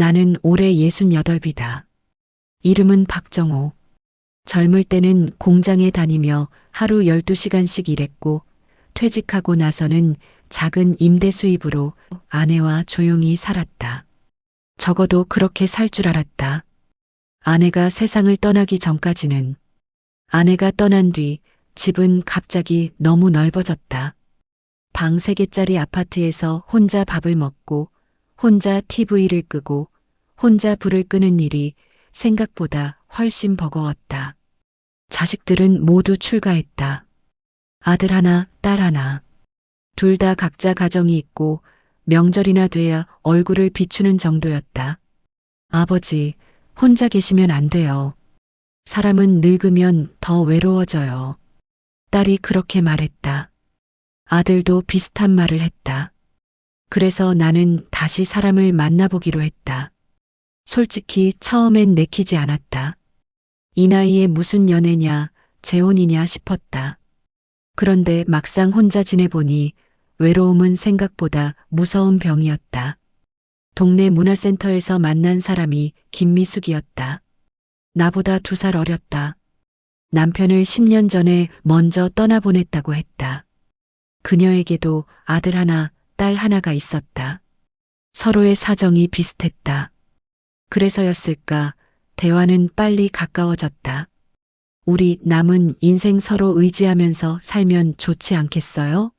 나는 올해 68이다. 이름은 박정호. 젊을 때는 공장에 다니며 하루 12시간씩 일했고 퇴직하고 나서는 작은 임대 수입으로 아내와 조용히 살았다. 적어도 그렇게 살 줄 알았다. 아내가 세상을 떠나기 전까지는. 아내가 떠난 뒤 집은 갑자기 너무 넓어졌다. 방 3개짜리 아파트에서 혼자 밥을 먹고 혼자 TV를 끄고 혼자 불을 끄는 일이 생각보다 훨씬 버거웠다. 자식들은 모두 출가했다. 아들 하나, 딸 하나. 둘 다 각자 가정이 있고 명절이나 돼야 얼굴을 비추는 정도였다. 아버지, 혼자 계시면 안 돼요. 사람은 늙으면 더 외로워져요. 딸이 그렇게 말했다. 아들도 비슷한 말을 했다. 그래서 나는 다시 사람을 만나보기로 했다. 솔직히 처음엔 내키지 않았다. 이 나이에 무슨 연애냐, 재혼이냐 싶었다. 그런데 막상 혼자 지내보니 외로움은 생각보다 무서운 병이었다. 동네 문화센터에서 만난 사람이 김미숙이었다. 나보다 2살 어렸다. 남편을 10년 전에 먼저 떠나보냈다고 했다. 그녀에게도 아들 하나, 딸 하나가 있었다. 서로의 사정이 비슷했다. 그래서였을까, 대화는 빨리 가까워졌다. 우리 남은 인생 서로 의지하면서 살면 좋지 않겠어요?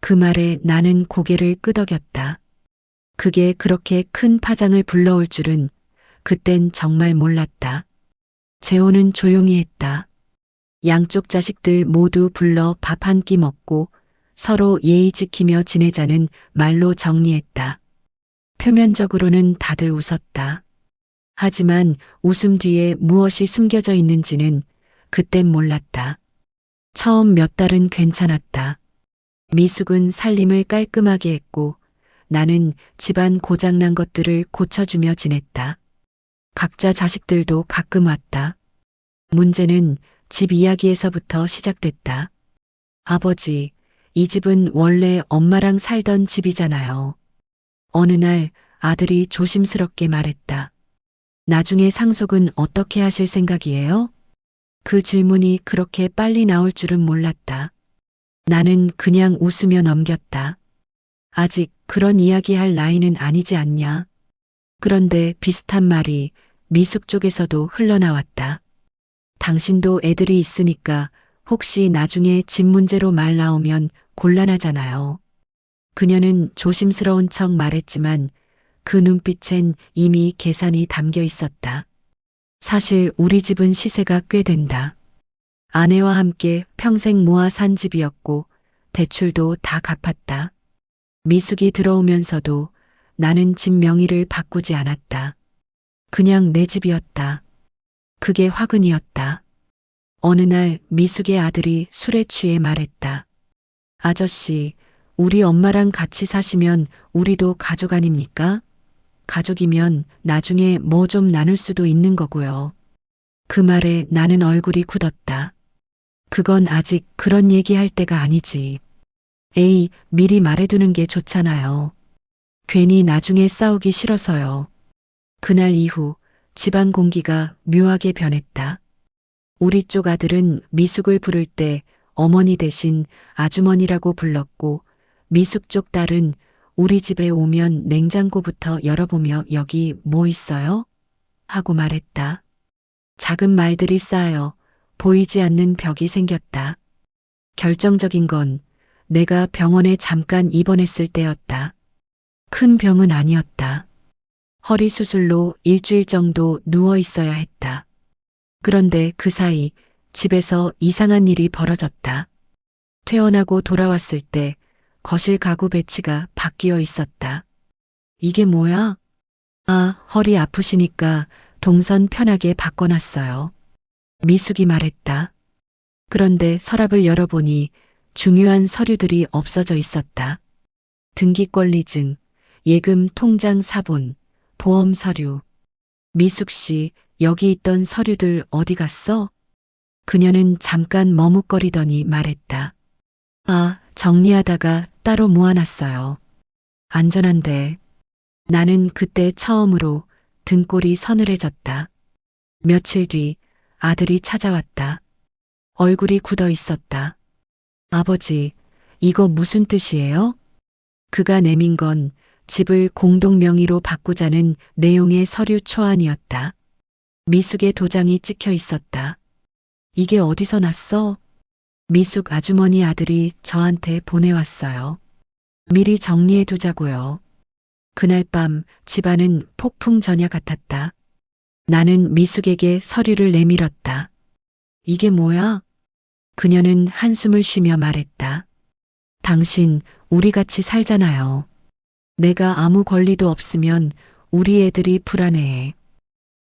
그 말에 나는 고개를 끄덕였다. 그게 그렇게 큰 파장을 불러올 줄은 그땐 정말 몰랐다. 재호는 조용히 했다. 양쪽 자식들 모두 불러 밥 한 끼 먹고 서로 예의 지키며 지내자는 말로 정리했다. 표면적으로는 다들 웃었다. 하지만 웃음 뒤에 무엇이 숨겨져 있는지는 그땐 몰랐다. 처음 몇 달은 괜찮았다. 미숙은 살림을 깔끔하게 했고 나는 집안 고장난 것들을 고쳐주며 지냈다. 각자 자식들도 가끔 왔다. 문제는 집 이야기에서부터 시작됐다. 아버지, 이 집은 원래 엄마랑 살던 집이잖아요. 어느 날 아들이 조심스럽게 말했다. 나중에 상속은 어떻게 하실 생각이에요? 그 질문이 그렇게 빨리 나올 줄은 몰랐다. 나는 그냥 웃으며 넘겼다. 아직 그런 이야기할 나이는 아니지 않냐? 그런데 비슷한 말이 미숙 쪽에서도 흘러나왔다. 당신도 애들이 있으니까 혹시 나중에 집 문제로 말 나오면 곤란하잖아요. 그녀는 조심스러운 척 말했지만 그 눈빛엔 이미 계산이 담겨 있었다. 사실 우리 집은 시세가 꽤 된다. 아내와 함께 평생 모아 산 집이었고 대출도 다 갚았다. 미숙이 들어오면서도 나는 집 명의를 바꾸지 않았다. 그냥 내 집이었다. 그게 화근이었다. 어느 날 미숙의 아들이 술에 취해 말했다. 아저씨, 우리 엄마랑 같이 사시면 우리도 가족 아닙니까? 가족이면 나중에 뭐 좀 나눌 수도 있는 거고요. 그 말에 나는 얼굴이 굳었다. 그건 아직 그런 얘기할 때가 아니지. 에이, 미리 말해두는 게 좋잖아요. 괜히 나중에 싸우기 싫어서요. 그날 이후 집안 공기가 묘하게 변했다. 우리 쪽 아들은 미숙을 부를 때 어머니 대신 아주머니라고 불렀고 미숙 쪽 딸은 우리 집에 오면 냉장고부터 열어보며 여기 뭐 있어요? 하고 말했다. 작은 말들이 쌓여 보이지 않는 벽이 생겼다. 결정적인 건 내가 병원에 잠깐 입원했을 때였다. 큰 병은 아니었다. 허리 수술로 일주일 정도 누워 있어야 했다. 그런데 그 사이 집에서 이상한 일이 벌어졌다. 퇴원하고 돌아왔을 때 거실 가구 배치가 바뀌어 있었다. 이게 뭐야? 아, 허리 아프시니까 동선 편하게 바꿔놨어요. 미숙이 말했다. 그런데 서랍을 열어보니 중요한 서류들이 없어져 있었다. 등기권리증, 예금 통장 사본, 보험 서류. 미숙 씨, 여기 있던 서류들 어디 갔어? 그녀는 잠깐 머뭇거리더니 말했다. 아, 정리하다가 따로 모아놨어요. 안전한데. 나는 그때 처음으로 등골이 서늘해졌다. 며칠 뒤 아들이 찾아왔다. 얼굴이 굳어 있었다. 아버지, 이거 무슨 뜻이에요? 그가 내민 건 집을 공동 명의로 바꾸자는 내용의 서류 초안이었다. 미숙의 도장이 찍혀 있었다. 이게 어디서 났어? 미숙 아주머니 아들이 저한테 보내왔어요. 미리 정리해 두자고요. 그날 밤 집안은 폭풍 전야 같았다. 나는 미숙에게 서류를 내밀었다. 이게 뭐야? 그녀는 한숨을 쉬며 말했다. 당신 우리 같이 살잖아요. 내가 아무 권리도 없으면 우리 애들이 불안해해.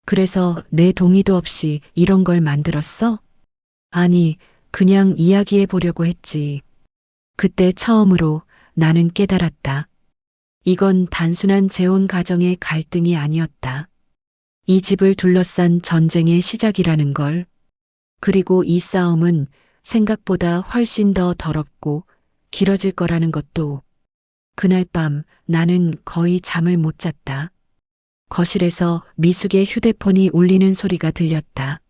그래서 내 동의도 없이 이런 걸 만들었어? 아니, 그냥 이야기해 보려고 했지. 그때 처음으로 나는 깨달았다. 이건 단순한 재혼 가정의 갈등이 아니었다. 이 집을 둘러싼 전쟁의 시작이라는 걸. 그리고 이 싸움은 생각보다 훨씬 더 더럽고 길어질 거라는 것도. 그날 밤 나는 거의 잠을 못 잤다. 거실에서 미숙의 휴대폰이 울리는 소리가 들렸다.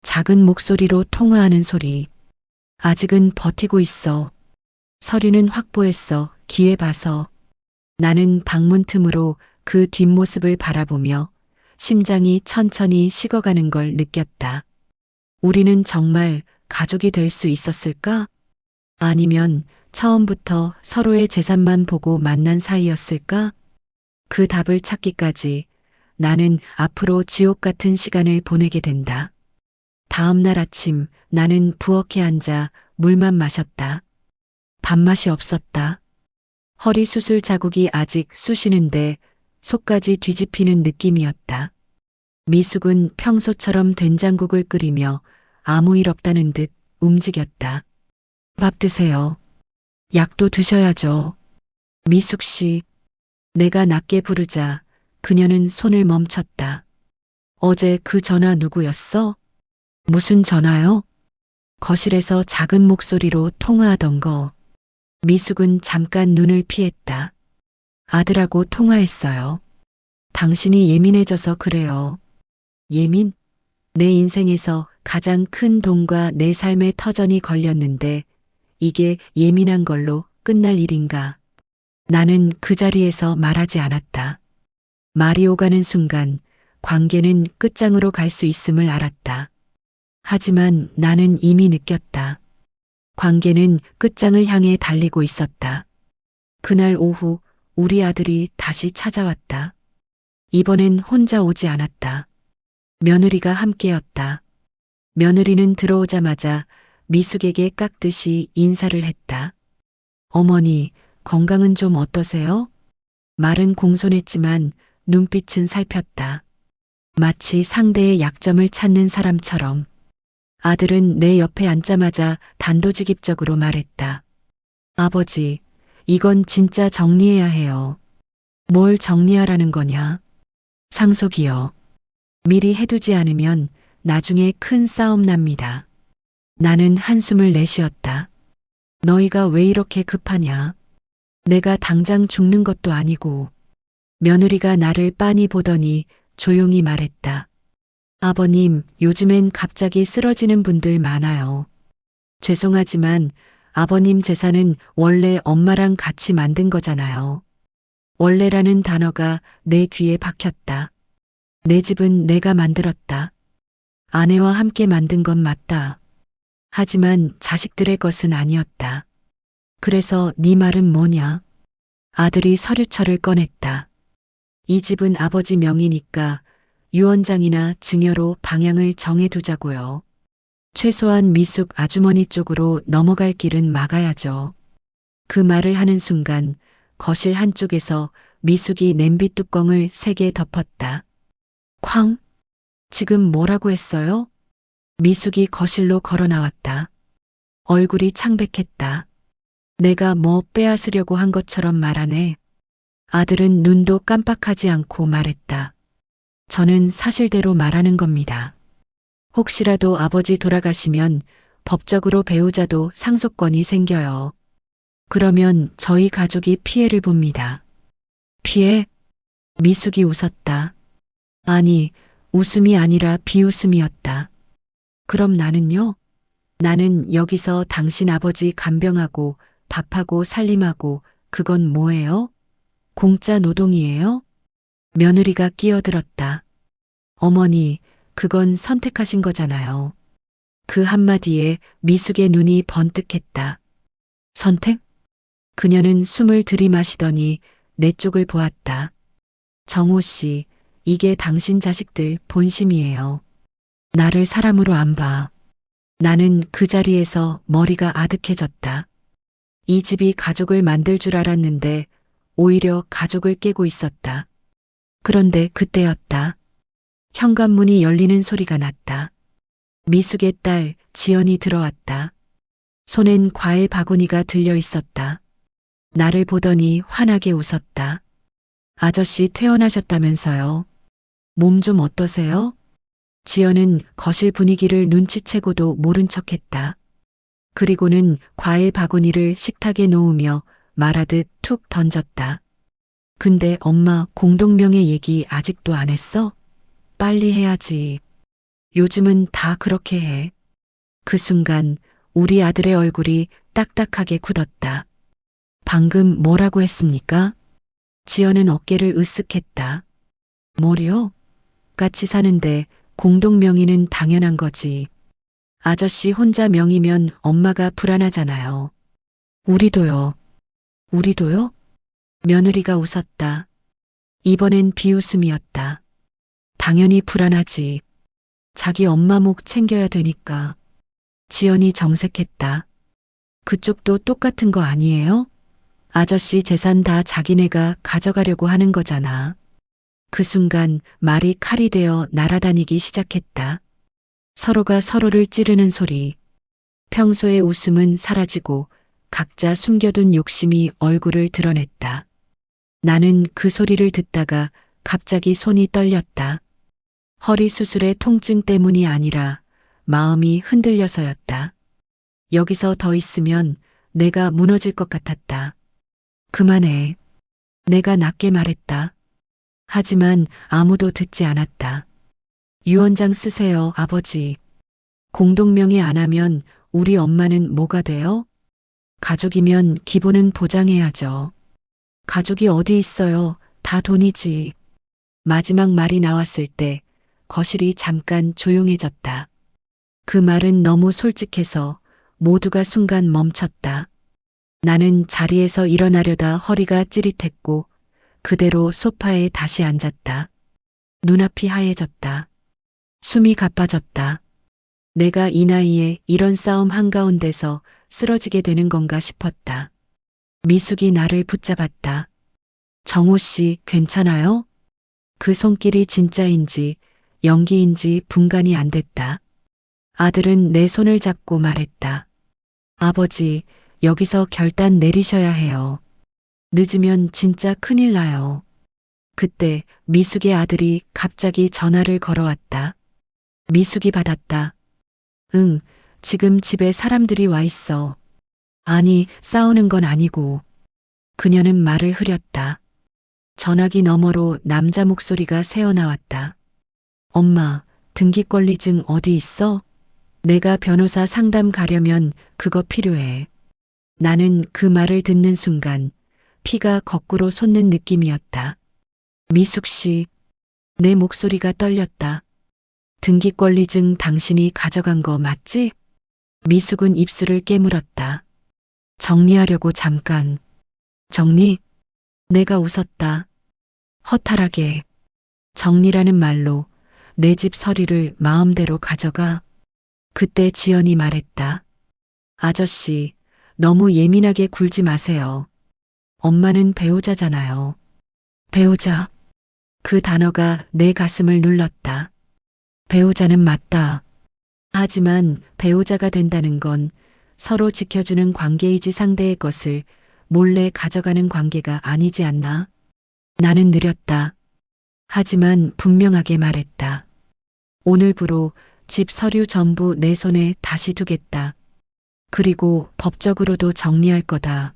작은 목소리로 통화하는 소리. 아직은 버티고 있어. 서류는 확보했어. 기회 봐서. 나는 방문 틈으로 그 뒷모습을 바라보며 심장이 천천히 식어가는 걸 느꼈다. 우리는 정말 가족이 될 수 있었을까? 아니면 처음부터 서로의 재산만 보고 만난 사이였을까? 그 답을 찾기까지 나는 앞으로 지옥 같은 시간을 보내게 된다. 다음 날 아침 나는 부엌에 앉아 물만 마셨다. 밥맛이 없었다. 허리 수술 자국이 아직 쑤시는데 속까지 뒤집히는 느낌이었다. 미숙은 평소처럼 된장국을 끓이며 아무 일 없다는 듯 움직였다. 밥 드세요. 약도 드셔야죠. 미숙 씨. 내가 낮게 부르자 그녀는 손을 멈췄다. 어제 그 전화 누구였어? 무슨 전화요? 거실에서 작은 목소리로 통화하던 거. 미숙은 잠깐 눈을 피했다. 아들하고 통화했어요. 당신이 예민해져서 그래요. 예민? 내 인생에서 가장 큰 돈과 내 삶의 터전이 걸렸는데 이게 예민한 걸로 끝날 일인가? 나는 그 자리에서 말하지 않았다. 말이 오가는 순간 관계는 끝장으로 갈 수 있음을 알았다. 하지만 나는 이미 느꼈다. 관계는 끝장을 향해 달리고 있었다. 그날 오후 우리 아들이 다시 찾아왔다. 이번엔 혼자 오지 않았다. 며느리가 함께였다. 며느리는 들어오자마자 미숙에게 깍듯이 인사를 했다. 어머니, 건강은 좀 어떠세요? 말은 공손했지만 눈빛은 살폈다. 마치 상대의 약점을 찾는 사람처럼. 아들은 내 옆에 앉자마자 단도직입적으로 말했다. 아버지, 이건 진짜 정리해야 해요. 뭘 정리하라는 거냐? 상속이요. 미리 해두지 않으면 나중에 큰 싸움 납니다. 나는 한숨을 내쉬었다. 너희가 왜 이렇게 급하냐? 내가 당장 죽는 것도 아니고. 며느리가 나를 빤히 보더니 조용히 말했다. 아버님, 요즘엔 갑자기 쓰러지는 분들 많아요. 죄송하지만 아버님 재산은 원래 엄마랑 같이 만든 거잖아요. 원래라는 단어가 내 귀에 박혔다. 내 집은 내가 만들었다. 아내와 함께 만든 건 맞다. 하지만 자식들의 것은 아니었다. 그래서 네 말은 뭐냐? 아들이 서류철을 꺼냈다. 이 집은 아버지 명의니까 유언장이나 증여로 방향을 정해두자고요. 최소한 미숙 아주머니 쪽으로 넘어갈 길은 막아야죠. 그 말을 하는 순간 거실 한쪽에서 미숙이 냄비 뚜껑을 3개 덮었다. 쾅! 지금 뭐라고 했어요? 미숙이 거실로 걸어 나왔다. 얼굴이 창백했다. 내가 뭐 빼앗으려고 한 것처럼 말하네. 아들은 눈도 깜빡하지 않고 말했다. 저는 사실대로 말하는 겁니다. 혹시라도 아버지 돌아가시면 법적으로 배우자도 상속권이 생겨요. 그러면 저희 가족이 피해를 봅니다. 피해? 미숙이 웃었다. 아니, 웃음이 아니라 비웃음이었다. 그럼 나는요? 나는 여기서 당신 아버지 간병하고 밥하고 살림하고 그건 뭐예요? 공짜 노동이에요? 며느리가 끼어들었다. 어머니, 그건 선택하신 거잖아요. 그 한마디에 미숙의 눈이 번뜩했다. 선택? 그녀는 숨을 들이마시더니 내 쪽을 보았다. 정호 씨, 이게 당신 자식들 본심이에요. 나를 사람으로 안 봐. 나는 그 자리에서 머리가 아득해졌다. 이 집이 가족을 만들 줄 알았는데 오히려 가족을 깨고 있었다. 그런데 그때였다. 현관문이 열리는 소리가 났다. 미숙의 딸 지연이 들어왔다. 손엔 과일 바구니가 들려 있었다. 나를 보더니 환하게 웃었다. 아저씨 퇴원하셨다면서요. 몸 좀 어떠세요? 지연은 거실 분위기를 눈치채고도 모른 척했다. 그리고는 과일 바구니를 식탁에 놓으며 말하듯 툭 던졌다. 근데 엄마 공동명예 얘기 아직도 안 했어? 빨리 해야지. 요즘은 다 그렇게 해. 그 순간 우리 아들의 얼굴이 딱딱하게 굳었다. 방금 뭐라고 했습니까? 지연은 어깨를 으쓱했다. 뭐요? 같이 사는데 공동명의는 당연한 거지. 아저씨 혼자 명의면 엄마가 불안하잖아요. 우리도요. 우리도요? 며느리가 웃었다. 이번엔 비웃음이었다. 당연히 불안하지. 자기 엄마 목 챙겨야 되니까. 지연이 정색했다. 그쪽도 똑같은 거 아니에요? 아저씨 재산 다 자기네가 가져가려고 하는 거잖아. 그 순간 말이 칼이 되어 날아다니기 시작했다. 서로가 서로를 찌르는 소리. 평소의 웃음은 사라지고 각자 숨겨둔 욕심이 얼굴을 드러냈다. 나는 그 소리를 듣다가 갑자기 손이 떨렸다. 허리 수술의 통증 때문이 아니라 마음이 흔들려서였다. 여기서 더 있으면 내가 무너질 것 같았다. 그만해. 내가 낮게 말했다. 하지만 아무도 듣지 않았다. 유언장 쓰세요, 아버지. 공동명의 안 하면 우리 엄마는 뭐가 돼요? 가족이면 기본은 보장해야죠. 가족이 어디 있어요? 다 돈이지. 마지막 말이 나왔을 때 거실이 잠깐 조용해졌다. 그 말은 너무 솔직해서 모두가 순간 멈췄다. 나는 자리에서 일어나려다 허리가 찌릿했고 그대로 소파에 다시 앉았다. 눈앞이 하얘졌다. 숨이 가빠졌다. 내가 이 나이에 이런 싸움 한가운데서 쓰러지게 되는 건가 싶었다. 미숙이 나를 붙잡았다. 정호 씨, 괜찮아요? 그 손길이 진짜인지 연기인지 분간이 안 됐다. 아들은 내 손을 잡고 말했다. 아버지, 여기서 결단 내리셔야 해요. 늦으면 진짜 큰일 나요. 그때 미숙의 아들이 갑자기 전화를 걸어왔다. 미숙이 받았다. 응, 지금 집에 사람들이 와 있어. 아니, 싸우는 건 아니고. 그녀는 말을 흐렸다. 전화기 너머로 남자 목소리가 새어나왔다. 엄마, 등기권리증 어디 있어? 내가 변호사 상담 가려면 그거 필요해. 나는 그 말을 듣는 순간 피가 거꾸로 솟는 느낌이었다. 미숙 씨, 내 목소리가 떨렸다. 등기권리증 당신이 가져간 거 맞지? 미숙은 입술을 깨물었다. 정리하려고 잠깐. 정리? 내가 웃었다. 허탈하게. 정리라는 말로 내 집 서류를 마음대로 가져가. 그때 지연이 말했다. 아저씨, 너무 예민하게 굴지 마세요. 엄마는 배우자잖아요. 배우자. 그 단어가 내 가슴을 눌렀다. 배우자는 맞다. 하지만 배우자가 된다는 건 서로 지켜주는 관계이지 상대의 것을 몰래 가져가는 관계가 아니지 않나? 나는 느렸다. 하지만 분명하게 말했다. 오늘부로 집 서류 전부 내 손에 다시 두겠다. 그리고 법적으로도 정리할 거다.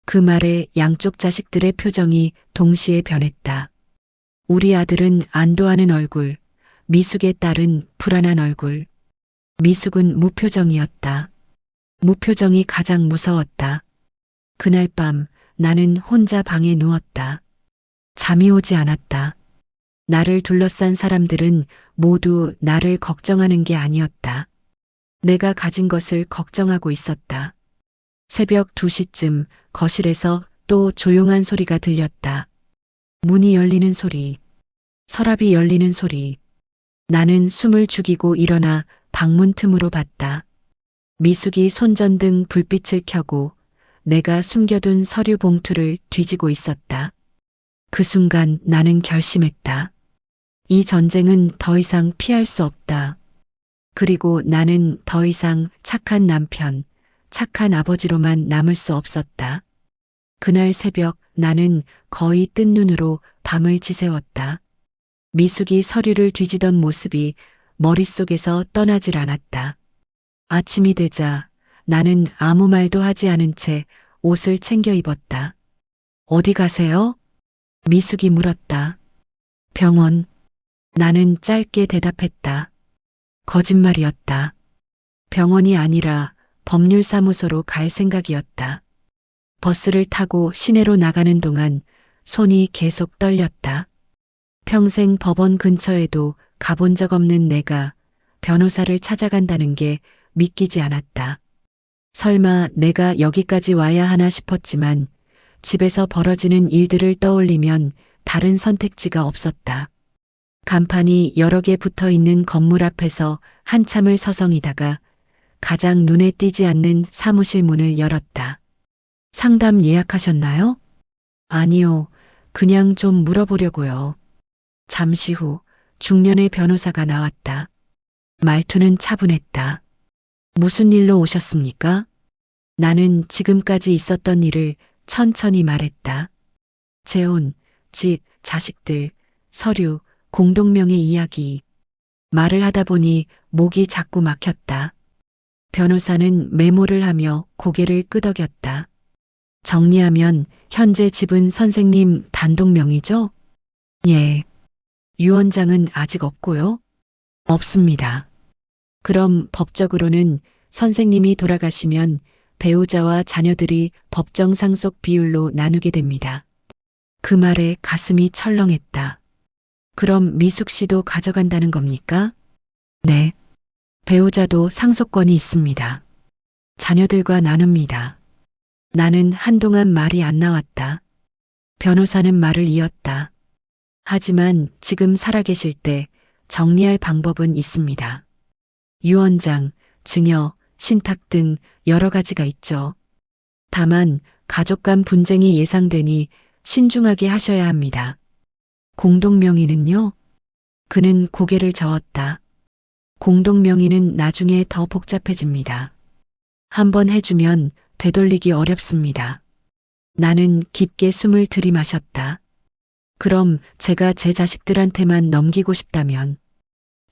그 말에 양쪽 자식들의 표정이 동시에 변했다. 우리 아들은 안도하는 얼굴, 미숙의 딸은 불안한 얼굴. 미숙은 무표정이었다. 무표정이 가장 무서웠다. 그날 밤 나는 혼자 방에 누웠다. 잠이 오지 않았다. 나를 둘러싼 사람들은 모두 나를 걱정하는 게 아니었다. 내가 가진 것을 걱정하고 있었다. 새벽 2시쯤 거실에서 또 조용한 소리가 들렸다. 문이 열리는 소리, 서랍이 열리는 소리. 나는 숨을 죽이고 일어나 방문 틈으로 봤다. 미숙이 손전등 불빛을 켜고 내가 숨겨둔 서류 봉투를 뒤지고 있었다. 그 순간 나는 결심했다. 이 전쟁은 더 이상 피할 수 없다. 그리고 나는 더 이상 착한 남편, 착한 아버지로만 남을 수 없었다. 그날 새벽 나는 거의 뜬 눈으로 밤을 지새웠다. 미숙이 서류를 뒤지던 모습이 머릿속에서 떠나질 않았다. 아침이 되자 나는 아무 말도 하지 않은 채 옷을 챙겨 입었다. 어디 가세요? 미숙이 물었다. 병원. 나는 짧게 대답했다. 거짓말이었다. 병원이 아니라 법률사무소로 갈 생각이었다. 버스를 타고 시내로 나가는 동안 손이 계속 떨렸다. 평생 법원 근처에도 가본 적 없는 내가 변호사를 찾아간다는 게 믿기지 않았다. 설마 내가 여기까지 와야 하나 싶었지만 집에서 벌어지는 일들을 떠올리면 다른 선택지가 없었다. 간판이 여러 개 붙어 있는 건물 앞에서 한참을 서성이다가 가장 눈에 띄지 않는 사무실 문을 열었다. 상담 예약하셨나요? 아니요. 그냥 좀 물어보려고요. 잠시 후 중년의 변호사가 나왔다. 말투는 차분했다. 무슨 일로 오셨습니까? 나는 지금까지 있었던 일을 천천히 말했다. 재혼, 집, 자식들, 서류, 공동명의 이야기. 말을 하다 보니 목이 자꾸 막혔다. 변호사는 메모를 하며 고개를 끄덕였다. 정리하면 현재 집은 선생님 단독 명의죠? 예. 유언장은 아직 없고요? 없습니다. 그럼 법적으로는 선생님이 돌아가시면 배우자와 자녀들이 법정 상속 비율로 나누게 됩니다. 그 말에 가슴이 철렁했다. 그럼 미숙 씨도 가져간다는 겁니까? 네. 배우자도 상속권이 있습니다. 자녀들과 나눕니다. 나는 한동안 말이 안 나왔다. 변호사는 말을 이었다. 하지만 지금 살아계실 때 정리할 방법은 있습니다. 유언장, 증여, 신탁 등 여러 가지가 있죠. 다만 가족 간 분쟁이 예상되니 신중하게 하셔야 합니다. 공동명의는요? 그는 고개를 저었다. 공동명의는 나중에 더 복잡해집니다. 한번 해주면 되돌리기 어렵습니다. 나는 깊게 숨을 들이마셨다. 그럼 제가 제 자식들한테만 넘기고 싶다면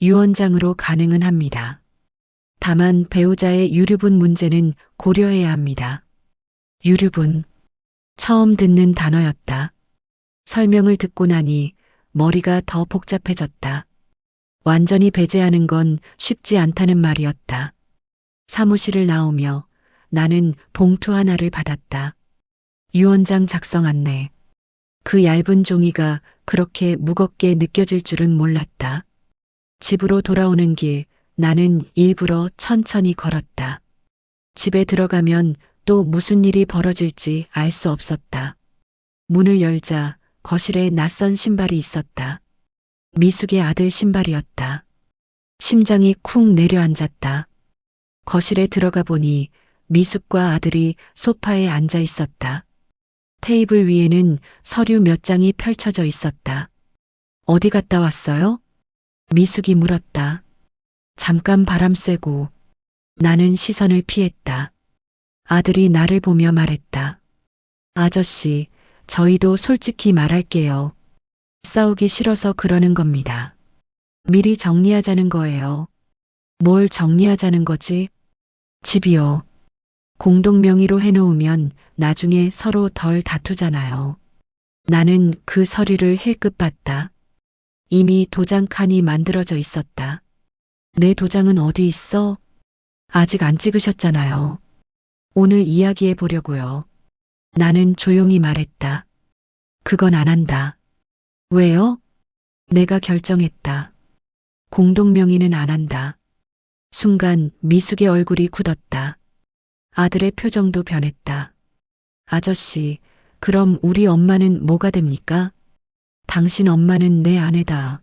유언장으로 가능은 합니다. 다만 배우자의 유류분 문제는 고려해야 합니다. 유류분. 처음 듣는 단어였다. 설명을 듣고 나니 머리가 더 복잡해졌다. 완전히 배제하는 건 쉽지 않다는 말이었다. 사무실을 나오며 나는 봉투 하나를 받았다. 유언장 작성 안내. 그 얇은 종이가 그렇게 무겁게 느껴질 줄은 몰랐다. 집으로 돌아오는 길 나는 일부러 천천히 걸었다. 집에 들어가면 또 무슨 일이 벌어질지 알 수 없었다. 문을 열자 거실에 낯선 신발이 있었다. 미숙의 아들 신발이었다. 심장이 쿵 내려앉았다. 거실에 들어가 보니 미숙과 아들이 소파에 앉아 있었다. 테이블 위에는 서류 몇 장이 펼쳐져 있었다. 어디 갔다 왔어요? 미숙이 물었다. 잠깐 바람 쐬고. 나는 시선을 피했다. 아들이 나를 보며 말했다. 아저씨, 저희도 솔직히 말할게요. 싸우기 싫어서 그러는 겁니다. 미리 정리하자는 거예요. 뭘 정리하자는 거지? 집이요. 공동명의로 해놓으면 나중에 서로 덜 다투잖아요. 나는 그 서류를 힐끗 봤다. 이미 도장 칸이 만들어져 있었다. 내 도장은 어디 있어? 아직 안 찍으셨잖아요. 오늘 이야기해 보려고요. 나는 조용히 말했다. 그건 안 한다. 왜요? 내가 결정했다. 공동명의는 안 한다. 순간 미숙의 얼굴이 굳었다. 아들의 표정도 변했다. 아저씨, 그럼 우리 엄마는 뭐가 됩니까? 당신 엄마는 내 아내다.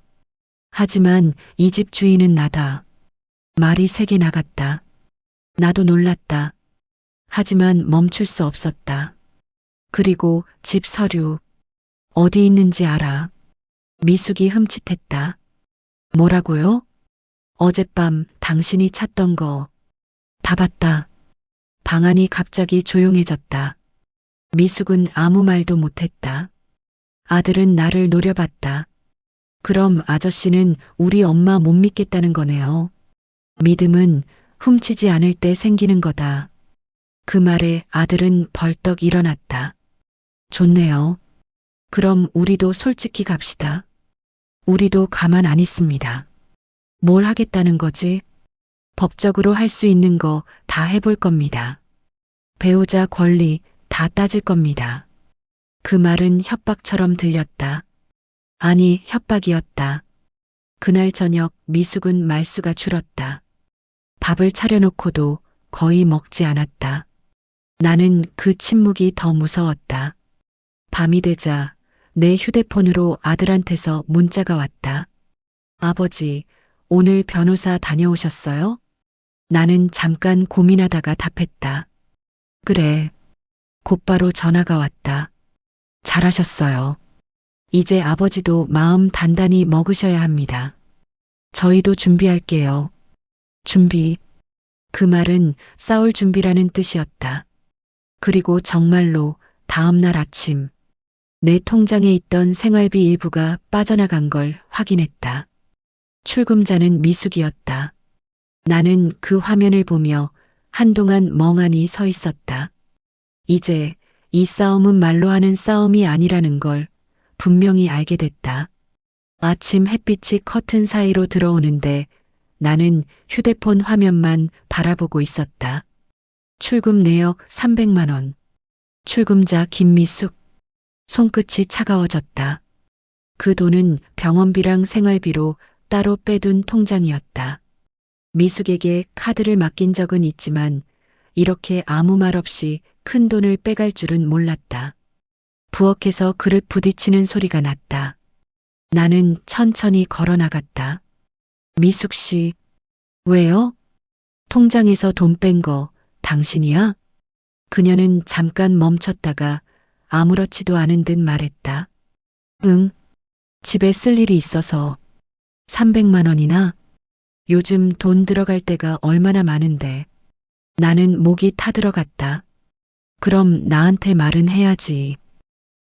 하지만 이 집 주인은 나다. 말이 세게 나갔다. 나도 놀랐다. 하지만 멈출 수 없었다. 그리고 집 서류. 어디 있는지 알아. 미숙이 흠칫했다. 뭐라고요? 어젯밤 당신이 찾던 거. 다 봤다. 방안이 갑자기 조용해졌다. 미숙은 아무 말도 못했다. 아들은 나를 노려봤다. 그럼 아저씨는 우리 엄마 못 믿겠다는 거네요. 믿음은 훔치지 않을 때 생기는 거다. 그 말에 아들은 벌떡 일어났다. 좋네요. 그럼 우리도 솔직히 갑시다. 우리도 가만 안 있습니다. 뭘 하겠다는 거지? 법적으로 할 수 있는 거 다 해볼 겁니다. 배우자 권리 다 따질 겁니다. 그 말은 협박처럼 들렸다. 아니, 협박이었다. 그날 저녁 미숙은 말수가 줄었다. 밥을 차려놓고도 거의 먹지 않았다. 나는 그 침묵이 더 무서웠다. 밤이 되자 내 휴대폰으로 아들한테서 문자가 왔다. 아버지, 오늘 변호사 다녀오셨어요? 나는 잠깐 고민하다가 답했다. 그래. 곧바로 전화가 왔다. 잘하셨어요. 이제 아버지도 마음 단단히 먹으셔야 합니다. 저희도 준비할게요. 준비. 그 말은 싸울 준비라는 뜻이었다. 그리고 정말로 다음 날 아침 내 통장에 있던 생활비 일부가 빠져나간 걸 확인했다. 출금자는 미숙이었다. 나는 그 화면을 보며 한동안 멍하니 서 있었다. 이제 이 싸움은 말로 하는 싸움이 아니라는 걸 분명히 알게 됐다. 아침 햇빛이 커튼 사이로 들어오는데 나는 휴대폰 화면만 바라보고 있었다. 출금 내역 300만 원. 출금자 김미숙. 손끝이 차가워졌다. 그 돈은 병원비랑 생활비로 따로 빼둔 통장이었다. 미숙에게 카드를 맡긴 적은 있지만 이렇게 아무 말 없이 큰 돈을 빼갈 줄은 몰랐다. 부엌에서 그릇 부딪히는 소리가 났다. 나는 천천히 걸어 나갔다. 미숙 씨, 왜요? 통장에서 돈 뺀 거 당신이야? 그녀는 잠깐 멈췄다가 아무렇지도 않은 듯 말했다. 응, 집에 쓸 일이 있어서 300만 원이나? 요즘 돈 들어갈 때가 얼마나 많은데. 나는 목이 타들어갔다. 그럼 나한테 말은 해야지.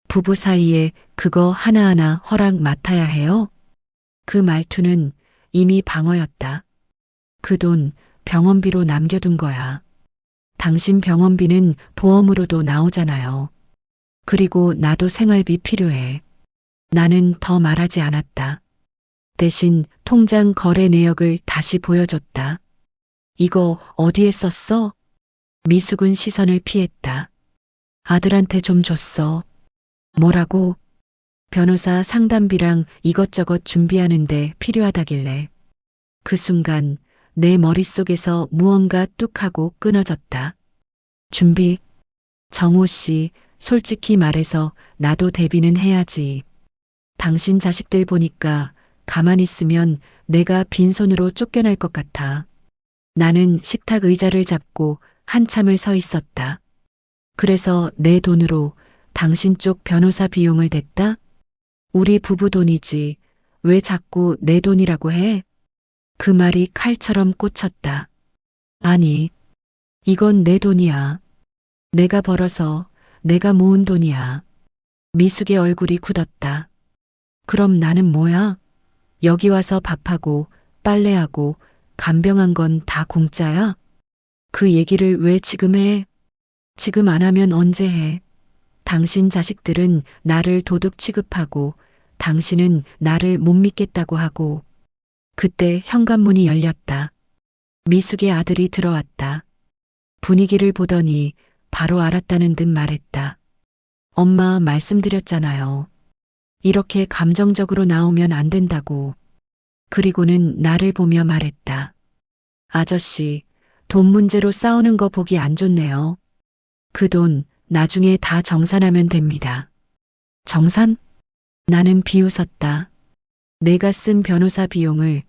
부부 사이에 그거 하나하나 허락 맡아야 해요? 그 말투는 이미 방어였다. 그 돈 병원비로 남겨둔 거야. 당신 병원비는 보험으로도 나오잖아요. 그리고 나도 생활비 필요해. 나는 더 말하지 않았다. 대신 통장 거래 내역을 다시 보여줬다. 이거 어디에 썼어? 미숙은 시선을 피했다. 아들한테 좀 줬어. 뭐라고? 변호사 상담비랑 이것저것 준비하는데 필요하다길래. 그 순간 내 머릿속에서 무언가 뚝 하고 끊어졌다. 준비. 정호 씨, 솔직히 말해서 나도 대비는 해야지. 당신 자식들 보니까 가만히 있으면 내가 빈손으로 쫓겨날 것 같아. 나는 식탁 의자를 잡고 한참을 서 있었다. 그래서 내 돈으로 당신 쪽 변호사 비용을 댔다? 우리 부부 돈이지. 왜 자꾸 내 돈이라고 해? 그 말이 칼처럼 꽂혔다. 아니, 이건 내 돈이야. 내가 벌어서 내가 모은 돈이야. 미숙의 얼굴이 굳었다. 그럼 나는 뭐야? 여기 와서 밥하고 빨래하고 간병한 건 다 공짜야? 그 얘기를 왜 지금 해? 지금 안 하면 언제 해? 당신 자식들은 나를 도둑 취급하고 당신은 나를 못 믿겠다고 하고 그때 현관문이 열렸다. 미숙의 아들이 들어왔다. 분위기를 보더니 바로 알았다는 듯 말했다. 엄마 말씀드렸잖아요. 이렇게 감정적으로 나오면 안 된다고. 그리고는 나를 보며 말했다. 아저씨, 돈 문제로 싸우는 거 보기 안 좋네요. 그 돈 나중에 다 정산하면 됩니다. 정산? 나는 비웃었다. 내가 쓴 변호사 비용을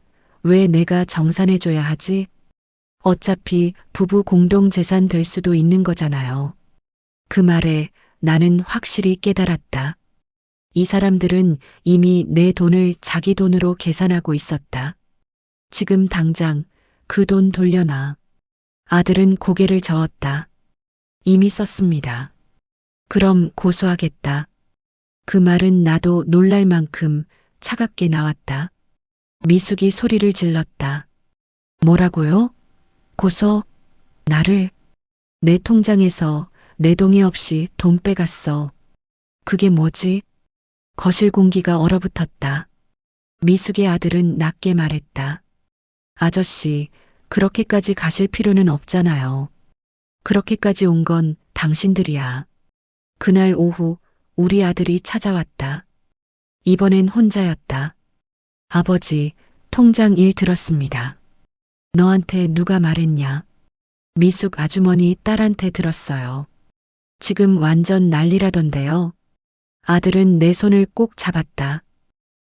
왜 내가 정산해줘야 하지? 어차피 부부 공동 재산 될 수도 있는 거잖아요. 그 말에 나는 확실히 깨달았다. 이 사람들은 이미 내 돈을 자기 돈으로 계산하고 있었다. 지금 당장 그 돈 돌려놔. 아들은 고개를 저었다. 이미 썼습니다. 그럼 고소하겠다. 그 말은 나도 놀랄 만큼 차갑게 나왔다. 미숙이 소리를 질렀다. 뭐라고요? 고소? 나를? 내 통장에서 내 동의 없이 돈 빼갔어. 그게 뭐지? 거실 공기가 얼어붙었다. 미숙의 아들은 낮게 말했다. 아저씨, 그렇게까지 가실 필요는 없잖아요. 그렇게까지 온 건 당신들이야. 그날 오후 우리 아들이 찾아왔다. 이번엔 혼자였다. 아버지, 통장 일 들었습니다. 너한테 누가 말했냐? 미숙 아주머니 딸한테 들었어요. 지금 완전 난리라던데요. 아들은 내 손을 꼭 잡았다.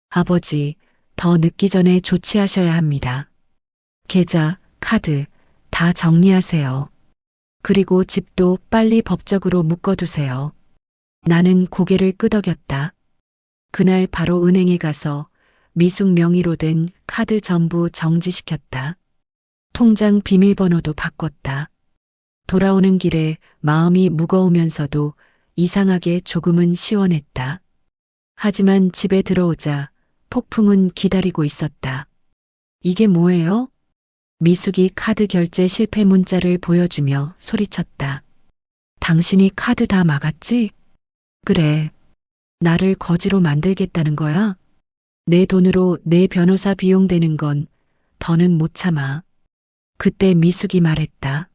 아버지, 더 늦기 전에 조치하셔야 합니다. 계좌, 카드 다 정리하세요. 그리고 집도 빨리 법적으로 묶어두세요. 나는 고개를 끄덕였다. 그날 바로 은행에 가서 미숙 명의로 된 카드 전부 정지시켰다. 통장 비밀번호도 바꿨다. 돌아오는 길에 마음이 무거우면서도 이상하게 조금은 시원했다. 하지만 집에 들어오자 폭풍은 기다리고 있었다. 이게 뭐예요? 미숙이 카드 결제 실패 문자를 보여주며 소리쳤다. 당신이 카드 다 막았지? 그래. 나를 거지로 만들겠다는 거야? 내 돈으로 내 변호사 비용 되는 건 더는 못 참아. 그때 미숙이 말했다.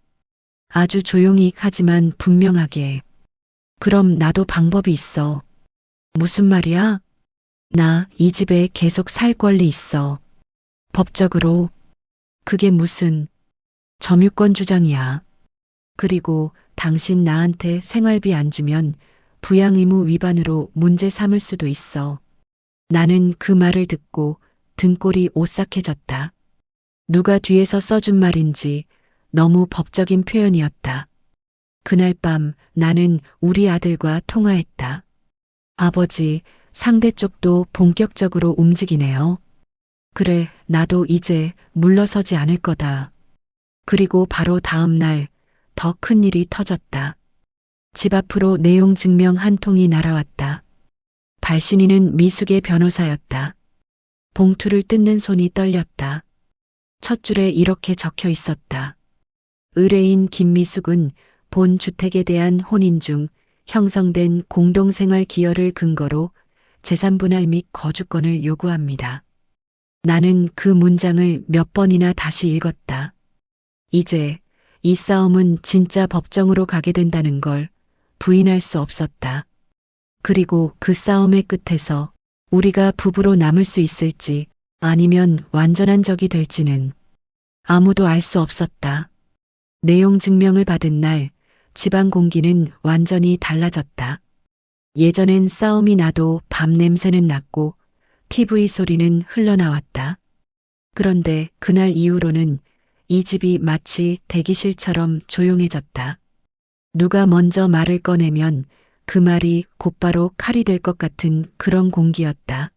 아주 조용히 하지만 분명하게. 그럼 나도 방법이 있어. 무슨 말이야? 나 이 집에 계속 살 권리 있어. 법적으로. 그게 무슨 점유권 주장이야. 그리고 당신 나한테 생활비 안 주면 부양 의무 위반으로 문제 삼을 수도 있어. 나는 그 말을 듣고 등골이 오싹해졌다. 누가 뒤에서 써준 말인지 너무 법적인 표현이었다. 그날 밤 나는 우리 아들과 통화했다. 아버지, 상대 쪽도 본격적으로 움직이네요. 그래, 나도 이제 물러서지 않을 거다. 그리고 바로 다음 날 더 큰 일이 터졌다. 집 앞으로 내용 증명 한 통이 날아왔다. 발신인은 미숙의 변호사였다. 봉투를 뜯는 손이 떨렸다. 첫 줄에 이렇게 적혀 있었다. 의뢰인 김미숙은 본 주택에 대한 혼인 중 형성된 공동생활 기여를 근거로 재산분할 및 거주권을 요구합니다. 나는 그 문장을 몇 번이나 다시 읽었다. 이제 이 싸움은 진짜 법정으로 가게 된다는 걸 부인할 수 없었다. 그리고 그 싸움의 끝에서 우리가 부부로 남을 수 있을지 아니면 완전한 적이 될지는 아무도 알 수 없었다. 내용 증명을 받은 날 집안 공기는 완전히 달라졌다. 예전엔 싸움이 나도 밤 냄새는 났고 TV 소리는 흘러나왔다. 그런데 그날 이후로는 이 집이 마치 대기실처럼 조용해졌다. 누가 먼저 말을 꺼내면 그 말이 곧바로 칼이 될 것 같은 그런 공기였다.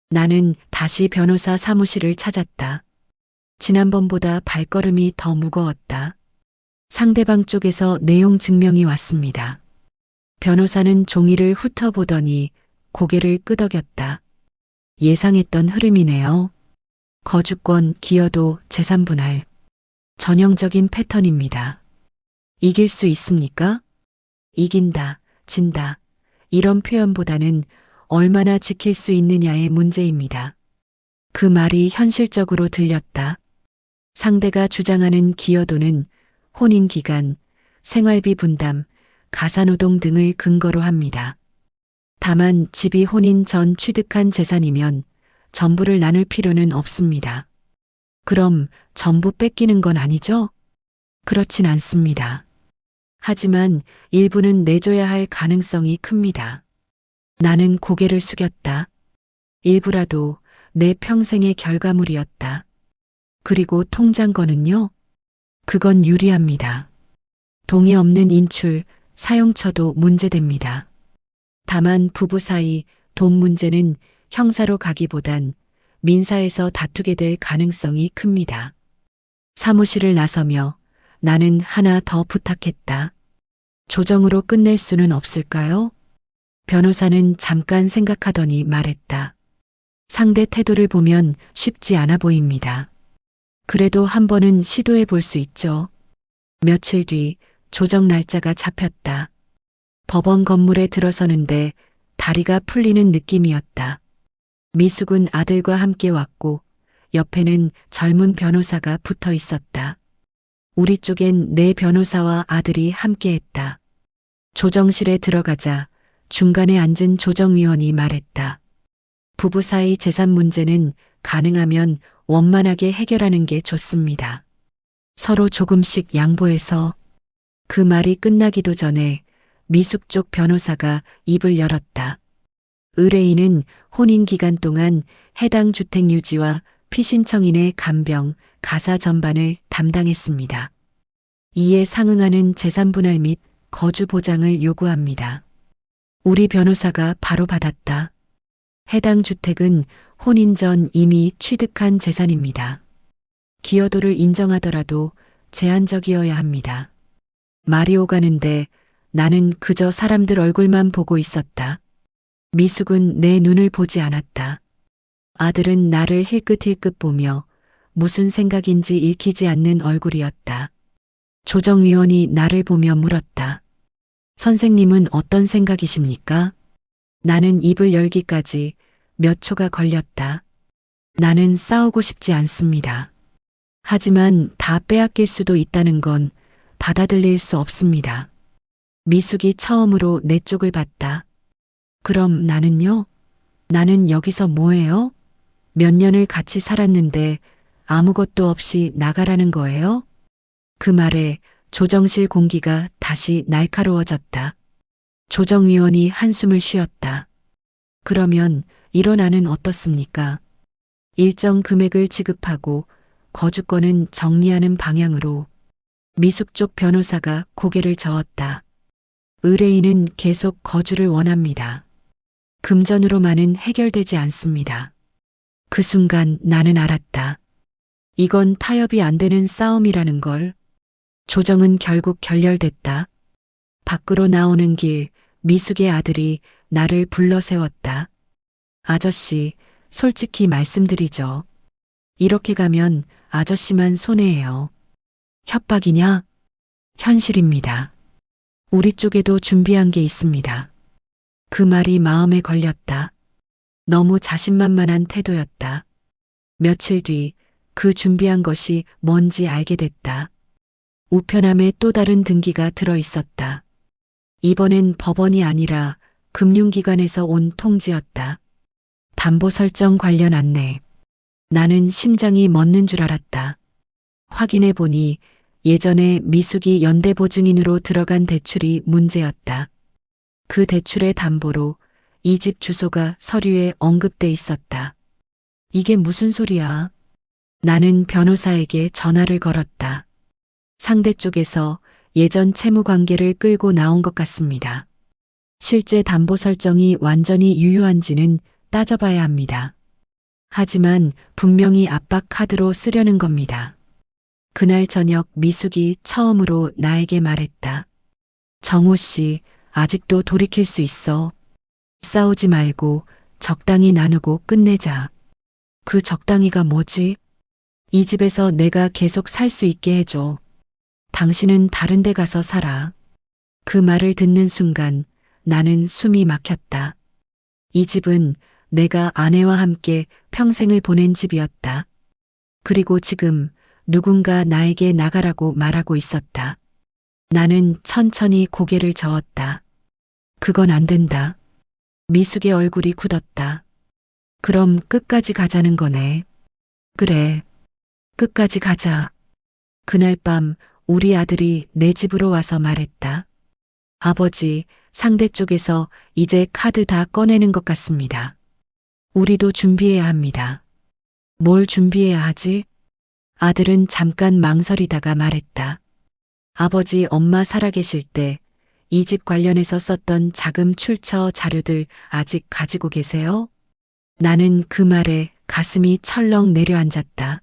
나는 다시 변호사 사무실을 찾았다. 지난번보다 발걸음이 더 무거웠다. 상대방 쪽에서 내용 증명이 왔습니다. 변호사는 종이를 훑어보더니 고개를 끄덕였다. 예상했던 흐름이네요. 거주권, 기여도, 재산분할. 전형적인 패턴입니다. 이길 수 있습니까? 이긴다, 진다. 이런 표현보다는 얼마나 지킬 수 있느냐의 문제입니다. 그 말이 현실적으로 들렸다. 상대가 주장하는 기여도는 혼인기간, 생활비 분담, 가사노동 등을 근거로 합니다. 다만 집이 혼인 전 취득한 재산이면 전부를 나눌 필요는 없습니다. 그럼 전부 뺏기는 건 아니죠? 그렇진 않습니다. 하지만 일부는 내줘야 할 가능성이 큽니다. 나는 고개를 숙였다. 일부라도 내 평생의 결과물이었다. 그리고 통장거는요? 그건 유리합니다. 동의 없는 인출, 사용처도 문제됩니다. 다만 부부 사이 돈 문제는 형사로 가기보단 민사에서 다투게 될 가능성이 큽니다. 사무실을 나서며 나는 하나 더 부탁했다. 조정으로 끝낼 수는 없을까요? 변호사는 잠깐 생각하더니 말했다. 상대 태도를 보면 쉽지 않아 보입니다. 그래도 한 번은 시도해 볼 수 있죠. 며칠 뒤 조정 날짜가 잡혔다. 법원 건물에 들어서는데 다리가 풀리는 느낌이었다. 미숙은 아들과 함께 왔고 옆에는 젊은 변호사가 붙어 있었다. 우리 쪽엔 내 변호사와 아들이 함께했다. 조정실에 들어가자 중간에 앉은 조정위원이 말했다. 부부 사이 재산 문제는 가능하면 원만하게 해결하는 게 좋습니다. 서로 조금씩 양보해서. 그 말이 끝나기도 전에 미숙 쪽 변호사가 입을 열었다. 의뢰인은 혼인 기간 동안 해당 주택 유지와 피신청인의 간병, 가사 전반을 담당했습니다. 이에 상응하는 재산 분할 및 거주 보장을 요구합니다. 우리 변호사가 바로 받았다. 해당 주택은 혼인 전 이미 취득한 재산입니다. 기여도를 인정하더라도 제한적이어야 합니다. 말이 오가는데 나는 그저 사람들 얼굴만 보고 있었다. 미숙은 내 눈을 보지 않았다. 아들은 나를 힐끗힐끗 보며 무슨 생각인지 읽히지 않는 얼굴이었다. 조정위원이 나를 보며 물었다. 선생님은 어떤 생각이십니까? 나는 입을 열기까지 몇 초가 걸렸다. 나는 싸우고 싶지 않습니다. 하지만 다 빼앗길 수도 있다는 건 받아들일 수 없습니다. 미숙이 처음으로 내 쪽을 봤다. 그럼 나는요? 나는 여기서 뭐해요? 몇 년을 같이 살았는데 아무것도 없이 나가라는 거예요? 그 말에 조정실 공기가 다시 날카로워졌다. 조정위원이 한숨을 쉬었다. 그러면 일원안은 어떻습니까? 일정 금액을 지급하고 거주권은 정리하는 방향으로. 미숙 쪽 변호사가 고개를 저었다. 의뢰인은 계속 거주를 원합니다. 금전으로만은 해결되지 않습니다. 그 순간 나는 알았다. 이건 타협이 안 되는 싸움이라는 걸. 조정은 결국 결렬됐다. 밖으로 나오는 길 미숙의 아들이 나를 불러 세웠다. 아저씨, 솔직히 말씀드리죠. 이렇게 가면 아저씨만 손해예요. 협박이냐? 현실입니다. 우리 쪽에도 준비한 게 있습니다. 그 말이 마음에 걸렸다. 너무 자신만만한 태도였다. 며칠 뒤 그 준비한 것이 뭔지 알게 됐다. 우편함에 또 다른 등기가 들어 있었다. 이번엔 법원이 아니라 금융기관에서 온 통지였다. 담보 설정 관련 안내. 나는 심장이 멎는 줄 알았다. 확인해 보니 예전에 미숙이 연대보증인으로 들어간 대출이 문제였다. 그 대출의 담보로 이 집 주소가 서류에 언급돼 있었다. 이게 무슨 소리야? 나는 변호사에게 전화를 걸었다. 상대 쪽에서 예전 채무 관계를 끌고 나온 것 같습니다. 실제 담보 설정이 완전히 유효한지는 따져봐야 합니다. 하지만 분명히 압박 카드로 쓰려는 겁니다. 그날 저녁 미숙이 처음으로 나에게 말했다. 정호 씨, 아직도 돌이킬 수 있어. 싸우지 말고 적당히 나누고 끝내자. 그 적당히가 뭐지? 이 집에서 내가 계속 살 수 있게 해줘. 당신은 다른 데 가서 살아. 그 말을 듣는 순간 나는 숨이 막혔다. 이 집은 내가 아내와 함께 평생을 보낸 집이었다. 그리고 지금 누군가 나에게 나가라고 말하고 있었다. 나는 천천히 고개를 저었다. 그건 안 된다. 미숙의 얼굴이 굳었다. 그럼 끝까지 가자는 거네. 그래. 끝까지 가자. 그날 밤 우리 아들이 내 집으로 와서 말했다. 아버지, 상대 쪽에서 이제 카드 다 꺼내는 것 같습니다. 우리도 준비해야 합니다. 뭘 준비해야 하지? 아들은 잠깐 망설이다가 말했다. 아버지, 엄마 살아계실 때 이 집 관련해서 썼던 자금 출처 자료들 아직 가지고 계세요? 나는 그 말에 가슴이 철렁 내려앉았다.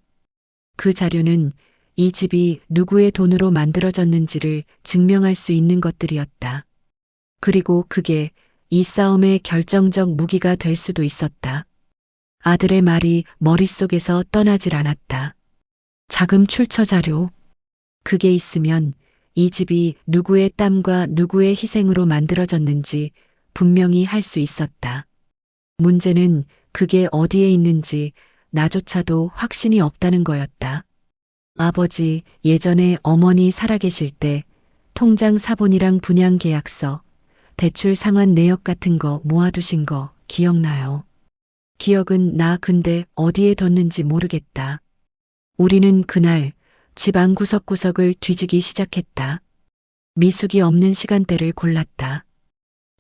그 자료는 이 집이 누구의 돈으로 만들어졌는지를 증명할 수 있는 것들이었다. 그리고 그게 이 싸움의 결정적 무기가 될 수도 있었다. 아들의 말이 머릿속에서 떠나질 않았다. 자금 출처 자료. 그게 있으면 이 집이 누구의 땀과 누구의 희생으로 만들어졌는지 분명히 할 수 있었다. 문제는 그게 어디에 있는지 나조차도 확신이 없다는 거였다. 아버지, 예전에 어머니 살아계실 때 통장 사본이랑 분양 계약서, 대출 상환 내역 같은 거 모아두신 거 기억나요? 기억은 나. 근데 어디에 뒀는지 모르겠다. 우리는 그날 집안 구석구석을 뒤지기 시작했다. 미숙이 없는 시간대를 골랐다.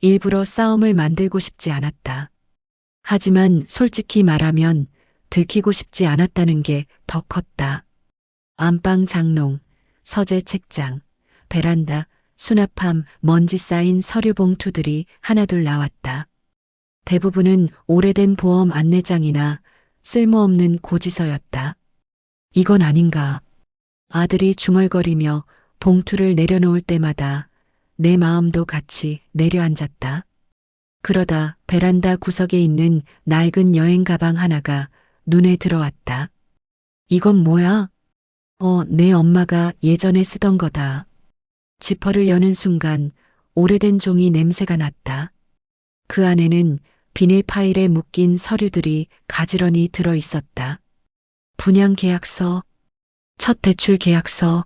일부러 싸움을 만들고 싶지 않았다. 하지만 솔직히 말하면 들키고 싶지 않았다는 게 더 컸다. 안방 장롱, 서재 책장, 베란다, 수납함, 먼지 쌓인 서류 봉투들이 하나둘 나왔다. 대부분은 오래된 보험 안내장이나 쓸모없는 고지서였다. 이건 아닌가. 아들이 중얼거리며 봉투를 내려놓을 때마다 내 마음도 같이 내려앉았다. 그러다 베란다 구석에 있는 낡은 여행 가방 하나가 눈에 들어왔다. 이건 뭐야? 내 엄마가 예전에 쓰던 거다. 지퍼를 여는 순간 오래된 종이 냄새가 났다. 그 안에는 비닐 파일에 묶인 서류들이 가지런히 들어 있었다. 분양 계약서, 첫 대출 계약서,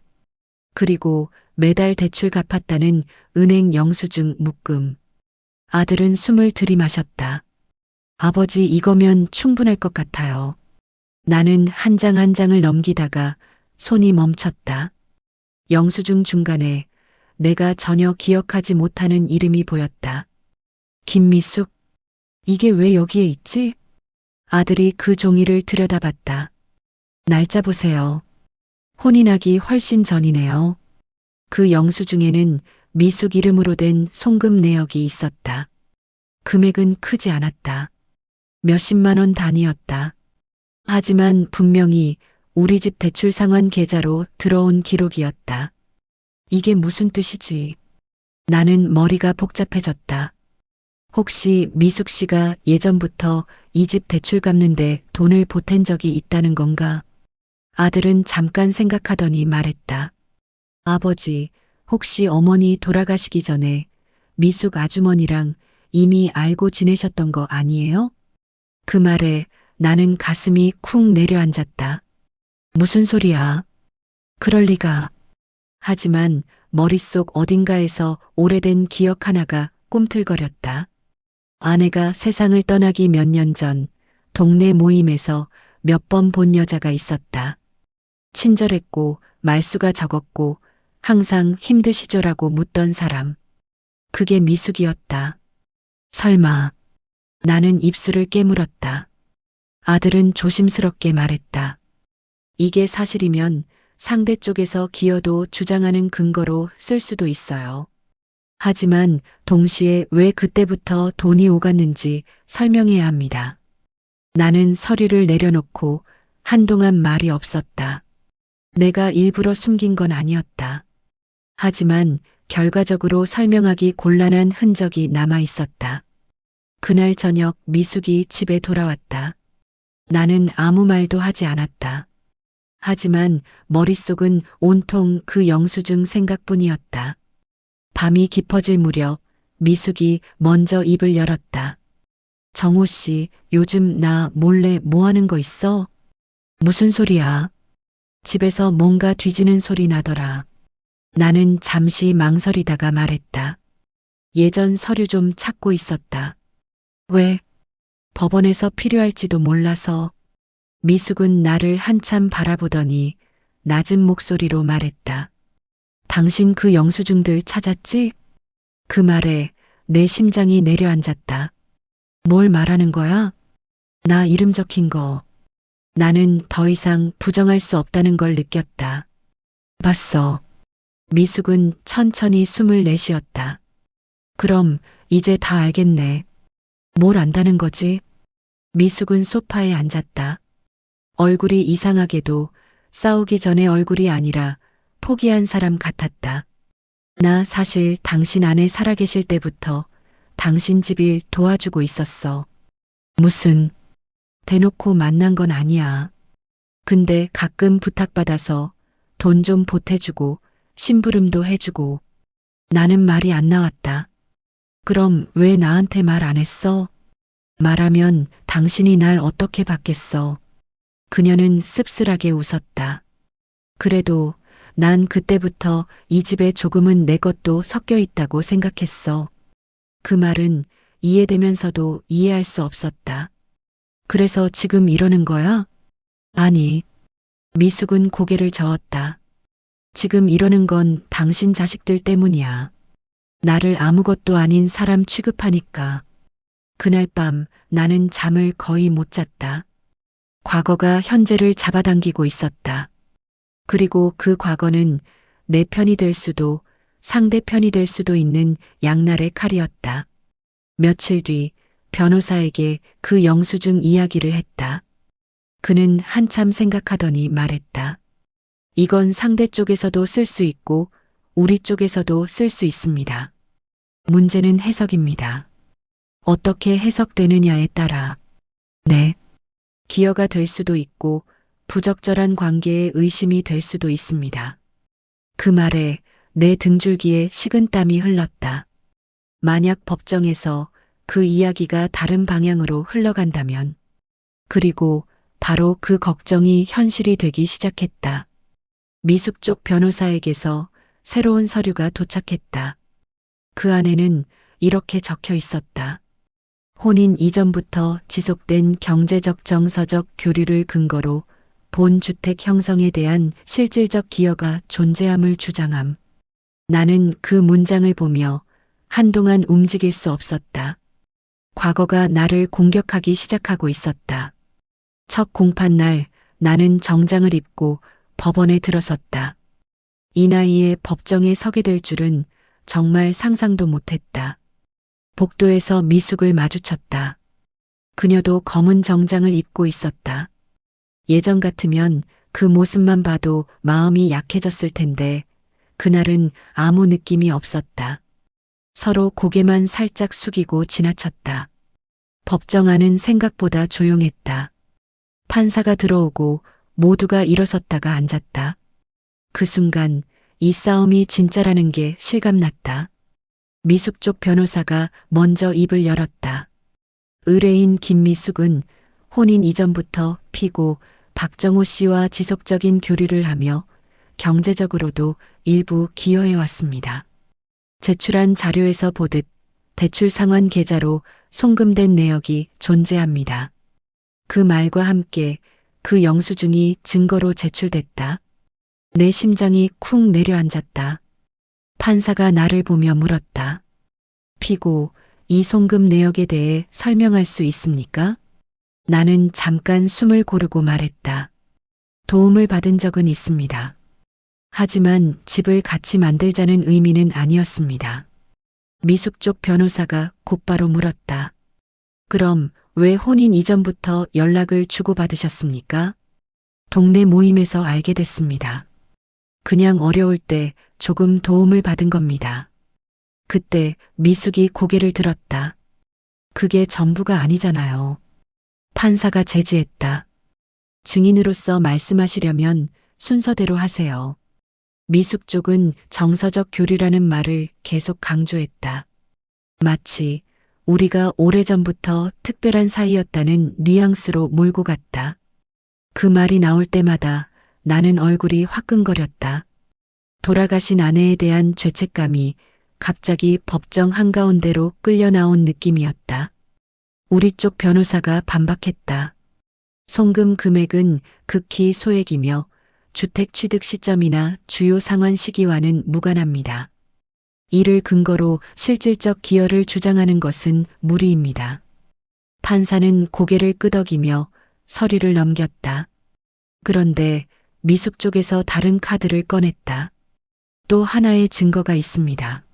그리고 매달 대출 갚았다는 은행 영수증 묶음. 아들은 숨을 들이마셨다. 아버지, 이거면 충분할 것 같아요. 나는 한 장 한 장을 넘기다가 손이 멈췄다. 영수증 중간에 내가 전혀 기억하지 못하는 이름이 보였다. 김미숙? 이게 왜 여기에 있지? 아들이 그 종이를 들여다봤다. 날짜 보세요. 혼인하기 훨씬 전이네요. 그 영수증에는 미숙 이름으로 된 송금 내역이 있었다. 금액은 크지 않았다. 몇십만 원 단위였다. 하지만 분명히 우리 집 대출 상환 계좌로 들어온 기록이었다. 이게 무슨 뜻이지? 나는 머리가 복잡해졌다. 혹시 미숙 씨가 예전부터 이 집 대출 갚는데 돈을 보탠 적이 있다는 건가? 아들은 잠깐 생각하더니 말했다. 아버지, 혹시 어머니 돌아가시기 전에 미숙 아주머니랑 이미 알고 지내셨던 거 아니에요? 그 말에 나는 가슴이 쿵 내려앉았다. 무슨 소리야? 그럴 리가. 하지만 머릿속 어딘가에서 오래된 기억 하나가 꿈틀거렸다. 아내가 세상을 떠나기 몇 년 전 동네 모임에서 몇 번 본 여자가 있었다. 친절했고 말수가 적었고 항상 힘드시죠라고 묻던 사람. 그게 미숙이었다. 설마. 나는 입술을 깨물었다. 아들은 조심스럽게 말했다. 이게 사실이면 상대 쪽에서 기여도 주장하는 근거로 쓸 수도 있어요. 하지만 동시에 왜 그때부터 돈이 오갔는지 설명해야 합니다. 나는 서류를 내려놓고 한동안 말이 없었다. 내가 일부러 숨긴 건 아니었다. 하지만 결과적으로 설명하기 곤란한 흔적이 남아 있었다. 그날 저녁 미숙이 집에 돌아왔다. 나는 아무 말도 하지 않았다. 하지만 머릿속은 온통 그 영수증 생각뿐이었다. 밤이 깊어질 무렵 미숙이 먼저 입을 열었다. 정호 씨, 요즘 나 몰래 뭐 하는 거 있어? 무슨 소리야? 집에서 뭔가 뒤지는 소리 나더라. 나는 잠시 망설이다가 말했다. 예전 서류 좀 찾고 있었다. 왜? 법원에서 필요할지도 몰라서. 미숙은 나를 한참 바라보더니 낮은 목소리로 말했다. 당신 그 영수증들 찾았지? 그 말에 내 심장이 내려앉았다. 뭘 말하는 거야? 나 이름 적힌 거. 나는 더 이상 부정할 수 없다는 걸 느꼈다. 봤어. 미숙은 천천히 숨을 내쉬었다. 그럼 이제 다 알겠네. 뭘 안다는 거지? 미숙은 소파에 앉았다. 얼굴이 이상하게도 싸우기 전에 얼굴이 아니라 포기한 사람 같았다. 나 사실 당신 아내 살아계실 때부터 당신 집일 도와주고 있었어. 무슨, 대놓고 만난 건 아니야. 근데 가끔 부탁받아서 돈 좀 보태주고 심부름도 해주고. 나는 말이 안 나왔다. 그럼 왜 나한테 말 안 했어? 말하면 당신이 날 어떻게 받겠어? 그녀는 씁쓸하게 웃었다. 그래도 난 그때부터 이 집에 조금은 내 것도 섞여 있다고 생각했어. 그 말은 이해되면서도 이해할 수 없었다. 그래서 지금 이러는 거야? 아니. 미숙은 고개를 저었다. 지금 이러는 건 당신 자식들 때문이야. 나를 아무것도 아닌 사람 취급하니까. 그날 밤 나는 잠을 거의 못 잤다. 과거가 현재를 잡아당기고 있었다. 그리고 그 과거는 내 편이 될 수도 상대편이 될 수도 있는 양날의 칼이었다. 며칠 뒤 변호사에게 그 영수증 이야기를 했다. 그는 한참 생각하더니 말했다. 이건 상대 쪽에서도 쓸 수 있고 우리 쪽에서도 쓸 수 있습니다. 문제는 해석입니다. 어떻게 해석되느냐에 따라. 네. 기여가 될 수도 있고 부적절한 관계에 의심이 될 수도 있습니다. 그 말에 내 등줄기에 식은땀이 흘렀다. 만약 법정에서 그 이야기가 다른 방향으로 흘러간다면. 그리고 바로 그 걱정이 현실이 되기 시작했다. 미숙 쪽 변호사에게서 새로운 서류가 도착했다. 그 안에는 이렇게 적혀 있었다. 혼인 이전부터 지속된 경제적 정서적 교류를 근거로 본 주택 형성에 대한 실질적 기여가 존재함을 주장함. 나는 그 문장을 보며 한동안 움직일 수 없었다. 과거가 나를 공격하기 시작하고 있었다. 첫 공판 날 나는 정장을 입고 법원에 들어섰다. 이 나이에 법정에 서게 될 줄은 정말 상상도 못했다. 복도에서 미숙을 마주쳤다. 그녀도 검은 정장을 입고 있었다. 예전 같으면 그 모습만 봐도 마음이 약해졌을 텐데 그날은 아무 느낌이 없었다. 서로 고개만 살짝 숙이고 지나쳤다. 법정 안은 생각보다 조용했다. 판사가 들어오고 모두가 일어섰다가 앉았다. 그 순간 이 싸움이 진짜라는 게 실감났다. 미숙 쪽 변호사가 먼저 입을 열었다. 의뢰인 김미숙은 혼인 이전부터 피고 박정호 씨와 지속적인 교류를 하며 경제적으로도 일부 기여해 왔습니다. 제출한 자료에서 보듯 대출 상환 계좌로 송금된 내역이 존재합니다. 그 말과 함께 그 영수증이 증거로 제출됐다. 내 심장이 쿵 내려앉았다. 판사가 나를 보며 물었다. 피고, 이 송금 내역에 대해 설명할 수 있습니까? 나는 잠깐 숨을 고르고 말했다. 도움을 받은 적은 있습니다. 하지만 집을 같이 만들자는 의미는 아니었습니다. 미숙 쪽 변호사가 곧바로 물었다. 그럼 왜 혼인 이전부터 연락을 주고받으셨습니까? 동네 모임에서 알게 됐습니다. 그냥 어려울 때 조금 도움을 받은 겁니다. 그때 미숙이 고개를 들었다. 그게 전부가 아니잖아요. 판사가 제지했다. 증인으로서 말씀하시려면 순서대로 하세요. 미숙 쪽은 정서적 교류라는 말을 계속 강조했다. 마치 우리가 오래전부터 특별한 사이였다는 뉘앙스로 몰고 갔다. 그 말이 나올 때마다 나는 얼굴이 화끈거렸다. 돌아가신 아내에 대한 죄책감이 갑자기 법정 한가운데로 끌려 나온 느낌이었다. 우리 쪽 변호사가 반박했다. 송금 금액은 극히 소액이며 주택 취득 시점이나 주요 상환 시기와는 무관합니다. 이를 근거로 실질적 기여를 주장하는 것은 무리입니다. 판사는 고개를 끄덕이며 서류를 넘겼다. 그런데 미숙 쪽에서 다른 카드를 꺼냈다. 또 하나의 증거가 있습니다.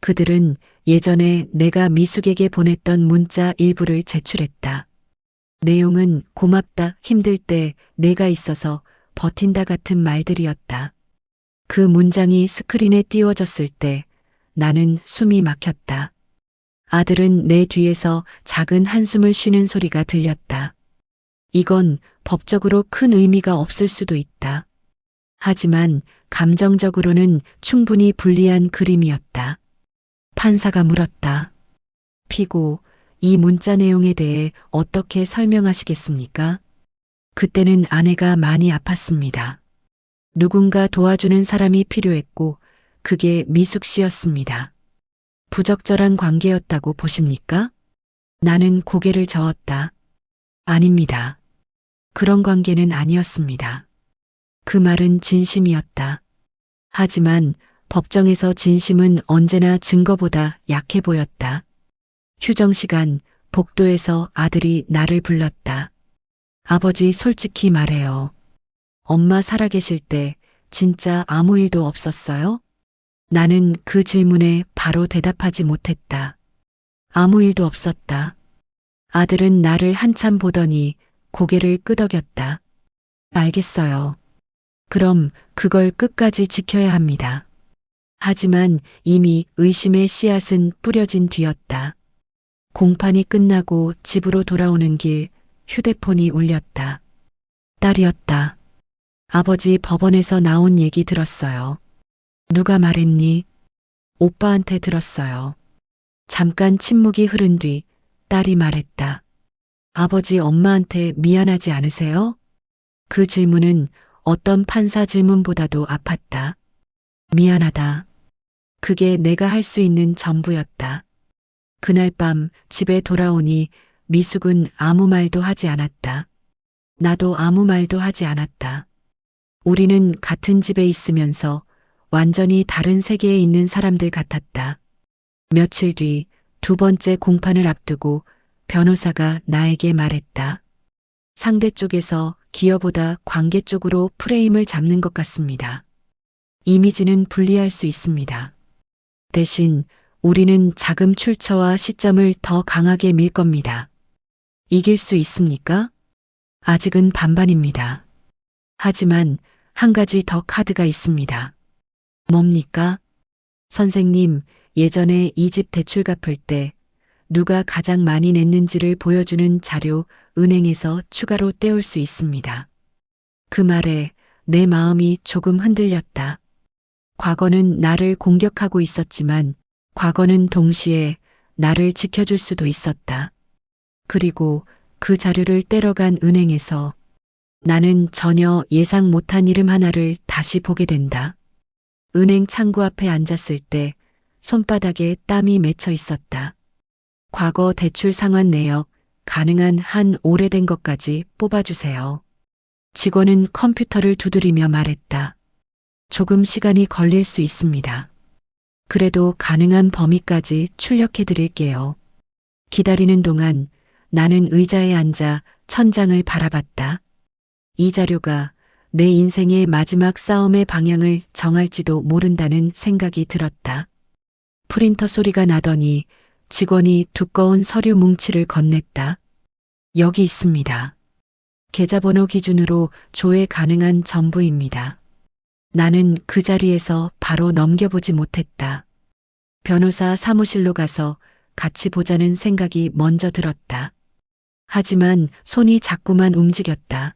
그들은 예전에 내가 미숙에게 보냈던 문자 일부를 제출했다. 내용은 고맙다, 힘들 때 내가 있어서 버틴다 같은 말들이었다. 그 문장이 스크린에 띄워졌을 때 나는 숨이 막혔다. 아들은 내 뒤에서 작은 한숨을 쉬는 소리가 들렸다. 이건 법적으로 큰 의미가 없을 수도 있다. 하지만 감정적으로는 충분히 불리한 그림이었다. 판사가 물었다. 피고, 이 문자 내용에 대해 어떻게 설명하시겠습니까? 그때는 아내가 많이 아팠습니다. 누군가 도와주는 사람이 필요했고 그게 미숙 씨였습니다. 부적절한 관계였다고 보십니까? 나는 고개를 저었다. 아닙니다. 그런 관계는 아니었습니다. 그 말은 진심이었다. 하지만 법정에서 진심은 언제나 증거보다 약해 보였다. 휴정 시간, 복도에서 아들이 나를 불렀다. 아버지, 솔직히 말해요. 엄마 살아계실 때 진짜 아무 일도 없었어요? 나는 그 질문에 바로 대답하지 못했다. 아무 일도 없었다. 아들은 나를 한참 보더니 고개를 끄덕였다. 알겠어요. 그럼 그걸 끝까지 지켜야 합니다. 하지만 이미 의심의 씨앗은 뿌려진 뒤였다. 공판이 끝나고 집으로 돌아오는 길 휴대폰이 울렸다. 딸이었다. 아버지, 법원에서 나온 얘기 들었어요. 누가 말했니? 오빠한테 들었어요. 잠깐 침묵이 흐른 뒤 딸이 말했다. 아버지, 엄마한테 미안하지 않으세요? 그 질문은 어떤 판사 질문보다도 아팠다. 미안하다. 그게 내가 할 수 있는 전부였다. 그날 밤 집에 돌아오니 미숙은 아무 말도 하지 않았다. 나도 아무 말도 하지 않았다. 우리는 같은 집에 있으면서 완전히 다른 세계에 있는 사람들 같았다. 며칠 뒤 두 번째 공판을 앞두고 변호사가 나에게 말했다. 상대 쪽에서 기여보다 관계 쪽으로 프레임을 잡는 것 같습니다. 이미지는 불리할 수 있습니다. 대신 우리는 자금 출처와 시점을 더 강하게 밀 겁니다. 이길 수 있습니까? 아직은 반반입니다. 하지만 한 가지 더 카드가 있습니다. 뭡니까? 선생님, 예전에 이 집 대출 갚을 때 누가 가장 많이 냈는지를 보여주는 자료 은행에서 추가로 떼올 수 있습니다. 그 말에 내 마음이 조금 흔들렸다. 과거는 나를 공격하고 있었지만 과거는 동시에 나를 지켜줄 수도 있었다. 그리고 그 자료를 떼러간 은행에서 나는 전혀 예상 못한 이름 하나를 다시 보게 된다. 은행 창구 앞에 앉았을 때 손바닥에 땀이 맺혀 있었다. 과거 대출 상환 내역, 가능한 한 오래된 것까지 뽑아주세요. 직원은 컴퓨터를 두드리며 말했다. 조금 시간이 걸릴 수 있습니다. 그래도 가능한 범위까지 출력해 드릴게요. 기다리는 동안 나는 의자에 앉아 천장을 바라봤다. 이 자료가 내 인생의 마지막 싸움의 방향을 정할지도 모른다는 생각이 들었다. 프린터 소리가 나더니 직원이 두꺼운 서류 뭉치를 건넸다. 여기 있습니다. 계좌번호 기준으로 조회 가능한 전부입니다. 나는 그 자리에서 바로 넘겨보지 못했다. 변호사 사무실로 가서 같이 보자는 생각이 먼저 들었다. 하지만 손이 자꾸만 움직였다.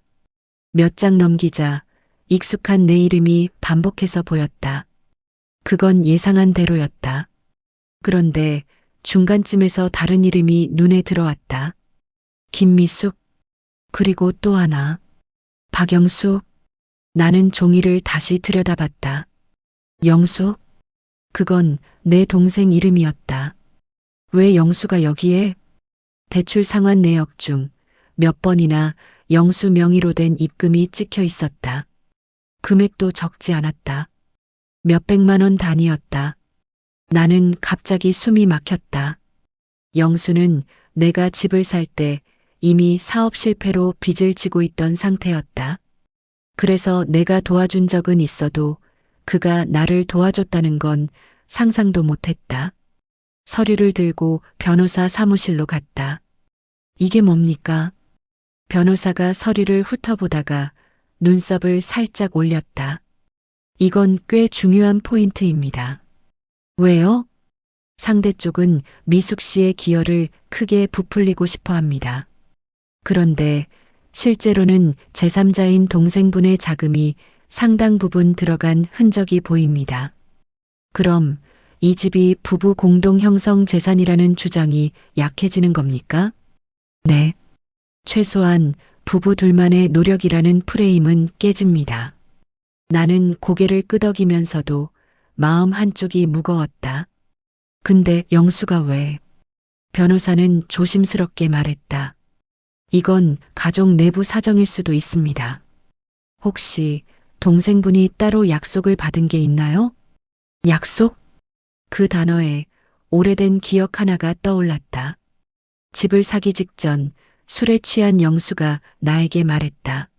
몇 장 넘기자 익숙한 내 이름이 반복해서 보였다. 그건 예상한 대로였다. 그런데 중간쯤에서 다른 이름이 눈에 들어왔다. 김미숙, 그리고 또 하나. 박영수. 나는 종이를 다시 들여다봤다. 영수? 그건 내 동생 이름이었다. 왜 영수가 여기에? 대출 상환 내역 중 몇 번이나 영수 명의로 된 입금이 찍혀 있었다. 금액도 적지 않았다. 몇백만 원 단위였다. 나는 갑자기 숨이 막혔다. 영수는 내가 집을 살 때 이미 사업 실패로 빚을 지고 있던 상태였다. 그래서 내가 도와준 적은 있어도 그가 나를 도와줬다는 건 상상도 못했다. 서류를 들고 변호사 사무실로 갔다. 이게 뭡니까? 변호사가 서류를 훑어보다가 눈썹을 살짝 올렸다. 이건 꽤 중요한 포인트입니다. 왜요? 상대 쪽은 미숙 씨의 기여를 크게 부풀리고 싶어 합니다. 그런데 실제로는 제3자인 동생분의 자금이 상당 부분 들어간 흔적이 보입니다. 그럼 이 집이 부부 공동 형성 재산이라는 주장이 약해지는 겁니까? 네. 최소한 부부 둘만의 노력이라는 프레임은 깨집니다. 나는 고개를 끄덕이면서도 마음 한쪽이 무거웠다. 근데 영수가 왜? 변호사는 조심스럽게 말했다. 이건 가족 내부 사정일 수도 있습니다. 혹시 동생분이 따로 약속을 받은 게 있나요? 약속? 그 단어에 오래된 기억 하나가 떠올랐다. 집을 사기 직전 술에 취한 영수가 나에게 말했다.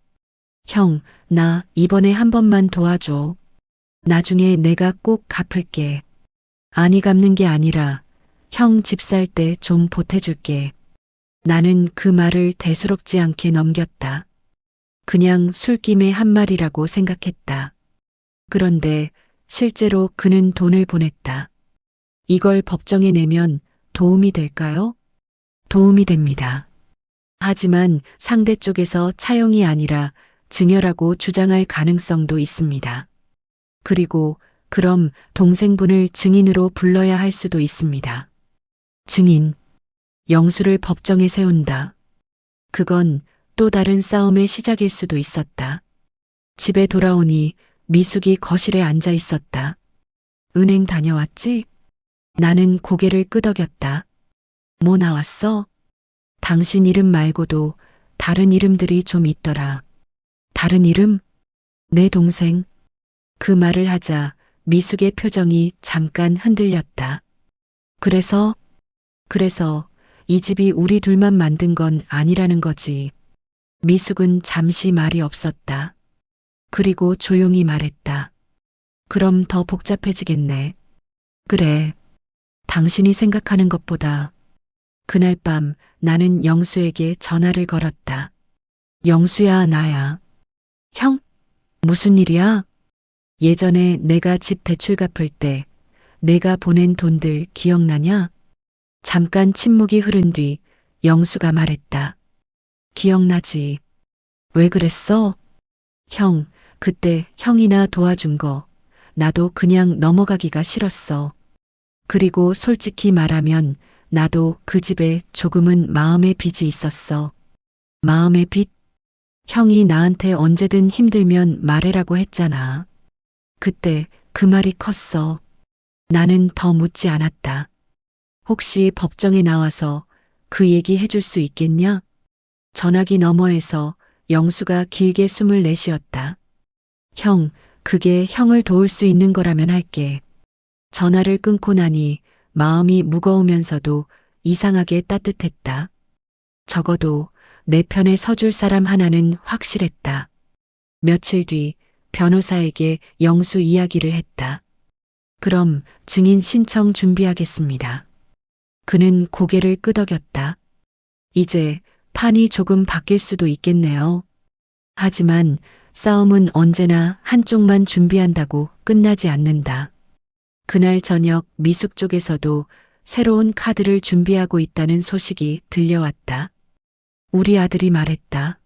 형, 나 이번에 한 번만 도와줘. 나중에 내가 꼭 갚을게. 아니 갚는 게 아니라 형 집 살 때 좀 보태줄게. 나는 그 말을 대수롭지 않게 넘겼다. 그냥 술김의 한 말이라고 생각했다. 그런데 실제로 그는 돈을 보냈다. 이걸 법정에 내면 도움이 될까요? 도움이 됩니다. 하지만 상대 쪽에서 차용이 아니라 증여라고 주장할 가능성도 있습니다. 그리고 그럼 동생분을 증인으로 불러야 할 수도 있습니다. 증인. 영수를 법정에 세운다. 그건 또 다른 싸움의 시작일 수도 있었다. 집에 돌아오니 미숙이 거실에 앉아 있었다. 은행 다녀왔지? 나는 고개를 끄덕였다. 뭐 나왔어? 당신 이름 말고도 다른 이름들이 좀 있더라. 다른 이름? 내 동생. 그 말을 하자 미숙의 표정이 잠깐 흔들렸다. 그래서 이 집이 우리 둘만 만든 건 아니라는 거지. 미숙은 잠시 말이 없었다. 그리고 조용히 말했다. 그럼 더 복잡해지겠네. 그래. 당신이 생각하는 것보다. 그날 밤 나는 영수에게 전화를 걸었다. 영수야, 나야. 형? 무슨 일이야? 예전에 내가 집 대출 갚을 때 내가 보낸 돈들 기억나냐? 잠깐 침묵이 흐른 뒤 영수가 말했다. 기억나지. 왜 그랬어? 형, 그때 형이나 도와준 거 나도 그냥 넘어가기가 싫었어. 그리고 솔직히 말하면 나도 그 집에 조금은 마음의 빚이 있었어. 마음의 빚? 형이 나한테 언제든 힘들면 말해라고 했잖아. 그때 그 말이 컸어. 나는 더 묻지 않았다. 혹시 법정에 나와서 그 얘기 해줄 수 있겠냐? 전화기 너머에서 영수가 길게 숨을 내쉬었다. 형, 그게 형을 도울 수 있는 거라면 할게. 전화를 끊고 나니 마음이 무거우면서도 이상하게 따뜻했다. 적어도 내 편에 서줄 사람 하나는 확실했다. 며칠 뒤 변호사에게 영수 이야기를 했다. 그럼 증인 신청 준비하겠습니다. 그는 고개를 끄덕였다. 이제 판이 조금 바뀔 수도 있겠네요. 하지만 싸움은 언제나 한쪽만 준비한다고 끝나지 않는다. 그날 저녁 미숙 쪽에서도 새로운 카드를 준비하고 있다는 소식이 들려왔다. 우리 아들이 말했다.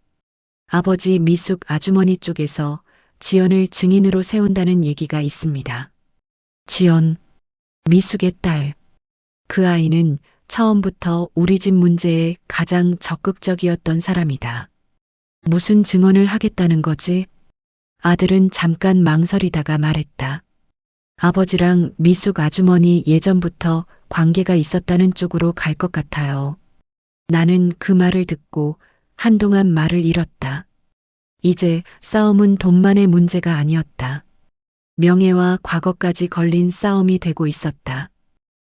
아버지 미숙 아주머니 쪽에서 지연을 증인으로 세운다는 얘기가 있습니다. 지연, 미숙의 딸. 그 아이는 처음부터 우리 집 문제에 가장 적극적이었던 사람이다. 무슨 증언을 하겠다는 거지? 아들은 잠깐 망설이다가 말했다. 아버지랑 미숙 아주머니 예전부터 관계가 있었다는 쪽으로 갈 것 같아요. 나는 그 말을 듣고 한동안 말을 잃었다. 이제 싸움은 돈만의 문제가 아니었다. 명예와 과거까지 걸린 싸움이 되고 있었다.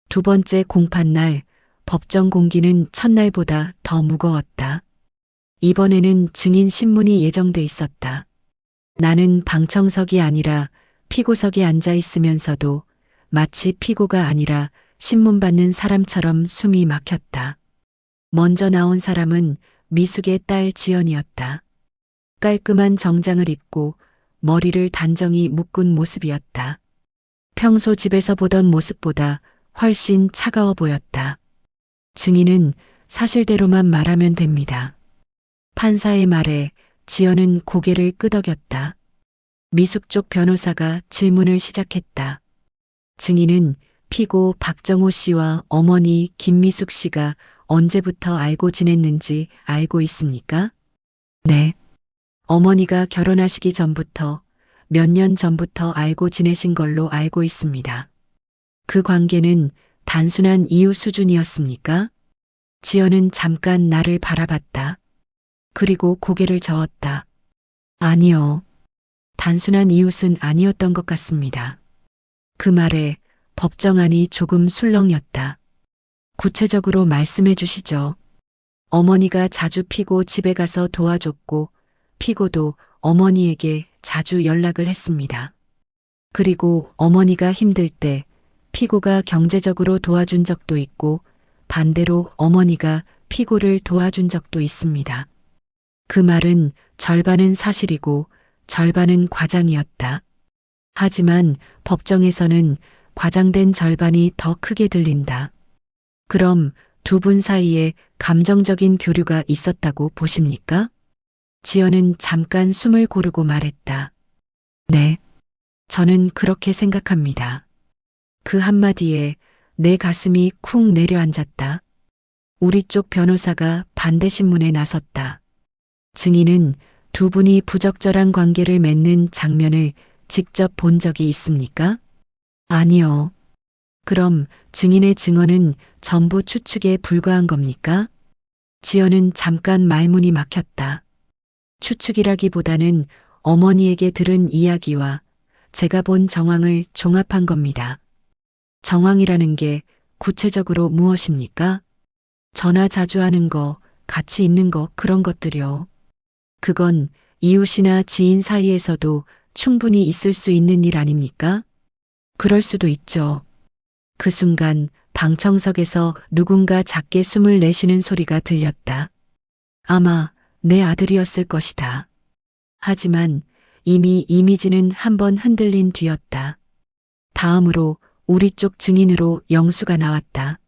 두 번째 공판날, 법정 공기는 첫날보다 더 무거웠다. 이번에는 증인 신문이 예정돼 있었다. 나는 방청석이 아니라 피고석에 앉아 있으면서도 마치 피고가 아니라 신문 받는 사람처럼 숨이 막혔다. 먼저 나온 사람은 미숙의 딸 지연이었다. 깔끔한 정장을 입고 머리를 단정히 묶은 모습이었다. 평소 집에서 보던 모습보다 훨씬 차가워 보였다. 증인은 사실대로만 말하면 됩니다. 판사의 말에 지연은 고개를 끄덕였다. 미숙 쪽 변호사가 질문을 시작했다. 증인은 피고 박정호 씨와 어머니 김미숙 씨가 언제부터 알고 지냈는지 알고 있습니까? 네. 어머니가 결혼하시기 전부터 몇 년 전부터 알고 지내신 걸로 알고 있습니다. 그 관계는 단순한 이유 수준이었습니까? 지연은 잠깐 나를 바라봤다. 그리고 고개를 저었다. 아니요. 단순한 이웃은 아니었던 것 같습니다. 그 말에 법정안이 조금 술렁였다. 구체적으로 말씀해 주시죠. 어머니가 자주 피고 집에 가서 도와줬고 피고도 어머니에게 자주 연락을 했습니다. 그리고 어머니가 힘들 때 피고가 경제적으로 도와준 적도 있고 반대로 어머니가 피고를 도와준 적도 있습니다. 그 말은 절반은 사실이고 절반은 과장이었다. 하지만 법정에서는 과장된 절반이 더 크게 들린다. 그럼 두 분 사이에 감정적인 교류가 있었다고 보십니까? 지연은 잠깐 숨을 고르고 말했다. 네, 저는 그렇게 생각합니다. 그 한마디에 내 가슴이 쿵 내려앉았다. 우리 쪽 변호사가 반대 신문에 나섰다. 증인은 두 분이 부적절한 관계를 맺는 장면을 직접 본 적이 있습니까? 아니요. 그럼 증인의 증언은 전부 추측에 불과한 겁니까? 지연은 잠깐 말문이 막혔다. 추측이라기보다는 어머니에게 들은 이야기와 제가 본 정황을 종합한 겁니다. 정황이라는 게 구체적으로 무엇입니까? 전화 자주 하는 거, 같이 있는 거 그런 것들이요. 그건 이웃이나 지인 사이에서도 충분히 있을 수 있는 일 아닙니까? 그럴 수도 있죠. 그 순간 방청석에서 누군가 작게 숨을 내쉬는 소리가 들렸다. 아마 내 아들이었을 것이다. 하지만 이미 이미지는 한번 흔들린 뒤였다. 다음으로 우리 쪽 증인으로 영수가 나왔다.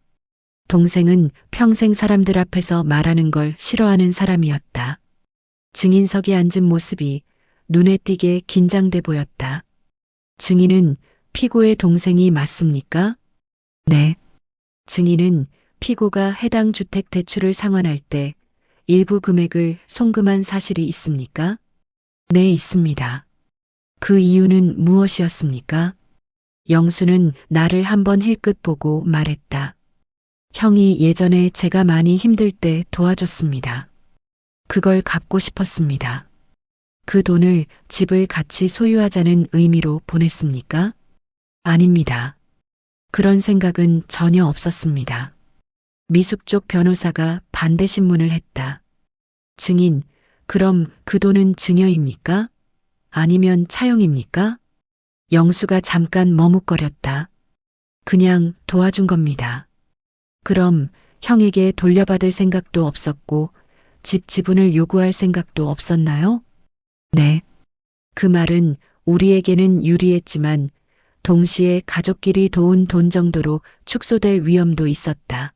동생은 평생 사람들 앞에서 말하는 걸 싫어하는 사람이었다. 증인석에 앉은 모습이 눈에 띄게 긴장돼 보였다. 증인은 피고의 동생이 맞습니까? 네. 증인은 피고가 해당 주택 대출을 상환할 때 일부 금액을 송금한 사실이 있습니까? 네, 있습니다. 그 이유는 무엇이었습니까? 영수는 나를 한번 힐끗 보고 말했다. 형이 예전에 제가 많이 힘들 때 도와줬습니다. 그걸 갚고 싶었습니다. 그 돈을 집을 같이 소유하자는 의미로 보냈습니까? 아닙니다. 그런 생각은 전혀 없었습니다. 미숙 쪽 변호사가 반대 신문을 했다. 증인, 그럼 그 돈은 증여입니까? 아니면 차용입니까? 영수가 잠깐 머뭇거렸다. 그냥 도와준 겁니다. 그럼 형에게 돌려받을 생각도 없었고 집 지분을 요구할 생각도 없었나요? 네. 그 말은 우리에게는 유리했지만 동시에 가족끼리 도운 돈 정도로 축소될 위험도 있었다.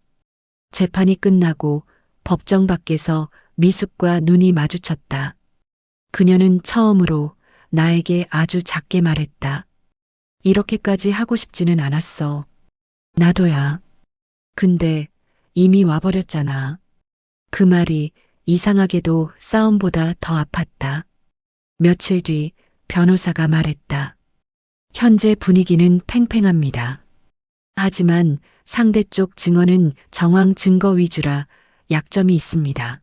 재판이 끝나고 법정 밖에서 미숙과 눈이 마주쳤다. 그녀는 처음으로 나에게 아주 작게 말했다. 이렇게까지 하고 싶지는 않았어. 나도야. 근데 이미 와버렸잖아. 그 말이 이상하게도 싸움보다 더 아팠다. 며칠 뒤 변호사가 말했다. 현재 분위기는 팽팽합니다. 하지만 상대 쪽 증언은 정황 증거 위주라 약점이 있습니다.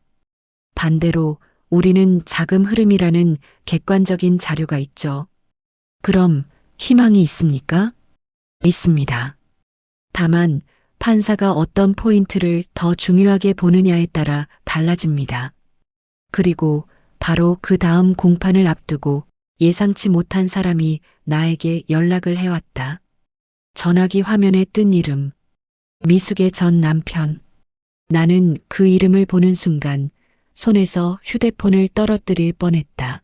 반대로 우리는 자금 흐름이라는 객관적인 자료가 있죠. 그럼 희망이 있습니까? 있습니다. 다만 판사가 어떤 포인트를 더 중요하게 보느냐에 따라 달라집니다. 그리고 바로 그 다음 공판을 앞두고 예상치 못한 사람이 나에게 연락을 해왔다. 전화기 화면에 뜬 이름. 미숙의 전 남편. 나는 그 이름을 보는 순간 손에서 휴대폰을 떨어뜨릴 뻔했다.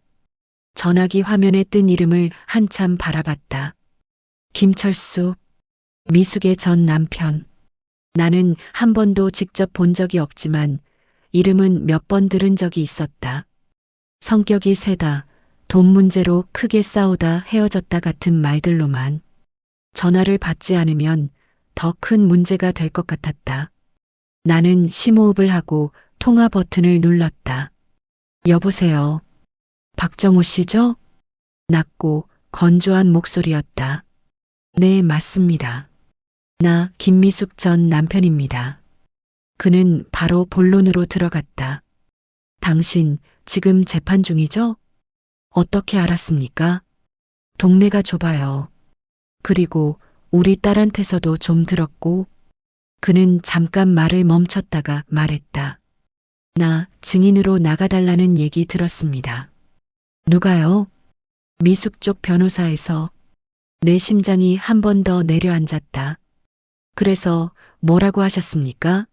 전화기 화면에 뜬 이름을 한참 바라봤다. 김철수. 미숙의 전 남편. 나는 한 번도 직접 본 적이 없지만 이름은 몇 번 들은 적이 있었다. 성격이 세다, 돈 문제로 크게 싸우다 헤어졌다 같은 말들로만. 전화를 받지 않으면 더 큰 문제가 될 것 같았다. 나는 심호흡을 하고 통화 버튼을 눌렀다. 여보세요. 박정호 씨죠? 낮고 건조한 목소리였다. 네, 맞습니다. 나 김미숙 전 남편입니다. 그는 바로 본론으로 들어갔다. 당신 지금 재판 중이죠? 어떻게 알았습니까? 동네가 좁아요. 그리고 우리 딸한테서도 좀 들었고. 그는 잠깐 말을 멈췄다가 말했다. 나 증인으로 나가달라는 얘기 들었습니다. 누가요? 미숙 쪽 변호사에서. 내 심장이 한 번 더 내려앉았다. 그래서 뭐라고 하셨습니까?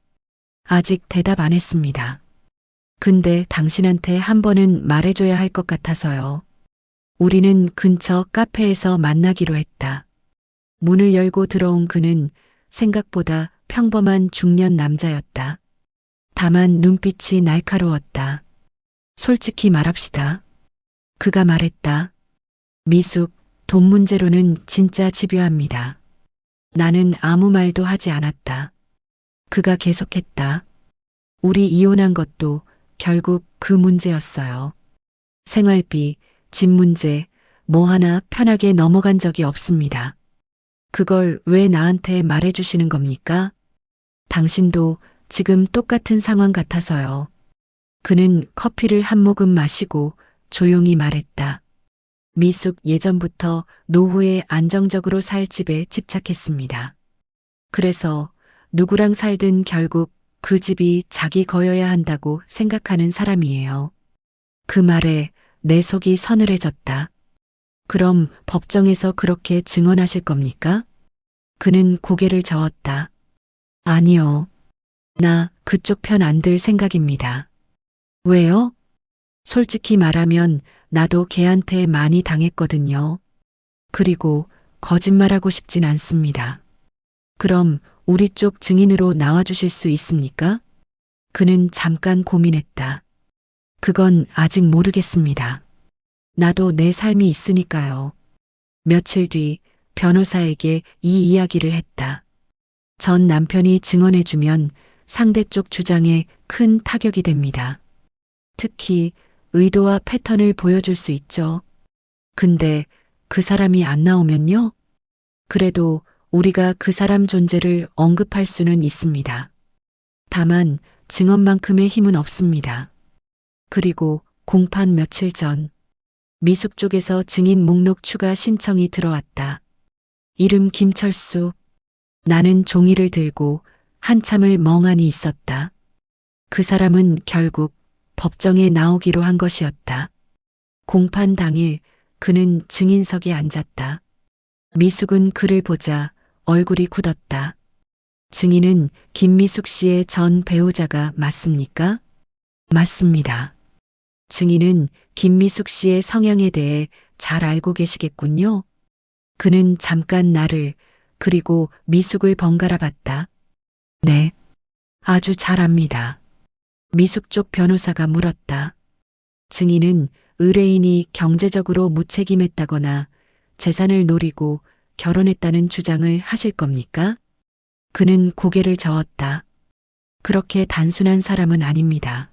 아직 대답 안 했습니다. 근데 당신한테 한 번은 말해줘야 할 것 같아서요. 우리는 근처 카페에서 만나기로 했다. 문을 열고 들어온 그는 생각보다 평범한 중년 남자였다. 다만 눈빛이 날카로웠다. 솔직히 말합시다. 그가 말했다. 미숙, 돈 문제로는 진짜 집요합니다. 나는 아무 말도 하지 않았다. 그가 계속했다. 우리 이혼한 것도 결국 그 문제였어요. 생활비, 집 문제, 뭐 하나 편하게 넘어간 적이 없습니다. 그걸 왜 나한테 말해주시는 겁니까? 당신도 지금 똑같은 상황 같아서요. 그는 커피를 한 모금 마시고 조용히 말했다. 미숙 예전부터 노후에 안정적으로 살 집에 집착했습니다. 그래서 누구랑 살든 결국 그 집이 자기 거여야 한다고 생각하는 사람이에요. 그 말에 내 속이 서늘해졌다. 그럼 법정에서 그렇게 증언하실 겁니까? 그는 고개를 저었다. 아니요. 나 그쪽 편 안 들 생각입니다. 왜요? 솔직히 말하면 나도 걔한테 많이 당했거든요. 그리고 거짓말하고 싶진 않습니다. 그럼 우리 쪽 증인으로 나와주실 수 있습니까? 그는 잠깐 고민했다. 그건 아직 모르겠습니다. 나도 내 삶이 있으니까요. 며칠 뒤 변호사에게 이 이야기를 했다. 전 남편이 증언해주면 상대 쪽 주장에 큰 타격이 됩니다. 특히 의도와 패턴을 보여줄 수 있죠. 근데 그 사람이 안 나오면요? 그래도 우리가 그 사람 존재를 언급할 수는 있습니다. 다만 증언만큼의 힘은 없습니다. 그리고 공판 며칠 전 미숙 쪽에서 증인 목록 추가 신청이 들어왔다. 이름 김철수. 나는 종이를 들고 한참을 멍하니 있었다. 그 사람은 결국 법정에 나오기로 한 것이었다. 공판 당일 그는 증인석에 앉았다. 미숙은 그를 보자 얼굴이 굳었다. 증인은 김미숙 씨의 전 배우자가 맞습니까? 맞습니다. 증인은 김미숙 씨의 성향에 대해 잘 알고 계시겠군요. 그는 잠깐 나를 그리고 미숙을 번갈아 봤다. 네, 아주 잘 압니다. 미숙 쪽 변호사가 물었다. 증인은 의뢰인이 경제적으로 무책임했다거나 재산을 노리고 결혼했다는 주장을 하실 겁니까? 그는 고개를 저었다. 그렇게 단순한 사람은 아닙니다.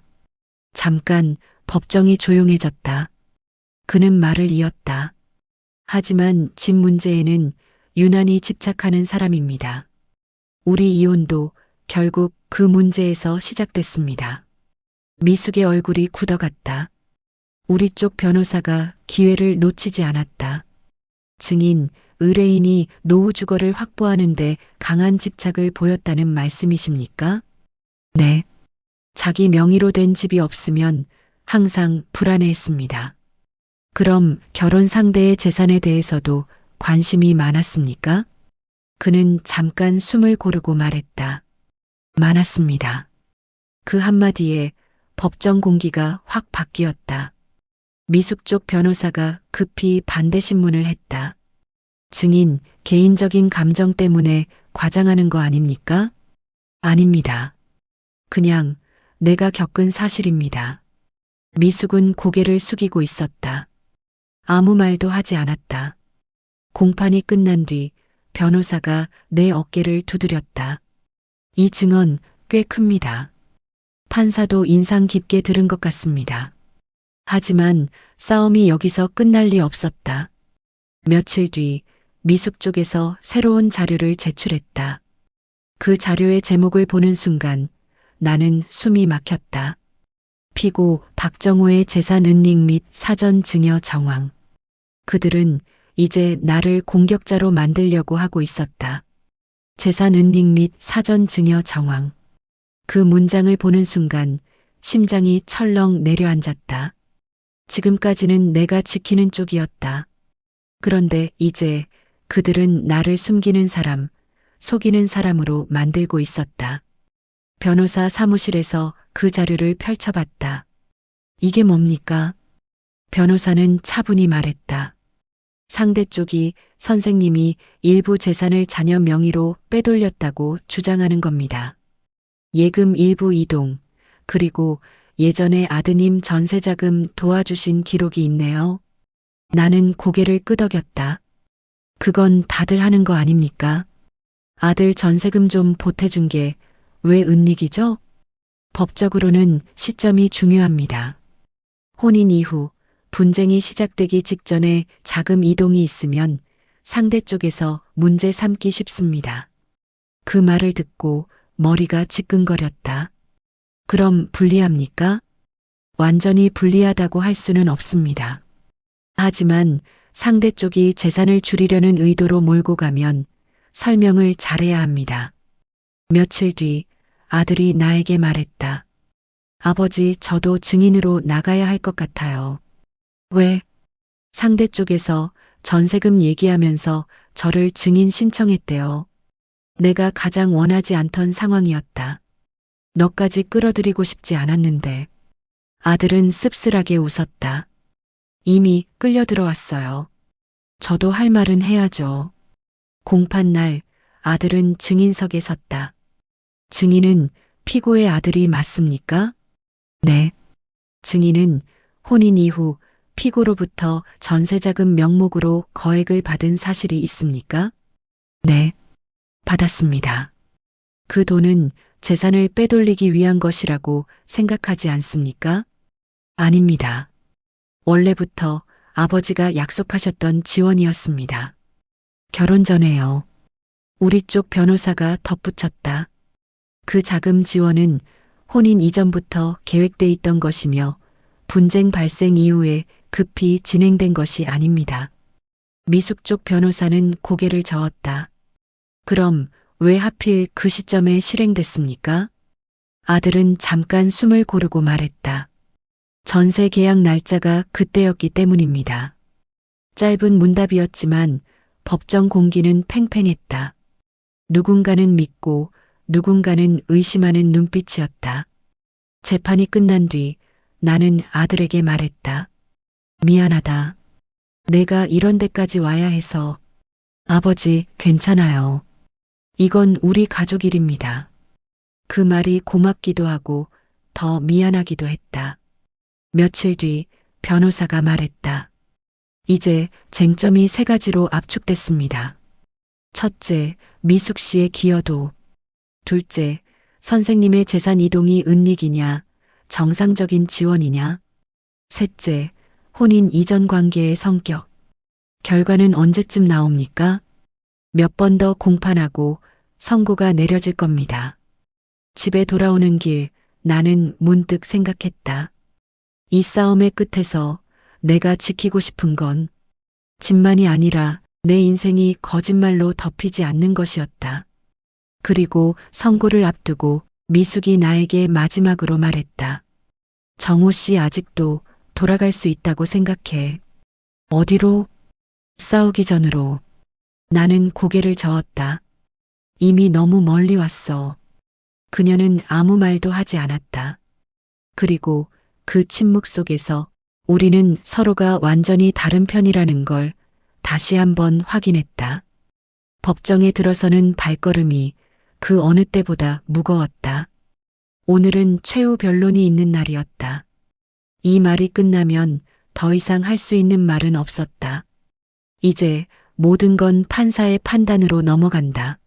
잠깐 법정이 조용해졌다. 그는 말을 이었다. 하지만 집 문제에는 유난히 집착하는 사람입니다. 우리 이혼도 결국 그 문제에서 시작됐습니다. 미숙의 얼굴이 굳어갔다. 우리 쪽 변호사가 기회를 놓치지 않았다. 증인, 의뢰인이 노후 주거를 확보하는데 강한 집착을 보였다는 말씀이십니까? 네. 자기 명의로 된 집이 없으면 항상 불안해했습니다. 그럼 결혼 상대의 재산에 대해서도 관심이 많았습니까? 그는 잠깐 숨을 고르고 말했다. 많았습니다. 그 한마디에 법정 공기가 확 바뀌었다. 미숙 쪽 변호사가 급히 반대 신문을 했다. 증인, 개인적인 감정 때문에 과장하는 거 아닙니까? 아닙니다. 그냥 내가 겪은 사실입니다. 미숙은 고개를 숙이고 있었다. 아무 말도 하지 않았다. 공판이 끝난 뒤 변호사가 내 어깨를 두드렸다. 이 증언 꽤 큽니다. 판사도 인상 깊게 들은 것 같습니다. 하지만 싸움이 여기서 끝날 리 없었다. 며칠 뒤 미숙 쪽에서 새로운 자료를 제출했다. 그 자료의 제목을 보는 순간 나는 숨이 막혔다. 피고 박정호의 재산 은닉 및 사전 증여 정황. 그들은 이제 나를 공격자로 만들려고 하고 있었다. 재산 은닉 및 사전 증여 정황. 그 문장을 보는 순간 심장이 철렁 내려앉았다. 지금까지는 내가 지키는 쪽이었다. 그런데 이제 그들은 나를 숨기는 사람, 속이는 사람으로 만들고 있었다. 변호사 사무실에서 그 자료를 펼쳐봤다. 이게 뭡니까? 변호사는 차분히 말했다. 상대 쪽이 선생님이 일부 재산을 자녀 명의로 빼돌렸다고 주장하는 겁니다. 예금 일부 이동, 그리고 예전에 아드님 전세자금 도와주신 기록이 있네요. 나는 고개를 끄덕였다. 그건 다들 하는 거 아닙니까? 아들 전세금 좀 보태준 게 왜 은닉이죠? 법적으로는 시점이 중요합니다. 혼인 이후 분쟁이 시작되기 직전에 자금 이동이 있으면 상대 쪽에서 문제 삼기 쉽습니다. 그 말을 듣고 머리가 지끈거렸다. 그럼 불리합니까? 완전히 불리하다고 할 수는 없습니다. 하지만 상대 쪽이 재산을 줄이려는 의도로 몰고 가면 설명을 잘해야 합니다. 며칠 뒤 아들이 나에게 말했다. 아버지, 저도 증인으로 나가야 할 것 같아요. 왜? 상대 쪽에서 전세금 얘기하면서 저를 증인 신청했대요. 내가 가장 원하지 않던 상황이었다. 너까지 끌어들이고 싶지 않았는데. 아들은 씁쓸하게 웃었다. 이미 끌려 들어왔어요. 저도 할 말은 해야죠. 공판날 아들은 증인석에 섰다. 증인은 피고의 아들이 맞습니까? 네. 증인은 혼인 이후 피고로부터 전세자금 명목으로 거액을 받은 사실이 있습니까? 네. 받았습니다. 그 돈은 재산을 빼돌리기 위한 것이라고 생각하지 않습니까? 아닙니다. 원래부터 아버지가 약속하셨던 지원이었습니다. 결혼 전에요. 우리 쪽 변호사가 덧붙였다. 그 자금 지원은 혼인 이전부터 계획돼 있던 것이며 분쟁 발생 이후에 급히 진행된 것이 아닙니다. 미숙 쪽 변호사는 고개를 저었다. 그럼 왜 하필 그 시점에 실행됐습니까? 아들은 잠깐 숨을 고르고 말했다. 전세 계약 날짜가 그때였기 때문입니다. 짧은 문답이었지만 법정 공기는 팽팽했다. 누군가는 믿고 누군가는 의심하는 눈빛이었다. 재판이 끝난 뒤 나는 아들에게 말했다. 미안하다. 내가 이런 데까지 와야 해서. 아버지, 괜찮아요. 이건 우리 가족 일입니다. 그 말이 고맙기도 하고 더 미안하기도 했다. 며칠 뒤 변호사가 말했다. 이제 쟁점이 세 가지로 압축됐습니다. 첫째, 미숙 씨의 기여도. 둘째, 선생님의 재산 이동이 은닉이냐, 정상적인 지원이냐. 셋째, 혼인 이전 관계의 성격. 결과는 언제쯤 나옵니까? 몇 번 더 공판하고 선고가 내려질 겁니다. 집에 돌아오는 길, 나는 문득 생각했다. 이 싸움의 끝에서 내가 지키고 싶은 건 집만이 아니라 내 인생이 거짓말로 덮이지 않는 것이었다. 그리고 선고를 앞두고 미숙이 나에게 마지막으로 말했다. 정호 씨 아직도 돌아갈 수 있다고 생각해. 어디로? 싸우기 전으로. 나는 고개를 저었다. 이미 너무 멀리 왔어. 그녀는 아무 말도 하지 않았다. 그리고 그 침묵 속에서 우리는 서로가 완전히 다른 편이라는 걸 다시 한번 확인했다. 법정에 들어서는 발걸음이 그 어느 때보다 무거웠다. 오늘은 최후 변론이 있는 날이었다. 이 말이 끝나면 더 이상 할 수 있는 말은 없었다. 이제 모든 건 판사의 판단으로 넘어간다.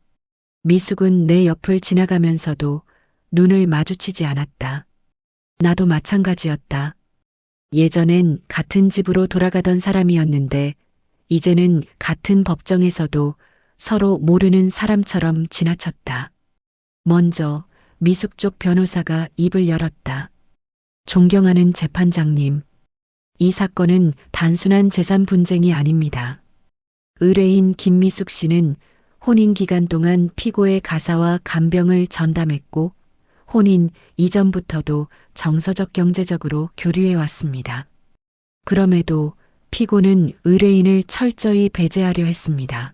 미숙은 내 옆을 지나가면서도 눈을 마주치지 않았다. 나도 마찬가지였다. 예전엔 같은 집으로 돌아가던 사람이었는데 이제는 같은 법정에서도 서로 모르는 사람처럼 지나쳤다. 먼저 미숙 쪽 변호사가 입을 열었다. 존경하는 재판장님, 이 사건은 단순한 재산 분쟁이 아닙니다. 의뢰인 김미숙 씨는 혼인 기간 동안 피고의 가사와 간병을 전담했고 혼인 이전부터도 정서적 경제적으로 교류해 왔습니다. 그럼에도 피고는 의뢰인을 철저히 배제하려 했습니다.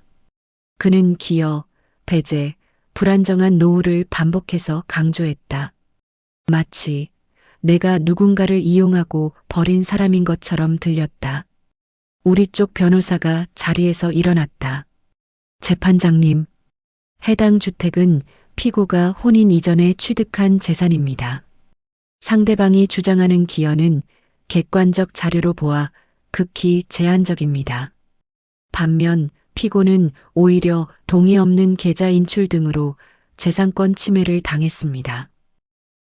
그는 기여, 배제, 불안정한 노후를 반복해서 강조했다. 마치 내가 누군가를 이용하고 버린 사람인 것처럼 들렸다. 우리 쪽 변호사가 자리에서 일어났다. 재판장님, 해당 주택은 피고가 혼인 이전에 취득한 재산입니다. 상대방이 주장하는 기여는 객관적 자료로 보아 극히 제한적입니다. 반면 피고는 오히려 동의 없는 계좌 인출 등으로 재산권 침해를 당했습니다.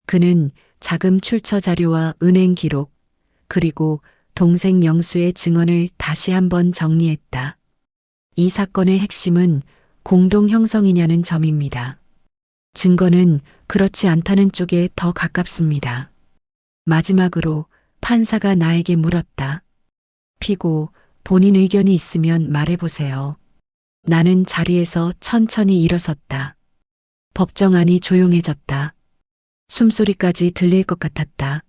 그는 자금 출처 자료와 은행 기록, 그리고 동생 영수의 증언을 다시 한번 정리했다. 이 사건의 핵심은 공동 형성이냐는 점입니다. 증거는 그렇지 않다는 쪽에 더 가깝습니다. 마지막으로 판사가 나에게 물었다. 피고, 본인 의견이 있으면 말해보세요. 나는 자리에서 천천히 일어섰다. 법정 안이 조용해졌다. 숨소리까지 들릴 것 같았다.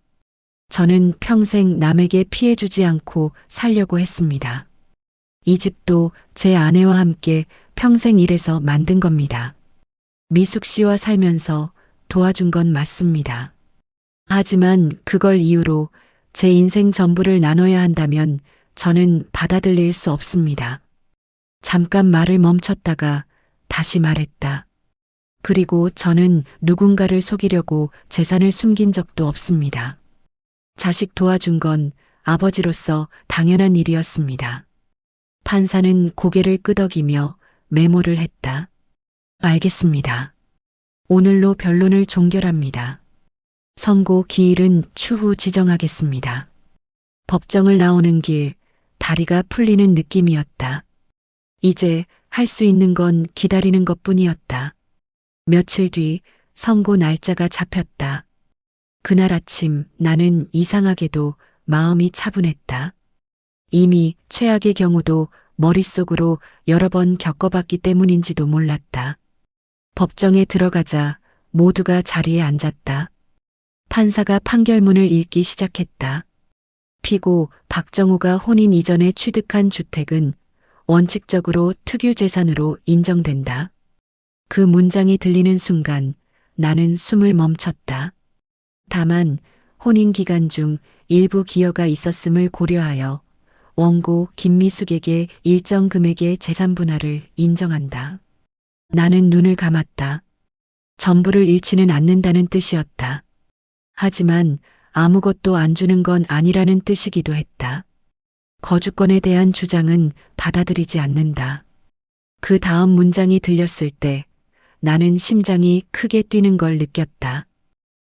저는 평생 남에게 피해주지 않고 살려고 했습니다. 이 집도 제 아내와 함께 평생 일해서 만든 겁니다. 미숙 씨와 살면서 도와준 건 맞습니다. 하지만 그걸 이유로 제 인생 전부를 나눠야 한다면 저는 받아들일 수 없습니다. 잠깐 말을 멈췄다가 다시 말했다. 그리고 저는 누군가를 속이려고 재산을 숨긴 적도 없습니다. 자식 도와준 건 아버지로서 당연한 일이었습니다. 판사는 고개를 끄덕이며 메모를 했다. 알겠습니다. 오늘로 변론을 종결합니다. 선고 기일은 추후 지정하겠습니다. 법정을 나오는 길, 다리가 풀리는 느낌이었다. 이제 할 수 있는 건 기다리는 것뿐이었다. 며칠 뒤 선고 날짜가 잡혔다. 그날 아침 나는 이상하게도 마음이 차분했다. 이미 최악의 경우도 머릿속으로 여러 번 겪어봤기 때문인지도 몰랐다. 법정에 들어가자 모두가 자리에 앉았다. 판사가 판결문을 읽기 시작했다. 피고 박정호가 혼인 이전에 취득한 주택은 원칙적으로 특유재산으로 인정된다. 그 문장이 들리는 순간 나는 숨을 멈췄다. 다만 혼인 기간 중 일부 기여가 있었음을 고려하여 원고 김미숙에게 일정 금액의 재산 분할을 인정한다. 나는 눈을 감았다. 전부를 잃지는 않는다는 뜻이었다. 하지만 아무것도 안 주는 건 아니라는 뜻이기도 했다. 거주권에 대한 주장은 받아들이지 않는다. 그 다음 문장이 들렸을 때 나는 심장이 크게 뛰는 걸 느꼈다.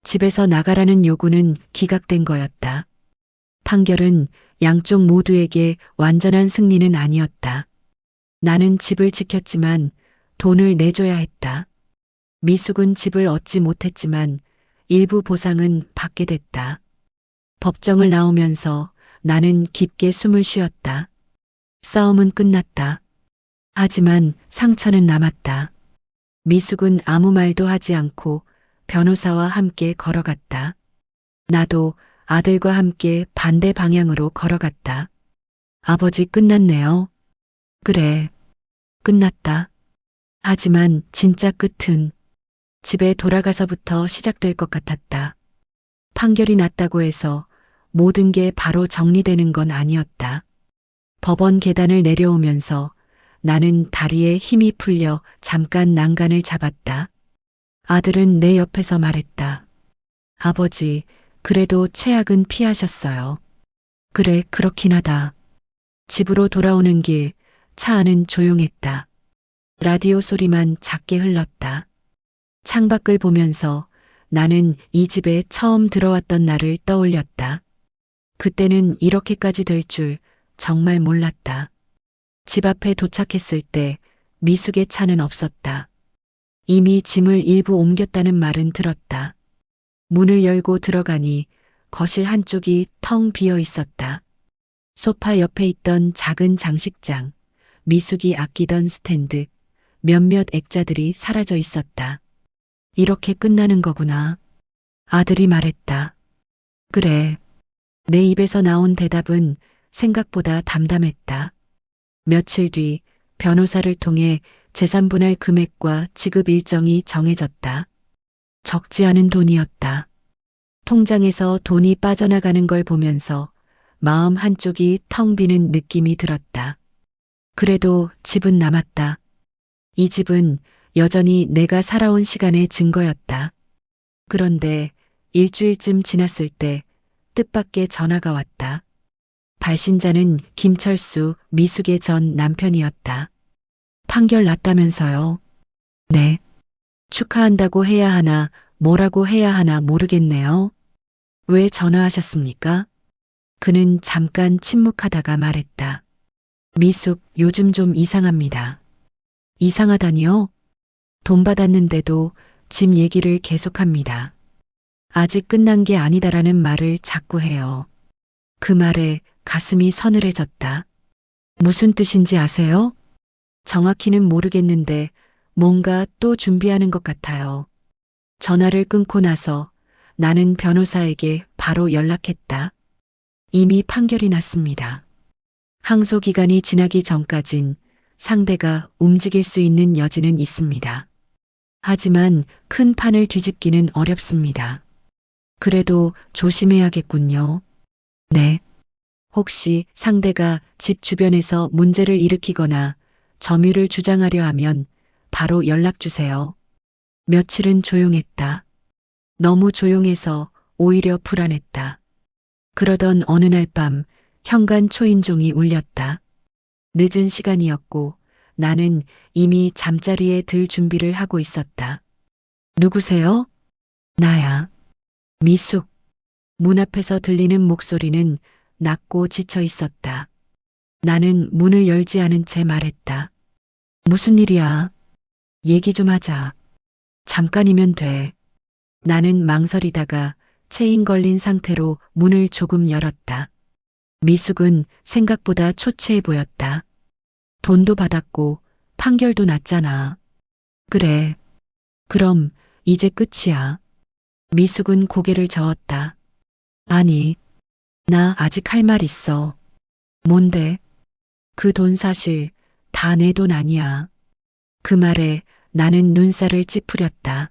집에서 나가라는 요구는 기각된 거였다. 판결은 양쪽 모두에게 완전한 승리는 아니었다. 나는 집을 지켰지만 돈을 내줘야 했다. 미숙은 집을 얻지 못했지만 일부 보상은 받게 됐다. 법정을 나오면서 나는 깊게 숨을 쉬었다. 싸움은 끝났다. 하지만 상처는 남았다. 미숙은 아무 말도 하지 않고 변호사와 함께 걸어갔다. 나도 아들과 함께 반대 방향으로 걸어갔다. 아버지 끝났네요. 그래, 끝났다. 하지만 진짜 끝은 집에 돌아가서부터 시작될 것 같았다. 판결이 났다고 해서 모든 게 바로 정리되는 건 아니었다. 법원 계단을 내려오면서 나는 다리에 힘이 풀려 잠깐 난간을 잡았다. 아들은 내 옆에서 말했다. 아버지, 그래도 최악은 피하셨어요. 그래, 그렇긴 하다. 집으로 돌아오는 길, 차 안은 조용했다. 라디오 소리만 작게 흘렀다. 창밖을 보면서 나는 이 집에 처음 들어왔던 날을 떠올렸다. 그때는 이렇게까지 될 줄 정말 몰랐다. 집 앞에 도착했을 때 미숙의 차는 없었다. 이미 짐을 일부 옮겼다는 말은 들었다. 문을 열고 들어가니 거실 한쪽이 텅 비어 있었다. 소파 옆에 있던 작은 장식장, 미숙이 아끼던 스탠드, 몇몇 액자들이 사라져 있었다. 이렇게 끝나는 거구나. 아들이 말했다. 그래. 내 입에서 나온 대답은 생각보다 담담했다. 며칠 뒤 변호사를 통해 재산분할 금액과 지급 일정이 정해졌다. 적지 않은 돈이었다. 통장에서 돈이 빠져나가는 걸 보면서 마음 한쪽이 텅 비는 느낌이 들었다. 그래도 집은 남았다. 이 집은 여전히 내가 살아온 시간의 증거였다. 그런데 일주일쯤 지났을 때 뜻밖의 전화가 왔다. 발신자는 김철수, 미숙의 전 남편이었다. 판결 났다면서요? 네. 축하한다고 해야 하나, 뭐라고 해야 하나 모르겠네요. 왜 전화하셨습니까? 그는 잠깐 침묵하다가 말했다. 미숙, 요즘 좀 이상합니다. 이상하다니요? 돈 받았는데도 집 얘기를 계속합니다. 아직 끝난 게 아니다라는 말을 자꾸 해요. 그 말에 가슴이 서늘해졌다. 무슨 뜻인지 아세요? 정확히는 모르겠는데 뭔가 또 준비하는 것 같아요. 전화를 끊고 나서 나는 변호사에게 바로 연락했다. 이미 판결이 났습니다. 항소 기간이 지나기 전까진 상대가 움직일 수 있는 여지는 있습니다. 하지만 큰 판을 뒤집기는 어렵습니다. 그래도 조심해야겠군요. 네. 혹시 상대가 집 주변에서 문제를 일으키거나 점유를 주장하려 하면 바로 연락 주세요. 며칠은 조용했다. 너무 조용해서 오히려 불안했다. 그러던 어느 날 밤 현관 초인종이 울렸다. 늦은 시간이었고 나는 이미 잠자리에 들 준비를 하고 있었다. 누구세요? 나야. 미숙. 문 앞에서 들리는 목소리는 낮고 지쳐 있었다. 나는 문을 열지 않은 채 말했다. 무슨 일이야? 얘기 좀 하자. 잠깐이면 돼. 나는 망설이다가 체인 걸린 상태로 문을 조금 열었다. 미숙은 생각보다 초췌해 보였다. 돈도 받았고 판결도 났잖아. 그래. 그럼 이제 끝이야. 미숙은 고개를 저었다. 아니, 나 아직 할 말 있어. 뭔데? 그 돈 사실 다 내 돈 아니야. 그 말에 나는 눈살을 찌푸렸다.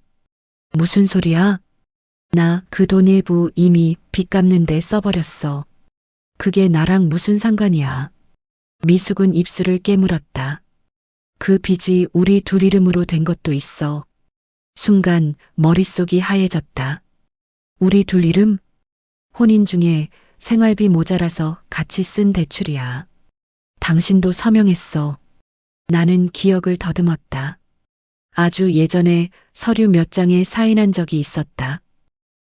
무슨 소리야? 나 그 돈 일부 이미 빚 갚는데 써버렸어. 그게 나랑 무슨 상관이야. 미숙은 입술을 깨물었다. 그 빚이 우리 둘 이름으로 된 것도 있어. 순간 머릿속이 하얘졌다. 우리 둘 이름? 혼인 중에 생활비 모자라서 같이 쓴 대출이야. 당신도 서명했어. 나는 기억을 더듬었다. 아주 예전에 서류 몇 장에 사인한 적이 있었다.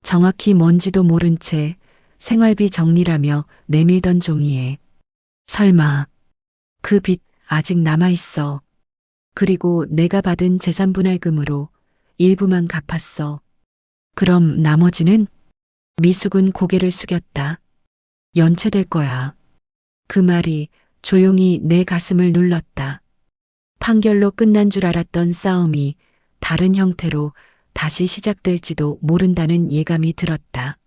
정확히 뭔지도 모른 채 생활비 정리라며 내밀던 종이에. 설마 그 빚 아직 남아있어. 그리고 내가 받은 재산분할금으로 일부만 갚았어. 그럼 나머지는? 미숙은 고개를 숙였다. 연체될 거야. 그 말이 조용히 내 가슴을 눌렀다. 판결로 끝난 줄 알았던 싸움이 다른 형태로 다시 시작될지도 모른다는 예감이 들었다.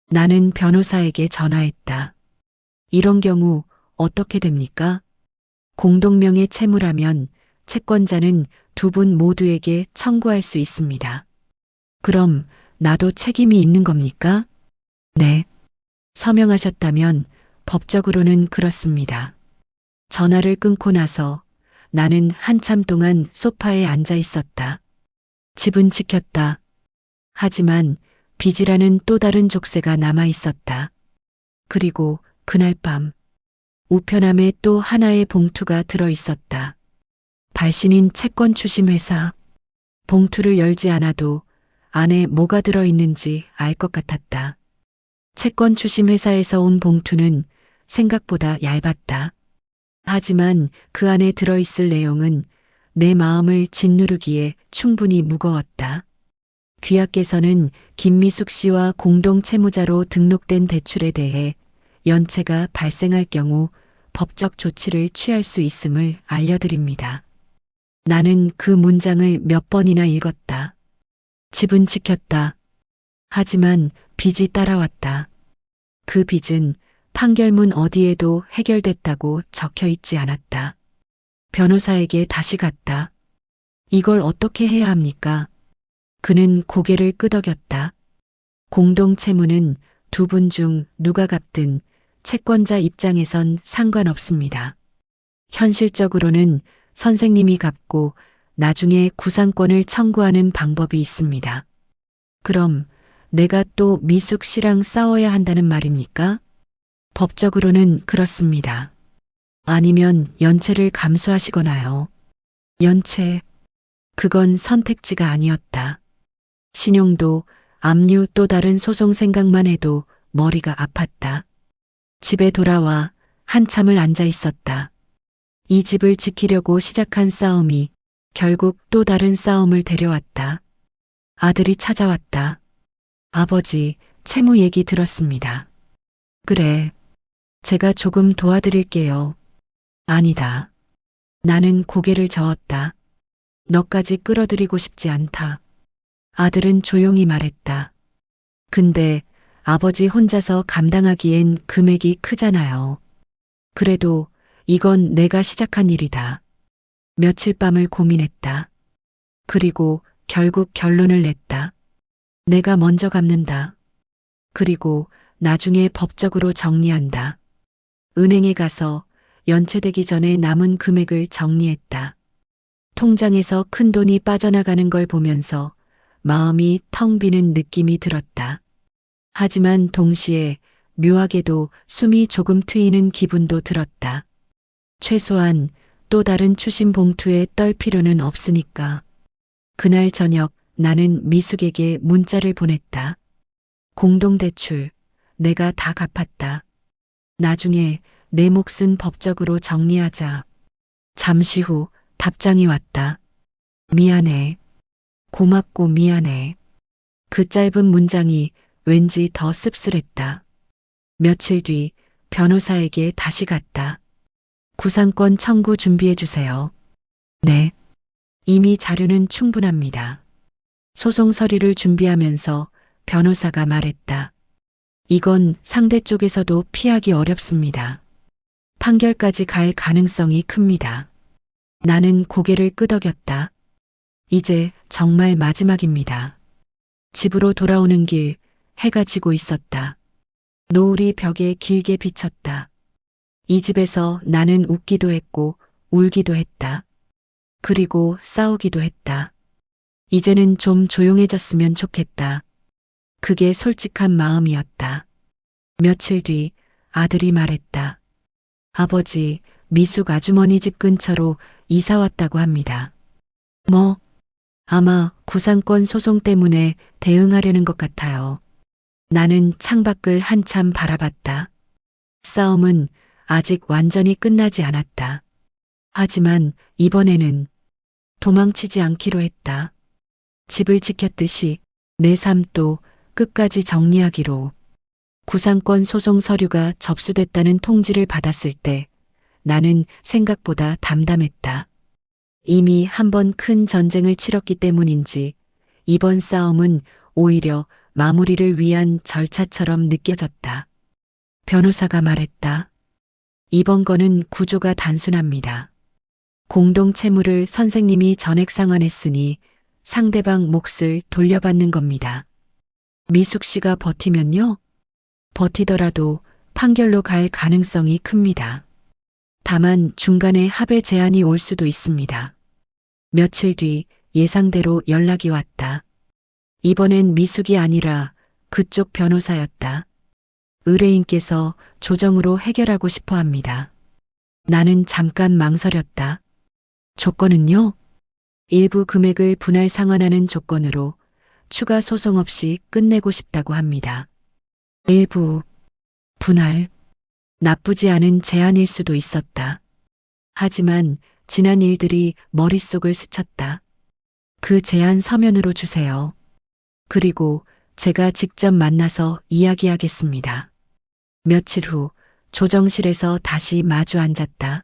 나는 변호사에게 전화했다. 이런 경우 어떻게 됩니까? 공동명의 채무라면 채권자는 두 분 모두에게 청구할 수 있습니다. 그럼 나도 책임이 있는 겁니까? 네. 서명하셨다면 법적으로는 그렇습니다. 전화를 끊고 나서 나는 한참 동안 소파에 앉아 있었다. 집은 지켰다. 하지만 빚이라는 또 다른 족쇄가 남아 있었다. 그리고 그날 밤 우편함에 또 하나의 봉투가 들어 있었다. 발신인 채권 추심 회사. 봉투를 열지 않아도 안에 뭐가 들어 있는지 알 것 같았다. 채권 추심 회사에서 온 봉투는 생각보다 얇았다. 하지만 그 안에 들어 있을 내용은 내 마음을 짓누르기에 충분히 무거웠다. 귀하께서는 김미숙 씨와 공동 채무자로 등록된 대출에 대해 연체가 발생할 경우 법적 조치를 취할 수 있음을 알려드립니다. 나는 그 문장을 몇 번이나 읽었다. 집은 지켰다. 하지만 빚이 따라왔다. 그 빚은 판결문 어디에도 해결됐다고 적혀 있지 않았다. 변호사에게 다시 갔다. 이걸 어떻게 해야 합니까? 그는 고개를 끄덕였다. 공동 채무는 두 분 중 누가 갚든 채권자 입장에선 상관없습니다. 현실적으로는 선생님이 갚고 나중에 구상권을 청구하는 방법이 있습니다. 그럼 내가 또 미숙 씨랑 싸워야 한다는 말입니까? 법적으로는 그렇습니다. 아니면 연체를 감수하시거나요. 연체. 그건 선택지가 아니었다. 신용도, 압류 또 다른 소송 생각만 해도 머리가 아팠다. 집에 돌아와 한참을 앉아 있었다. 이 집을 지키려고 시작한 싸움이 결국 또 다른 싸움을 데려왔다. 아들이 찾아왔다. 아버지, 채무 얘기 들었습니다. 그래. 제가 조금 도와드릴게요. 아니다. 나는 고개를 저었다. 너까지 끌어들이고 싶지 않다. 아들은 조용히 말했다. 근데 아버지 혼자서 감당하기엔 금액이 크잖아요. 그래도 이건 내가 시작한 일이다. 며칠 밤을 고민했다. 그리고 결국 결론을 냈다. 내가 먼저 갚는다. 그리고 나중에 법적으로 정리한다. 은행에 가서 연체되기 전에 남은 금액을 정리했다. 통장에서 큰 돈이 빠져나가는 걸 보면서 마음이 텅 비는 느낌이 들었다. 하지만 동시에 묘하게도 숨이 조금 트이는 기분도 들었다. 최소한 또 다른 추심 봉투에 떨 필요는 없으니까. 그날 저녁 나는 미숙에게 문자를 보냈다. 공동대출, 내가 다 갚았다. 나중에 내 몫은 법적으로 정리하자. 잠시 후 답장이 왔다. 미안해. 고맙고 미안해. 그 짧은 문장이 왠지 더 씁쓸했다. 며칠 뒤 변호사에게 다시 갔다. 구상권 청구 준비해 주세요. 네. 이미 자료는 충분합니다. 소송 서류를 준비하면서 변호사가 말했다. 이건 상대 쪽에서도 피하기 어렵습니다. 판결까지 갈 가능성이 큽니다. 나는 고개를 끄덕였다. 이제 정말 마지막입니다. 집으로 돌아오는 길 해가 지고 있었다. 노을이 벽에 길게 비쳤다. 이 집에서 나는 웃기도 했고 울기도 했다. 그리고 싸우기도 했다. 이제는 좀 조용해졌으면 좋겠다. 그게 솔직한 마음이었다. 며칠 뒤 아들이 말했다. 아버지, 미숙 아주머니 집 근처로 이사 왔다고 합니다. 뭐? 아마 구상권 소송 때문에 대응하려는 것 같아요. 나는 창밖을 한참 바라봤다. 싸움은 아직 완전히 끝나지 않았다. 하지만 이번에는 도망치지 않기로 했다. 집을 지켰듯이 내 삶도 끝까지 정리하기로. 구상권 소송 서류가 접수됐다는 통지를 받았을 때 나는 생각보다 담담했다. 이미 한 번 큰 전쟁을 치렀기 때문인지 이번 싸움은 오히려 마무리를 위한 절차처럼 느껴졌다. 변호사가 말했다. 이번 건은 구조가 단순합니다. 공동 채무를 선생님이 전액 상환했으니 상대방 몫을 돌려받는 겁니다. 미숙 씨가 버티면요? 버티더라도 판결로 갈 가능성이 큽니다. 다만 중간에 합의 제안이 올 수도 있습니다. 며칠 뒤 예상대로 연락이 왔다. 이번엔 미숙이 아니라 그쪽 변호사였다. 의뢰인께서 조정으로 해결하고 싶어 합니다. 나는 잠깐 망설였다. 조건은요? 일부 금액을 분할 상환하는 조건으로 추가 소송 없이 끝내고 싶다고 합니다. 일부 분할. 나쁘지 않은 제안일 수도 있었다. 하지만 지난 일들이 머릿속을 스쳤다. 그 제안 서면으로 주세요. 그리고 제가 직접 만나서 이야기하겠습니다. 며칠 후 조정실에서 다시 마주 앉았다.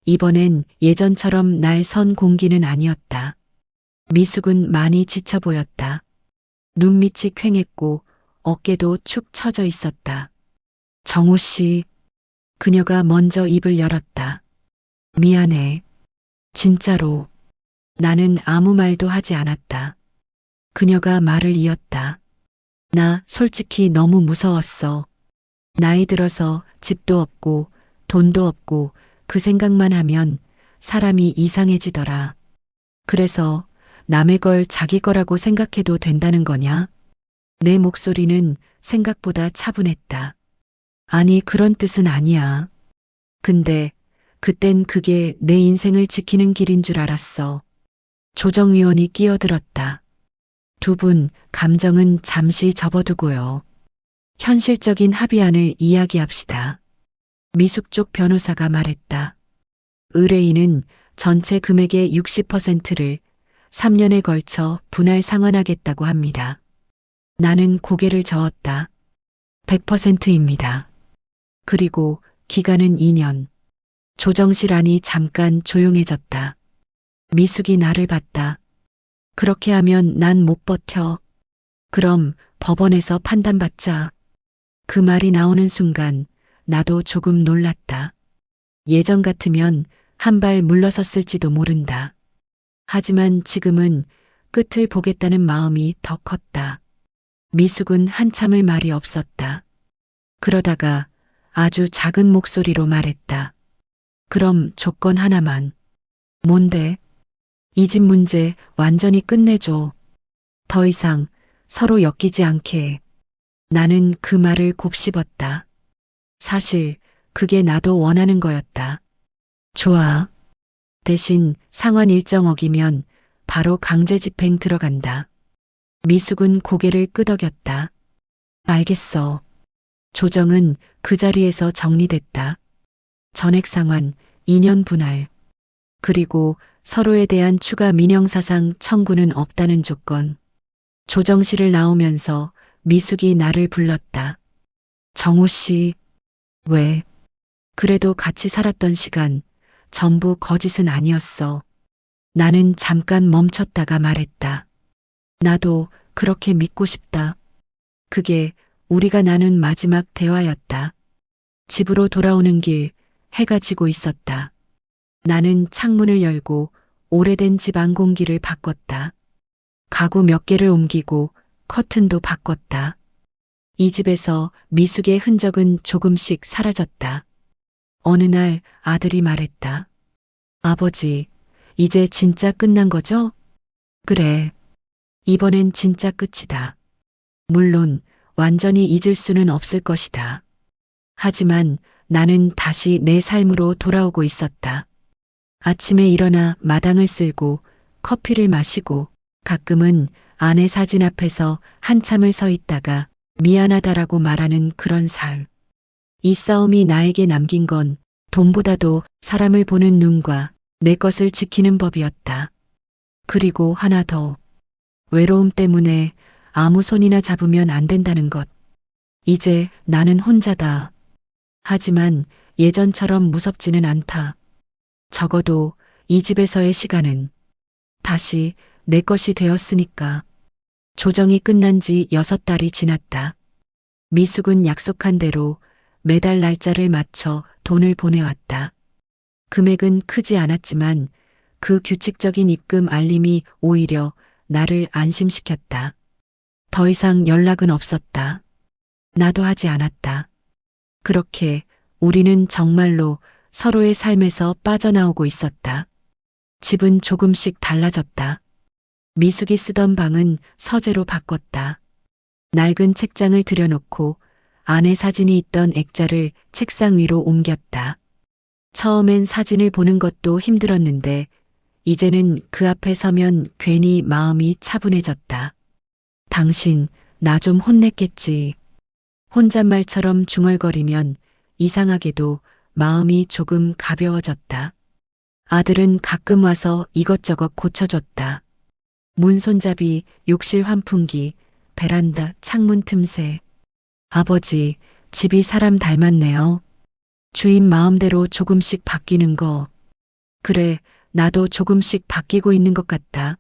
이번엔 예전처럼 날 선 공기는 아니었다. 미숙은 많이 지쳐 보였다. 눈밑이 퀭했고 어깨도 축 처져 있었다. 정호 씨, 그녀가 먼저 입을 열었다. 미안해. 진짜로. 나는 아무 말도 하지 않았다. 그녀가 말을 이었다. 나 솔직히 너무 무서웠어. 나이 들어서 집도 없고 돈도 없고 그 생각만 하면 사람이 이상해지더라. 그래서 남의 걸 자기 거라고 생각해도 된다는 거냐? 내 목소리는 생각보다 차분했다. 아니, 그런 뜻은 아니야. 근데 그땐 그게 내 인생을 지키는 길인 줄 알았어. 조정위원이 끼어들었다. 두 분 감정은 잠시 접어두고요. 현실적인 합의안을 이야기합시다. 미숙 쪽 변호사가 말했다. 의뢰인은 전체 금액의 60%를 3년에 걸쳐 분할 상환하겠다고 합니다. 나는 고개를 저었다. 100%입니다. 그리고 기간은 2년. 조정실 안이 잠깐 조용해졌다. 미숙이 나를 봤다. 그렇게 하면 난 못 버텨. 그럼 법원에서 판단받자. 그 말이 나오는 순간 나도 조금 놀랐다. 예전 같으면 한 발 물러섰을지도 모른다. 하지만 지금은 끝을 보겠다는 마음이 더 컸다. 미숙은 한참을 말이 없었다. 그러다가 아주 작은 목소리로 말했다. 그럼 조건 하나만. 뭔데? 이 집 문제 완전히 끝내줘. 더 이상 서로 엮이지 않게. 나는 그 말을 곱씹었다. 사실 그게 나도 원하는 거였다. 좋아. 대신 상환 일정 어기면 바로 강제 집행 들어간다. 미숙은 고개를 끄덕였다. 알겠어. 조정은 그 자리에서 정리됐다. 전액 상환, 2년 분할. 그리고 서로에 대한 추가 민형사상 청구는 없다는 조건. 조정실을 나오면서 미숙이 나를 불렀다. 정호 씨, 왜? 그래도 같이 살았던 시간 전부 거짓은 아니었어. 나는 잠깐 멈췄다가 말했다. 나도 그렇게 믿고 싶다. 그게 우리가 나눈 마지막 대화였다. 집으로 돌아오는 길 해가 지고 있었다. 나는 창문을 열고 오래된 집 안공기를 바꿨다. 가구 몇 개를 옮기고 커튼도 바꿨다. 이 집에서 미숙의 흔적은 조금씩 사라졌다. 어느 날 아들이 말했다. 아버지, 이제 진짜 끝난 거죠? 그래. 이번엔 진짜 끝이다. 물론 완전히 잊을 수는 없을 것이다. 하지만 나는 다시 내 삶으로 돌아오고 있었다. 아침에 일어나 마당을 쓸고 커피를 마시고 가끔은 아내 사진 앞에서 한참을 서 있다가 미안하다라고 말하는 그런 삶. 이 싸움이 나에게 남긴 건 돈보다도 사람을 보는 눈과 내 것을 지키는 법이었다. 그리고 하나 더. 외로움 때문에 아무 손이나 잡으면 안 된다는 것. 이제 나는 혼자다. 하지만 예전처럼 무섭지는 않다. 적어도 이 집에서의 시간은 다시 내 것이 되었으니까. 조정이 끝난 지 6달이 지났다. 미숙은 약속한 대로 매달 날짜를 맞춰 돈을 보내왔다. 금액은 크지 않았지만 그 규칙적인 입금 알림이 오히려 나를 안심시켰다. 더 이상 연락은 없었다. 나도 하지 않았다. 그렇게 우리는 정말로 서로의 삶에서 빠져나오고 있었다. 집은 조금씩 달라졌다. 미숙이 쓰던 방은 서재로 바꿨다. 낡은 책장을 들여놓고 아내 사진이 있던 액자를 책상 위로 옮겼다. 처음엔 사진을 보는 것도 힘들었는데 이제는 그 앞에 서면 괜히 마음이 차분해졌다. 당신, 나 좀 혼냈겠지. 혼잣말처럼 중얼거리면 이상하게도 마음이 조금 가벼워졌다. 아들은 가끔 와서 이것저것 고쳐줬다. 문 손잡이, 욕실 환풍기, 베란다, 창문 틈새. 아버지, 집이 사람 닮았네요. 주인 마음대로 조금씩 바뀌는 거. 그래, 나도 조금씩 바뀌고 있는 것 같다.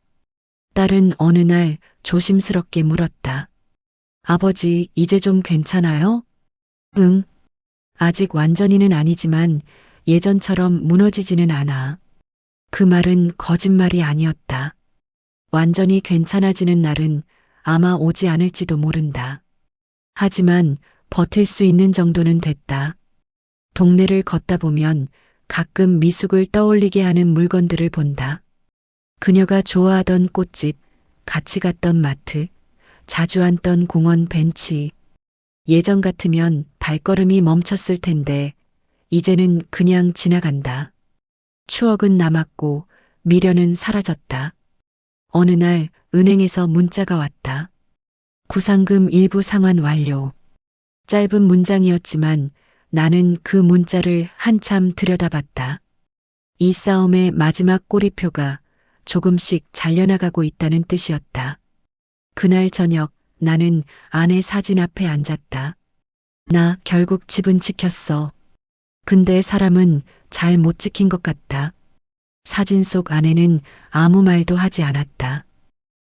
딸은 어느 날 조심스럽게 물었다. 아버지, 이제 좀 괜찮아요? 응. 아직 완전히는 아니지만 예전처럼 무너지지는 않아. 그 말은 거짓말이 아니었다. 완전히 괜찮아지는 날은 아마 오지 않을지도 모른다. 하지만 버틸 수 있는 정도는 됐다. 동네를 걷다 보면 가끔 미숙을 떠올리게 하는 물건들을 본다. 그녀가 좋아하던 꽃집, 같이 갔던 마트, 자주 앉던 공원 벤치. 예전 같으면 발걸음이 멈췄을 텐데 이제는 그냥 지나간다. 추억은 남았고 미련은 사라졌다. 어느 날 은행에서 문자가 왔다. 구상금 일부 상환 완료. 짧은 문장이었지만 나는 그 문자를 한참 들여다봤다. 이 싸움의 마지막 꼬리표가 조금씩 잘려나가고 있다는 뜻이었다. 그날 저녁 나는 아내 사진 앞에 앉았다. 나 결국 집은 지켰어. 근데 사람은 잘 못 지킨 것 같다. 사진 속 아내는 아무 말도 하지 않았다.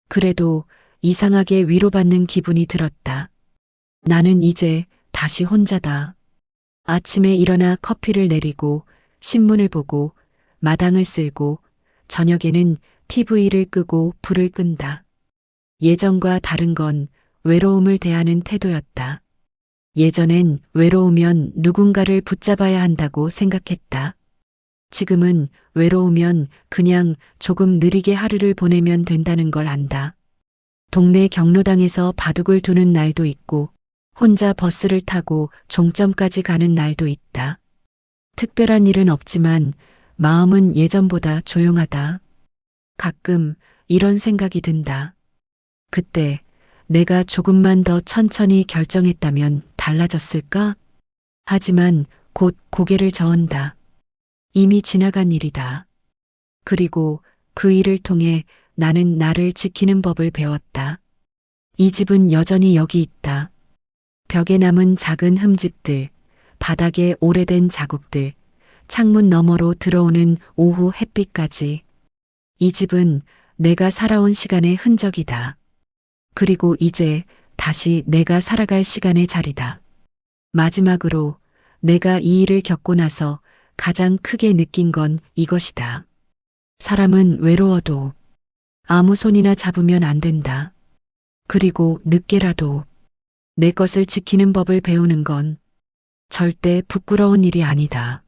그래도 이상하게 위로받는 기분이 들었다. 나는 이제 다시 혼자다. 아침에 일어나 커피를 내리고 신문을 보고 마당을 쓸고 저녁에는 TV를 끄고 불을 끈다. 예전과 다른 건 외로움을 대하는 태도였다. 예전엔 외로우면 누군가를 붙잡아야 한다고 생각했다. 지금은 외로우면 그냥 조금 느리게 하루를 보내면 된다는 걸 안다. 동네 경로당에서 바둑을 두는 날도 있고 혼자 버스를 타고 종점까지 가는 날도 있다. 특별한 일은 없지만 마음은 예전보다 조용하다. 가끔 이런 생각이 든다. 그때 내가 조금만 더 천천히 결정했다면 달라졌을까? 하지만 곧 고개를 저은다. 이미 지나간 일이다. 그리고 그 일을 통해 나는 나를 지키는 법을 배웠다. 이 집은 여전히 여기 있다. 벽에 남은 작은 흠집들, 바닥에 오래된 자국들, 창문 너머로 들어오는 오후 햇빛까지. 이 집은 내가 살아온 시간의 흔적이다. 그리고 이제 다시 내가 살아갈 시간의 자리다. 마지막으로 내가 이 일을 겪고 나서 가장 크게 느낀 건 이것이다. 사람은 외로워도 아무 손이나 잡으면 안 된다. 그리고 늦게라도 내 것을 지키는 법을 배우는 건 절대 부끄러운 일이 아니다.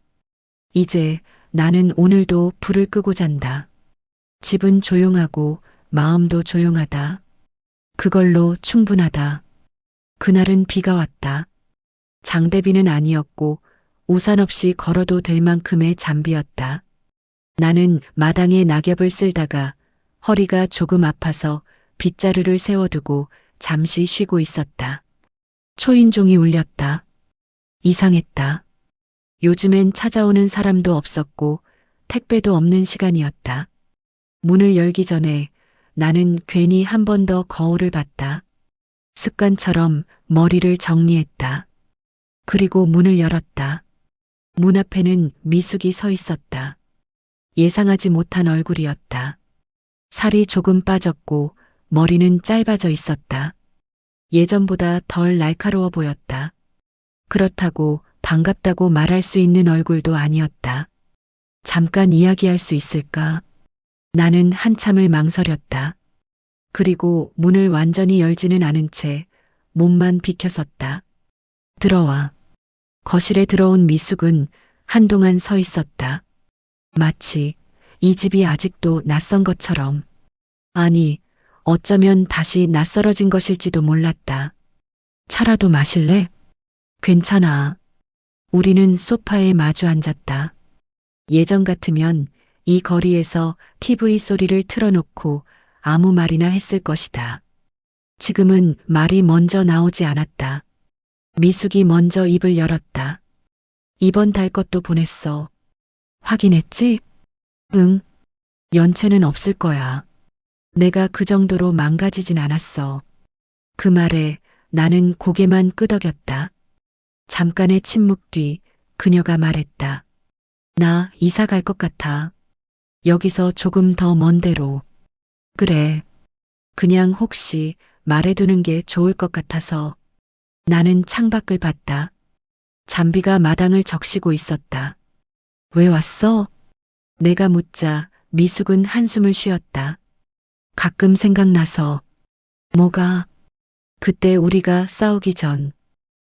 이제 나는 오늘도 불을 끄고 잔다. 집은 조용하고 마음도 조용하다. 그걸로 충분하다. 그날은 비가 왔다. 장대비는 아니었고 우산 없이 걸어도 될 만큼의 잠비였다. 나는 마당에 낙엽을 쓸다가 허리가 조금 아파서 빗자루를 세워두고 잠시 쉬고 있었다. 초인종이 울렸다. 이상했다. 요즘엔 찾아오는 사람도 없었고 택배도 없는 시간이었다. 문을 열기 전에 나는 괜히 한 번 더 거울을 봤다. 습관처럼 머리를 정리했다. 그리고 문을 열었다. 문 앞에는 미숙이 서 있었다. 예상하지 못한 얼굴이었다. 살이 조금 빠졌고 머리는 짧아져 있었다. 예전보다 덜 날카로워 보였다. 그렇다고 반갑다고 말할 수 있는 얼굴도 아니었다. 잠깐 이야기할 수 있을까? 나는 한참을 망설였다. 그리고 문을 완전히 열지는 않은 채 몸만 비켜섰다. 들어와. 거실에 들어온 미숙은 한동안 서 있었다. 마치 이 집이 아직도 낯선 것처럼. 아니, 어쩌면 다시 낯설어진 것일지도 몰랐다. 차라도 마실래? 괜찮아. 우리는 소파에 마주 앉았다. 예전 같으면 이 거리에서 TV 소리를 틀어놓고 아무 말이나 했을 것이다. 지금은 말이 먼저 나오지 않았다. 미숙이 먼저 입을 열었다. 이번 달 것도 보냈어. 확인했지? 응. 연체는 없을 거야. 내가 그 정도로 망가지진 않았어. 그 말에 나는 고개만 끄덕였다. 잠깐의 침묵 뒤 그녀가 말했다. 나 이사 갈 것 같아. 여기서 조금 더 먼 데로. 그래. 그냥 혹시 말해두는 게 좋을 것 같아서. 나는 창밖을 봤다. 잠비가 마당을 적시고 있었다. 왜 왔어? 내가 묻자 미숙은 한숨을 쉬었다. 가끔 생각나서. 뭐가? 그때 우리가 싸우기 전.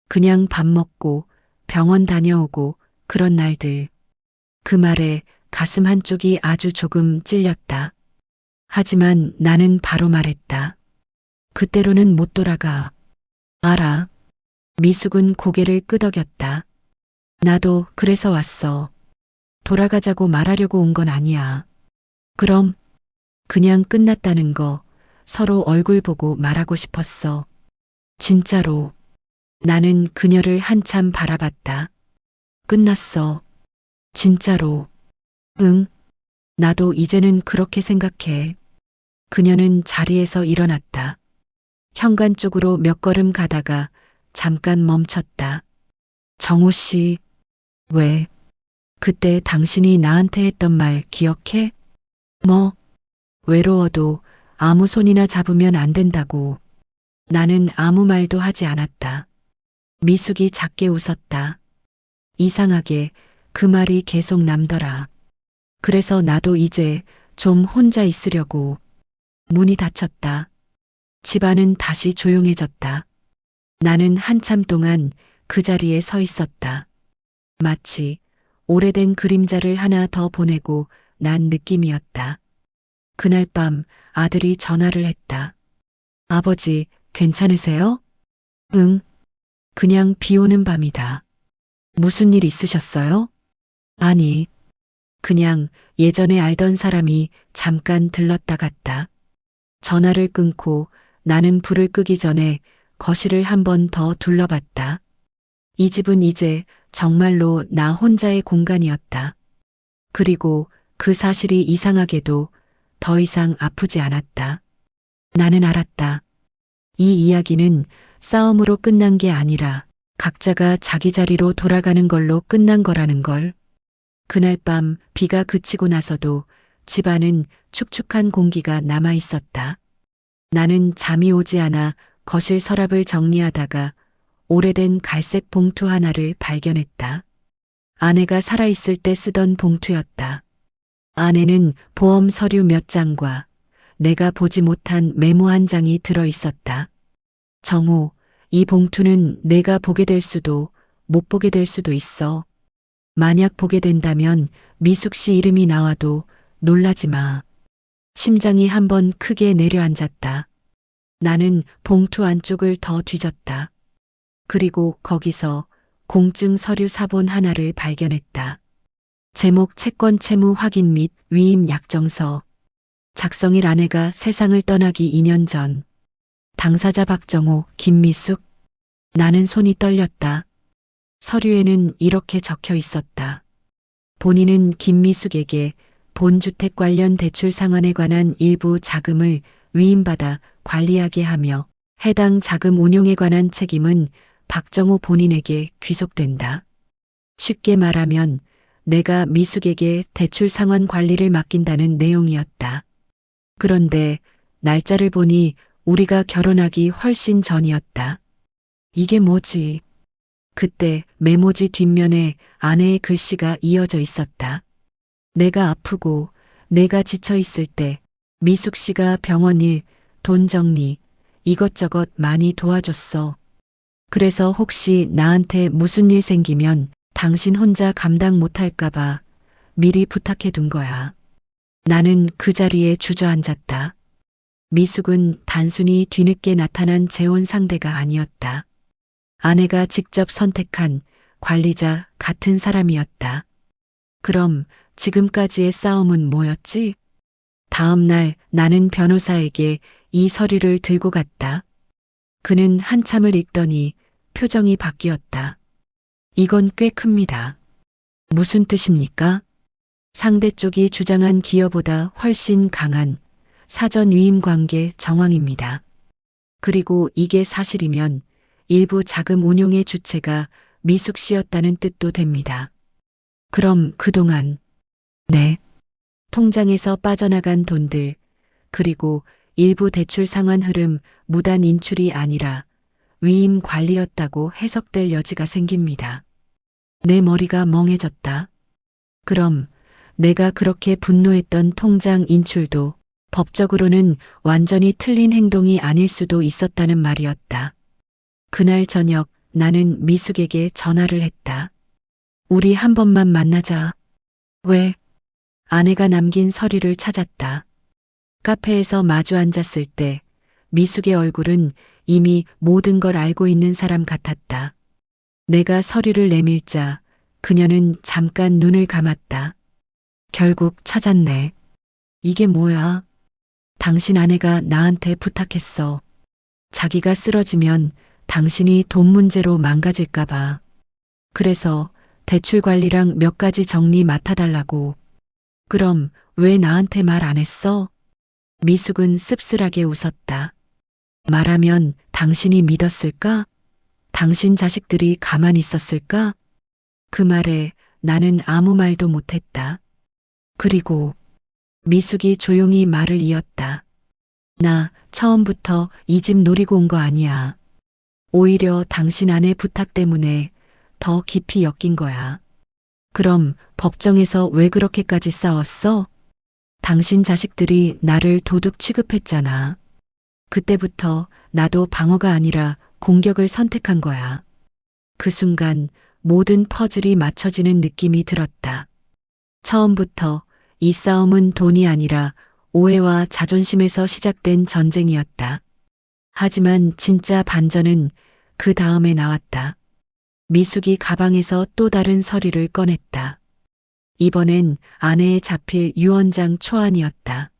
그냥 밥 먹고 병원 다녀오고 그런 날들. 그 말에 가슴 한쪽이 아주 조금 찔렸다. 하지만 나는 바로 말했다. 그때로는 못 돌아가. 알아. 미숙은 고개를 끄덕였다. 나도 그래서 왔어. 돌아가자고 말하려고 온 건 아니야. 그럼 그냥 끝났다는 거 서로 얼굴 보고 말하고 싶었어. 진짜로. 나는 그녀를 한참 바라봤다. 끝났어. 진짜로. 응. 나도 이제는 그렇게 생각해. 그녀는 자리에서 일어났다. 현관 쪽으로 몇 걸음 가다가 잠깐 멈췄다. 정호 씨, 왜? 그때 당신이 나한테 했던 말 기억해? 뭐? 외로워도 아무 손이나 잡으면 안 된다고. 나는 아무 말도 하지 않았다. 미숙이 작게 웃었다. 이상하게 그 말이 계속 남더라. 그래서 나도 이제 좀 혼자 있으려고. 문이 닫혔다. 집안은 다시 조용해졌다. 나는 한참 동안 그 자리에 서 있었다. 마치 오래된 그림자를 하나 더 보내고 난 느낌이었다. 그날 밤 아들이 전화를 했다. 아버지, 괜찮으세요? 응. 그냥 비 오는 밤이다. 무슨 일 있으셨어요? 아니, 그냥 예전에 알던 사람이 잠깐 들렀다 갔다. 전화를 끊고 나는 불을 끄기 전에 거실을 한 번 더 둘러봤다. 이 집은 이제 정말로 나 혼자의 공간이었다. 그리고 그 사실이 이상하게도 더 이상 아프지 않았다. 나는 알았다. 이 이야기는 싸움으로 끝난 게 아니라 각자가 자기 자리로 돌아가는 걸로 끝난 거라는 걸. 그날 밤 비가 그치고 나서도 집안은 축축한 공기가 남아 있었다. 나는 잠이 오지 않아 거실 서랍을 정리하다가 오래된 갈색 봉투 하나를 발견했다. 아내가 살아있을 때 쓰던 봉투였다. 안에는 보험 서류 몇 장과 내가 보지 못한 메모 한 장이 들어 있었다. 정호, 이 봉투는 내가 보게 될 수도 못 보게 될 수도 있어. 만약 보게 된다면 미숙 씨 이름이 나와도 놀라지 마. 심장이 한번 크게 내려앉았다. 나는 봉투 안쪽을 더 뒤졌다. 그리고 거기서 공증 서류 사본 하나를 발견했다. 제목 채권 채무 확인 및 위임 약정서. 작성일 아내가 세상을 떠나기 2년 전. 당사자 박정호, 김미숙. 나는 손이 떨렸다. 서류에는 이렇게 적혀 있었다. 본인은 김미숙에게 본주택 관련 대출 상환에 관한 일부 자금을 위임받아 관리하게 하며 해당 자금 운용에 관한 책임은 박정호 본인에게 귀속된다. 쉽게 말하면 내가 미숙에게 대출 상환 관리를 맡긴다는 내용이었다. 그런데 날짜를 보니 우리가 결혼하기 훨씬 전이었다. 이게 뭐지? 그때 메모지 뒷면에 아내의 글씨가 이어져 있었다. 내가 아프고 내가 지쳐 있을 때 미숙 씨가 병원 일, 돈 정리, 이것저것 많이 도와줬어. 그래서 혹시 나한테 무슨 일 생기면 당신 혼자 감당 못할까봐 미리 부탁해 둔 거야. 나는 그 자리에 주저앉았다. 미숙은 단순히 뒤늦게 나타난 재혼 상대가 아니었다. 아내가 직접 선택한 관리자 같은 사람이었다. 그럼 지금까지의 싸움은 뭐였지? 다음 날 나는 변호사에게 이 서류를 들고 갔다. 그는 한참을 읽더니 표정이 바뀌었다. 이건 꽤 큽니다. 무슨 뜻입니까? 상대 쪽이 주장한 기여보다 훨씬 강한 사전 위임 관계 정황입니다. 그리고 이게 사실이면 일부 자금 운용의 주체가 미숙 씨였다는 뜻도 됩니다. 그럼 그동안 네, 통장에서 빠져나간 돈들, 그리고 일부 대출 상환 흐름 무단 인출이 아니라 위임 관리였다고 해석될 여지가 생깁니다. 내 머리가 멍해졌다. 그럼 내가 그렇게 분노했던 통장 인출도 법적으로는 완전히 틀린 행동이 아닐 수도 있었다는 말이었다. 그날 저녁 나는 미숙에게 전화를 했다. 우리 한 번만 만나자. 왜? 아내가 남긴 서류를 찾았다. 카페에서 마주 앉았을 때 미숙의 얼굴은 이미 모든 걸 알고 있는 사람 같았다. 내가 서류를 내밀자 그녀는 잠깐 눈을 감았다. 결국 찾았네. 이게 뭐야? 당신 아내가 나한테 부탁했어. 자기가 쓰러지면 당신이 돈 문제로 망가질까봐. 그래서 대출 관리랑 몇 가지 정리 맡아달라고. 그럼 왜 나한테 말 안 했어? 미숙은 씁쓸하게 웃었다. 말하면 당신이 믿었을까? 당신 자식들이 가만히 있었을까? 그 말에 나는 아무 말도 못했다. 그리고 미숙이 조용히 말을 이었다. 나 처음부터 이 집 노리고 온 거 아니야. 오히려 당신 아내 부탁 때문에 더 깊이 엮인 거야. 그럼 법정에서 왜 그렇게까지 싸웠어? 당신 자식들이 나를 도둑 취급했잖아. 그때부터 나도 방어가 아니라 공격을 선택한 거야. 그 순간 모든 퍼즐이 맞춰지는 느낌이 들었다. 처음부터 이 싸움은 돈이 아니라 오해와 자존심에서 시작된 전쟁이었다. 하지만 진짜 반전은 그 다음에 나왔다. 미숙이 가방에서 또 다른 서류를 꺼냈다. 이번엔 아내에 잡힐 유언장 초안이었다.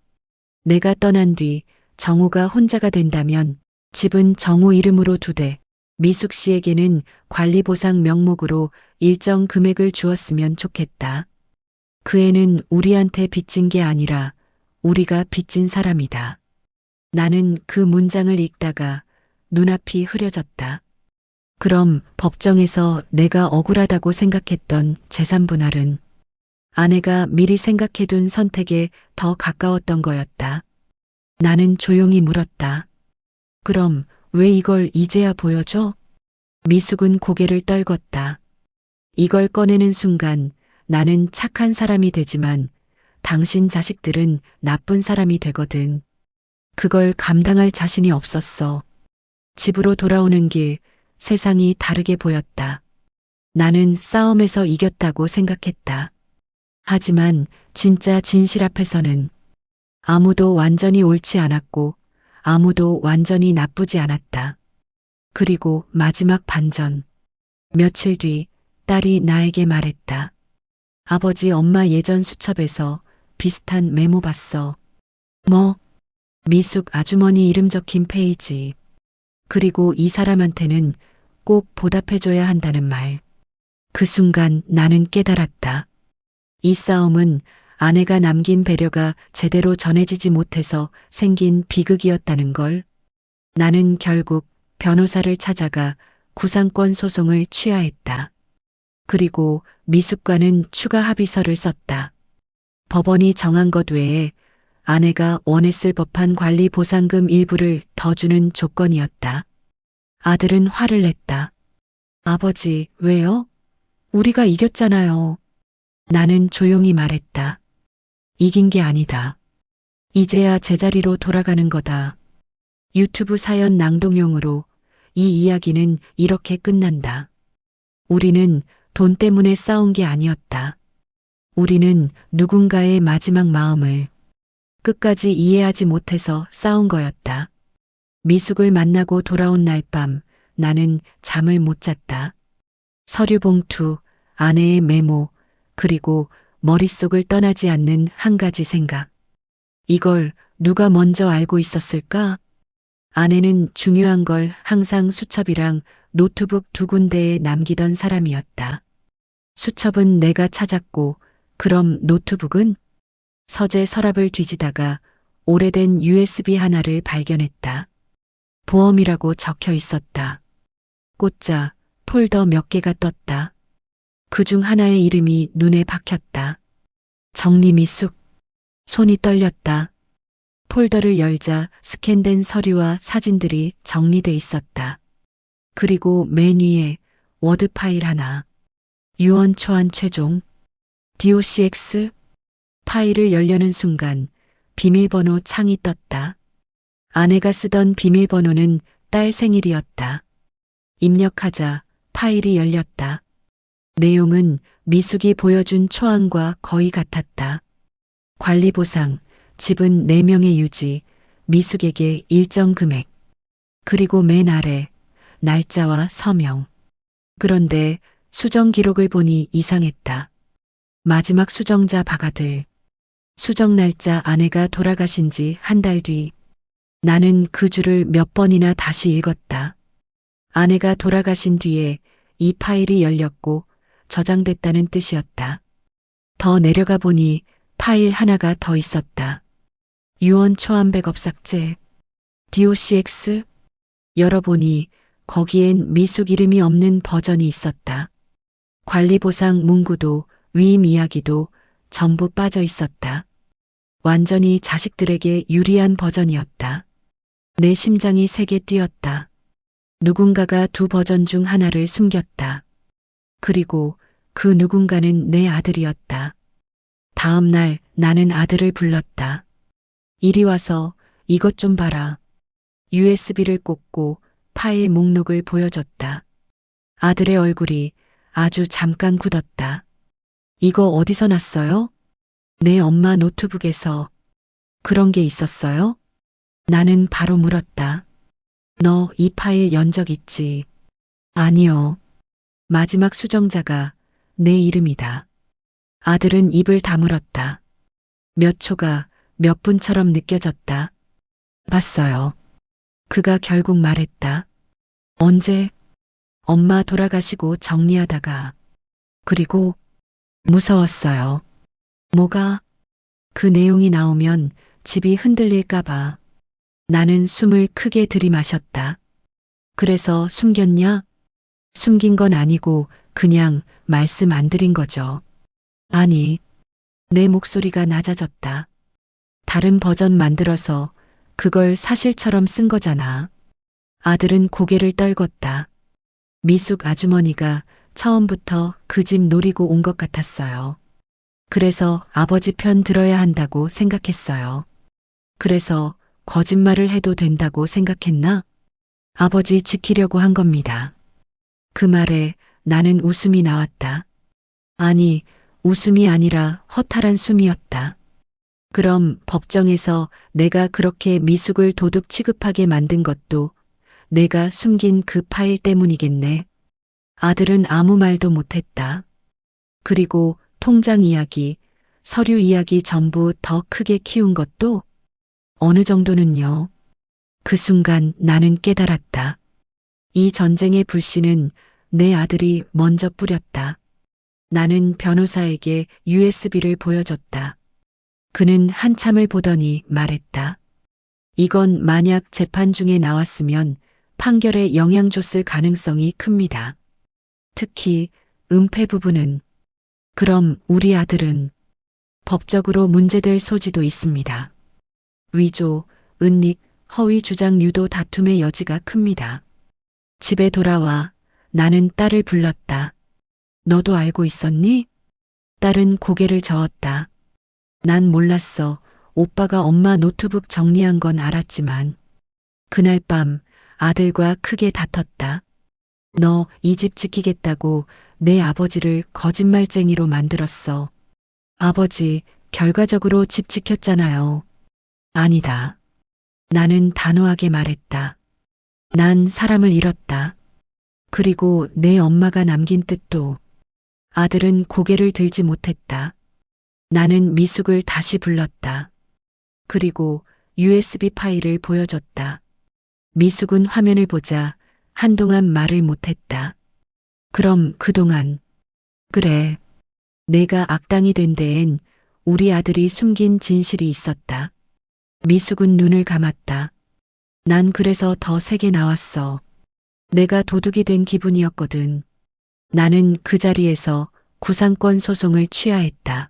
내가 떠난 뒤 정우가 혼자가 된다면 집은 정우 이름으로 두되 미숙 씨에게는 관리보상 명목으로 일정 금액을 주었으면 좋겠다. 그 애는 우리한테 빚진 게 아니라 우리가 빚진 사람이다. 나는 그 문장을 읽다가 눈앞이 흐려졌다. 그럼 법정에서 내가 억울하다고 생각했던 재산 분할은 아내가 미리 생각해둔 선택에 더 가까웠던 거였다. 나는 조용히 물었다. 그럼 왜 이걸 이제야 보여줘? 미숙은 고개를 떨궜다. 이걸 꺼내는 순간 나는 착한 사람이 되지만 당신 자식들은 나쁜 사람이 되거든. 그걸 감당할 자신이 없었어. 집으로 돌아오는 길 세상이 다르게 보였다. 나는 싸움에서 이겼다고 생각했다. 하지만 진짜 진실 앞에서는 아무도 완전히 옳지 않았고 아무도 완전히 나쁘지 않았다. 그리고 마지막 반전. 며칠 뒤 딸이 나에게 말했다. 아버지 엄마 예전 수첩에서 비슷한 메모 봤어. 뭐, 미숙 아주머니 이름 적힌 페이지. 그리고 이 사람한테는 꼭 보답해줘야 한다는 말. 그 순간 나는 깨달았다. 이 싸움은 아내가 남긴 배려가 제대로 전해지지 못해서 생긴 비극이었다는 걸. 나는 결국 변호사를 찾아가 구상권 소송을 취하했다. 그리고 미숙과는 추가 합의서를 썼다. 법원이 정한 것 외에 아내가 원했을 법한 관리 보상금 일부를 더 주는 조건이었다. 아들은 화를 냈다. 아버지, 왜요? 우리가 이겼잖아요. 나는 조용히 말했다. 이긴 게 아니다. 이제야 제자리로 돌아가는 거다. 유튜브 사연 낭독용으로 이 이야기는 이렇게 끝난다. 우리는 돈 때문에 싸운 게 아니었다. 우리는 누군가의 마지막 마음을 끝까지 이해하지 못해서 싸운 거였다. 미숙을 만나고 돌아온 날 밤 나는 잠을 못 잤다. 서류 봉투, 아내의 메모, 그리고 머릿속을 떠나지 않는 한 가지 생각. 이걸 누가 먼저 알고 있었을까? 아내는 중요한 걸 항상 수첩이랑 노트북 두 군데에 남기던 사람이었다. 수첩은 내가 찾았고, 그럼 노트북은? 서재 서랍을 뒤지다가 오래된 USB 하나를 발견했다. 보험이라고 적혀 있었다. 꽂자 폴더 몇 개가 떴다. 그중 하나의 이름이 눈에 박혔다. 정리미숙. 손이 떨렸다. 폴더를 열자 스캔된 서류와 사진들이 정리돼 있었다. 그리고 맨 위에 워드 파일 하나. 유언 초안 최종. DOCX. 파일을 열려는 순간 비밀번호 창이 떴다. 아내가 쓰던 비밀번호는 딸 생일이었다. 입력하자 파일이 열렸다. 내용은 미숙이 보여준 초안과 거의 같았다. 관리보상, 집은 4명의 유지, 미숙에게 일정 금액. 그리고 맨 아래 날짜와 서명. 그런데 수정 기록을 보니 이상했다. 마지막 수정자 박아들. 수정 날짜 아내가 돌아가신 지 한 달 뒤. 나는 그 줄을 몇 번이나 다시 읽었다. 아내가 돌아가신 뒤에 이 파일이 열렸고 저장됐다는 뜻이었다. 더 내려가 보니 파일 하나가 더 있었다. 유언 초안 백업 삭제. DOCX. 열어보니 거기엔 미숙 이름이 없는 버전이 있었다. 관리보상 문구도 위임 이야기도 전부 빠져 있었다. 완전히 자식들에게 유리한 버전이었다. 내 심장이 세게 뛰었다. 누군가가 두 버전 중 하나를 숨겼다. 그리고 그 누군가는 내 아들이었다. 다음 날 나는 아들을 불렀다. 이리 와서 이것 좀 봐라. USB를 꽂고 파일 목록을 보여줬다. 아들의 얼굴이 아주 잠깐 굳었다. 이거 어디서 났어요? 내 엄마 노트북에서. 그런 게 있었어요? 나는 바로 물었다. 너 이 파일 연 적 있지? 아니요. 마지막 수정자가 내 이름이다. 아들은 입을 다물었다. 몇 초가 몇 분처럼 느껴졌다. 봤어요. 그가 결국 말했다. 언제? 엄마 돌아가시고 정리하다가. 그리고 무서웠어요. 뭐가? 그 내용이 나오면 집이 흔들릴까봐. 나는 숨을 크게 들이마셨다. 그래서 숨겼냐? 숨긴 건 아니고 그냥 말씀 안 드린 거죠. 아니, 내 목소리가 낮아졌다. 다른 버전 만들어서 그걸 사실처럼 쓴 거잖아. 아들은 고개를 떨궜다. 미숙 아주머니가 처음부터 그 집 노리고 온 것 같았어요. 그래서 아버지 편 들어야 한다고 생각했어요. 그래서 거짓말을 해도 된다고 생각했나? 아버지 지키려고 한 겁니다. 그 말에 나는 웃음이 나왔다. 아니, 웃음이 아니라 허탈한 숨이었다. 그럼 법정에서 내가 그렇게 미숙을 도둑 취급하게 만든 것도 내가 숨긴 그 파일 때문이겠네. 아들은 아무 말도 못했다. 그리고 통장 이야기, 서류 이야기 전부 더 크게 키운 것도 어느 정도는요. 그 순간 나는 깨달았다. 이 전쟁의 불씨는 내 아들이 먼저 뿌렸다. 나는 변호사에게 USB를 보여줬다. 그는 한참을 보더니 말했다. 이건 만약 재판 중에 나왔으면 판결에 영향 줬을 가능성이 큽니다. 특히 은폐 부분은. 그럼 우리 아들은 법적으로 문제될 소지도 있습니다. 위조, 은닉, 허위 주장 유도 다툼의 여지가 큽니다. 집에 돌아와 나는 딸을 불렀다. 너도 알고 있었니? 딸은 고개를 저었다. 난 몰랐어. 오빠가 엄마 노트북 정리한 건 알았지만 그날 밤 아들과 크게 다퉜다. 너 이 집 지키겠다고 내 아버지를 거짓말쟁이로 만들었어. 아버지, 결과적으로 집 지켰잖아요. 아니다. 나는 단호하게 말했다. 난 사람을 잃었다. 그리고 내 엄마가 남긴 뜻도. 아들은 고개를 들지 못했다. 나는 미숙을 다시 불렀다. 그리고 USB 파일을 보여줬다. 미숙은 화면을 보자 한동안 말을 못했다. 그럼 그동안. 그래. 내가 악당이 된 데엔 우리 아들이 숨긴 진실이 있었다. 미숙은 눈을 감았다. 난 그래서 더 세게 나왔어. 내가 도둑이 된 기분이었거든. 나는 그 자리에서 구상권 소송을 취하했다.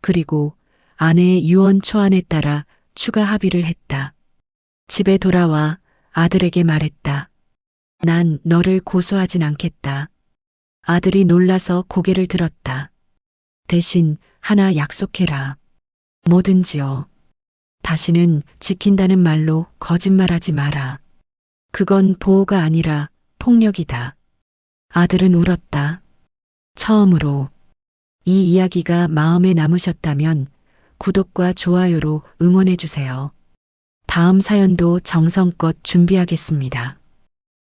그리고 아내의 유언 초안에 따라 추가 합의를 했다. 집에 돌아와 아들에게 말했다. 난 너를 고소하진 않겠다. 아들이 놀라서 고개를 들었다. 대신 하나 약속해라. 뭐든지요. 다시는 지킨다는 말로 거짓말하지 마라. 그건 보호가 아니라 폭력이다. 아들은 울었다. 처음으로. 이 이야기가 마음에 남으셨다면 구독과 좋아요로 응원해 주세요. 다음 사연도 정성껏 준비하겠습니다.